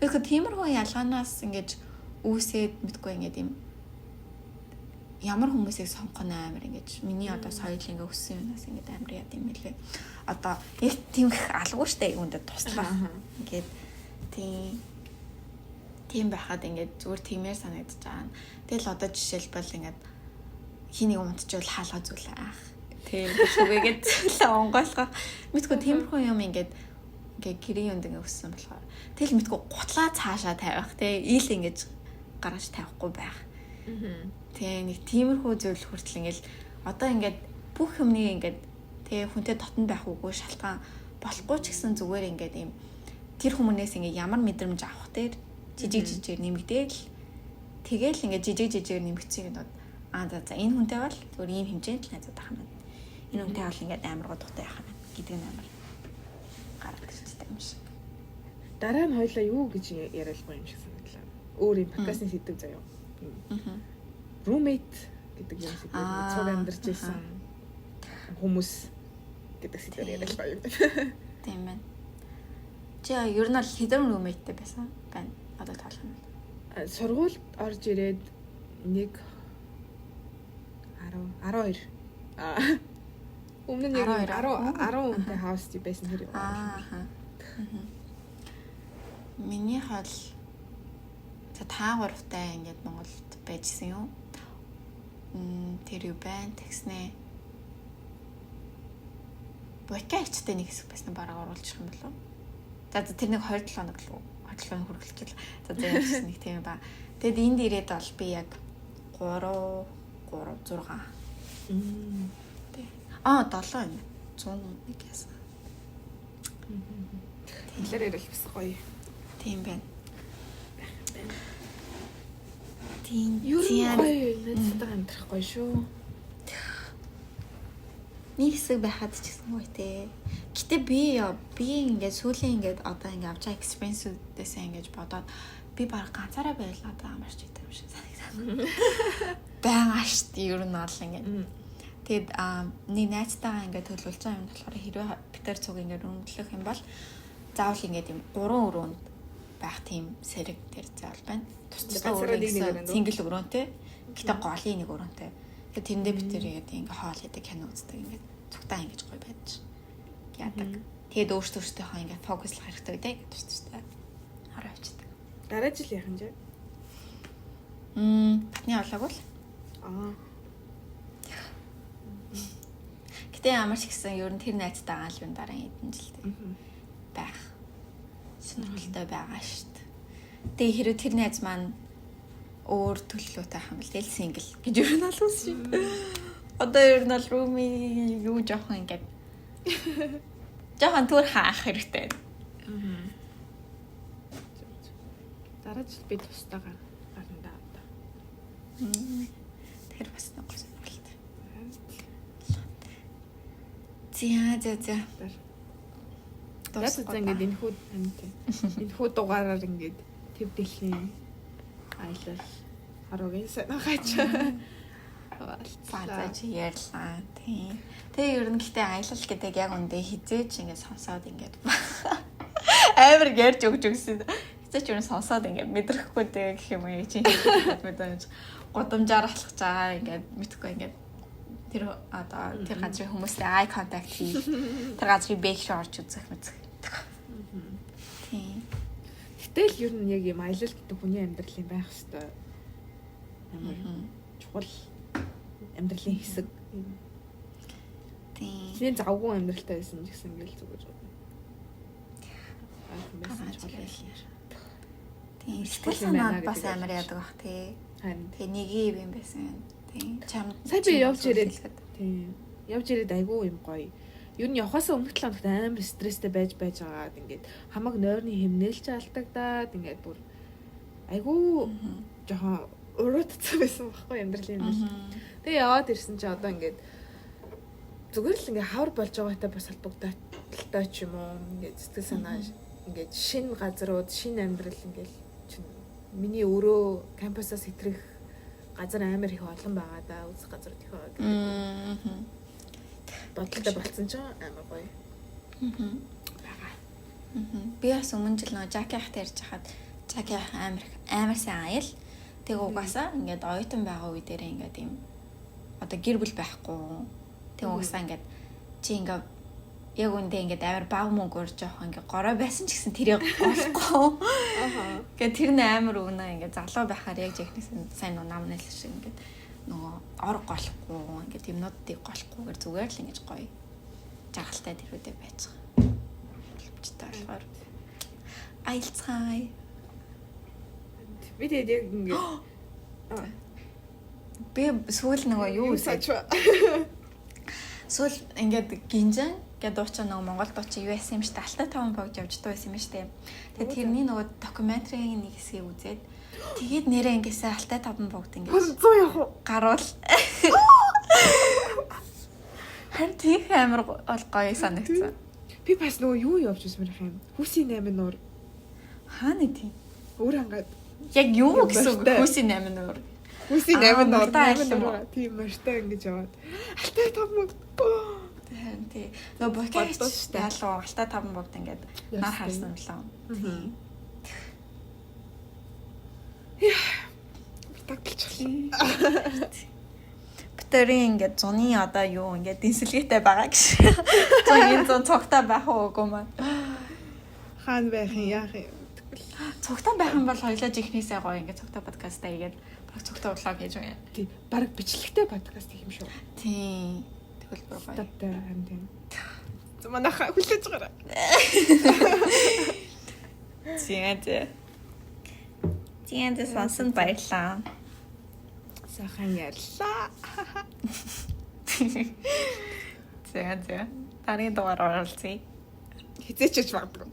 тиймэрхүү ялгаанаас ингээ үүсээд мэдгүй ингээ юм ямар хүмүүсийг сонгох нь амар ингээ миний одоо соёл ингээ өссөн юмнаас ингээ амар яд юм хэлээ одоо яг тийм их алгүй штэ үүндээ туслах ингээд тийм байхад ингээд зүгээр тиймээр санагдаж байгаа. Тэгэл одоо жишээлбэл ингээд хинийг унтчихвал хаалга зүйл аах. Тийм шүгэгээд онгойлгох. Мэдгүй тиймэрхүү юм ингээд гэрийн юунд ингээд өссөн болохоор тэгэл мэдгүй гутлаа цаашаа тавих те ил ингээд гаргаж тавихгүй байх. Тийм нэг тиймэрхүү зүйл хүртэл ингээд одоо ингээд бүх юмний ингээд тэгээ хүнтэй дотн байх үгүй шалтгаан болохгүй ч гэсэн зүгээр ингээд юм тэр хүмүүнээс ингээ ямар мэдрэмж авах дээр жижиг нэмэгдээл тэгэл ингээ жижиг нэмэгцгийг нод за энэ хүнтэй бол зөвхөн ийм хэмжээнд л найзууд байх юм байна. Энэ хүнтэй бол ингээ амар годохтой байх юм байна гэдэг нь амар гаргадаг хэрэгтэй юм шиг. Дараа нь хоёлаа юу гэж яриалгүй юм шиг санагдлаа. Өөр юм подкастын сэдв заяа. Roommate гэдэг юм шиг цуг амьдарч байсан хүмүүс гэдэг сэдвээр яриалгаа юм. Тийм байна. Чи ер нь хэдэн roommate-тэй байсан байна? Одоо тоолох юм. Сургуульд орж ирээд 1 12 өмнө нь 10 үнэтэй хаусти байсан хэрэг байна. Миний хол за та гуравтай ингээд Монголд байжсэн юм. Тэр юу байна? Тэгснэ. Бокаачтай нэг хэсэг байсан бараг оруулчих юм болов уу? За тэр нэг 27 хоног л 27 хоног хүргэлж байна. За зэвэрсэн нэг тийм ба. Тэгэд энд ирээд бол би яг 3 6. Тэ. 7 юм. 101 яасан. Хэлээр ярил бас гоё. Тийм байна. Тийм. Юу гоё нэцтэй амьдрах гоё шүү. Нэг хэсэг байхад ч гэсэн гоё те. Гэтэ би ингээд сүүлийн ингээд одоо ингээд авч байгаа experience-үүдээс ингээд бодоод би баг ганцаараа байлаа одоо амарч идэв юм шиг санагдав. Бага штт ер нь бол ингээд. Тэгэд нэг найзтайгаа ингээд төлөвлөж байгаа юм болохоор хэрвээ битэр цуг ингээд өргөмжлөх юм бол заавал ингээд юм 3 өрөөнд байх тийм сэрэг дээр заавал байна. Тусдаа өөрөө single өрөөнтэй. Гэтэ голын нэг өрөөнтэй. Тэгээд тэрэндээ битэр ингээд хоол хийдэг кино үздэг ингээд цугтаа ингэж гоё байж яадаг. Тэгэд өөртөө ингээд фокуслах хэрэгтэй гэдэг тусдаа хараа авчдаг. Дараа жил яах юм жаа? Батны авлаг бол гэтээ ямар ч гэсэн ер нь тэр найзтайгаа л юм дараа хэдэн жилдээ байх сонирхолтой байгаа шүү дээ. Тэгээ хэрэг тэр найз маань өөр төлөвлөлттэй хам бил тэл сингл гэж ер нь алуус шүү. Одоо ер нь бол рууми юу жоохон ингээд жоохон түр хаах хэрэгтэй. Дараа жил би тустаагаар гарна даа. Тэр бас нэг гоё сонирхолтой. За. Даас ингээд энэ хүү дугаараар ингээд төв дэлхийн аялал харуугийн санаагач. Фазаж ярьлаа тийм. Тэгээ ер нь гэтээ аялал гэдэг яг үндэ хизээч ингээд сонсоод ингээд амар ярьж өгч өгсөн. Хизээч ер нь сонсоод ингээд мэдрэхгүй дээ гэх юм уу чи мэдээж годамжаар алхаж байгаа ингээд мэдхгүй ингээд тэр одоо тэр газрын хүмүүстэй eye contact хий. Тэр газрын бэкш орж үзэх мэт. Тийм. Гэтэл ер нь яг юм аялал гэдэг хүний амьдралын байх хэвээр амар чухал амьдралын хэсэг. Тийм. Чиний завгүй амьдралтай байсан ч гэсэн ингээл зүгээр. Тийм. Сэтгэл санаа бас амар яадаг бах тий. Тэгээ нэг юм байсан. Тийм. Чам сая би явж ирээд тийм. Явж ирээд айгүй юм гоё. Юу нь явахаас өмнөх 7 хоногт амар стресстэй байж байгаад ингээд хамаг нойрны хэмнэлж алдагдаад ингээд бүр айгүй жоохон уруудсан байсан байхгүй амьдралын юм. Тэгээ яваад ирсэн чи одоо ингээд зүгээр л ингээд хавар болж байгаатай бас холбогдолтой ч юм уу ингээд сэтгэл санаа ингээд шинэ газрууд шинэ амьдрал ингээд миний өөрөө кампусаас хэтрэх газар амар их олон байгаа да үзэх газрууд их байгаа. Бодлоо болцсон ч амар гоё. Би бас өмнө жил нөө Жаки ахтай ярьж хахад Жаки амар сайн аял. Тэг угаасаа ингээд оюутан байгаа үе дээр ингээд юм одоо гэр бүл байхгүй. Тэг угаасаа ингээд чи ингээд яг үндэ ингээд амар баг мөнгөөр жоох ингээд горой байсан ч гэсэн тэрийг олохгүй. Ингээд тэр нь амар өгнө ингээд залуу байхаар яг жихнээс сайн нуу нам нэлсэн шиг ингээд нөгөө ор голохгүй ингээд юмнуудыг голохгүйгээр зүгээр л ингэж гоё жаргалтай тэрүүдээ байж байгаа. Болчтой болохоор аялцгаая. Би тэгээд яг ингээд би сүүл нөгөө юу үсэж сүүл ингээд гинжан гэдэг дуучаа нөгөө Монгол дуучаа юу байсан юм штэ Алтай 5 богд явж дуу байсан юм штэ. Тэгээд тэрний нөгөө докюментарийн нэг хэсгийг үзээд тэгээд нэрээ ингэсээ Алтай 5 богд ингээд 100 явах уу гаруул. Харин тийх амар гоё санагдсан. Би бас нөгөө юу явж үзмээр юм. Хүсийн 8 нуур. Хаана тийм? Өөр хангаад. Яг юу гэсэн үг хүсийн 8 нуур. Хүсийн 8 нуур. Тийм морьтой ингэж яваад. Алтай 5 богд. Тий. Нөгөө бокач ялуу Алтай 5 богд ингээд нар харсан юм лээ. Тийм. Таглчихлаа. Битэрийн ингээд зуны одоо юу ингээд дэнсэлгээтэй байгаа гэж. Зуны зун цогтой байх уугүй маань. Хаан байх юм яах юм. Цогтой байх юм бол хоёлаа жихнээсээ гоё ингээд цогтой подкастаа хийгээд баг цогтой влог хийж байгаа. Тий. Бараг бичлэгтэй подкаст хийх юм шүү. Тий. Тэгвэл гоё. Таттай харин тийм. Манайха хүлээж гараа. Тиэнд сонсон баярлаа. Сайхан ярьлаа. За. Таны дугаар оролцъя. Хизээч ч магадгүй.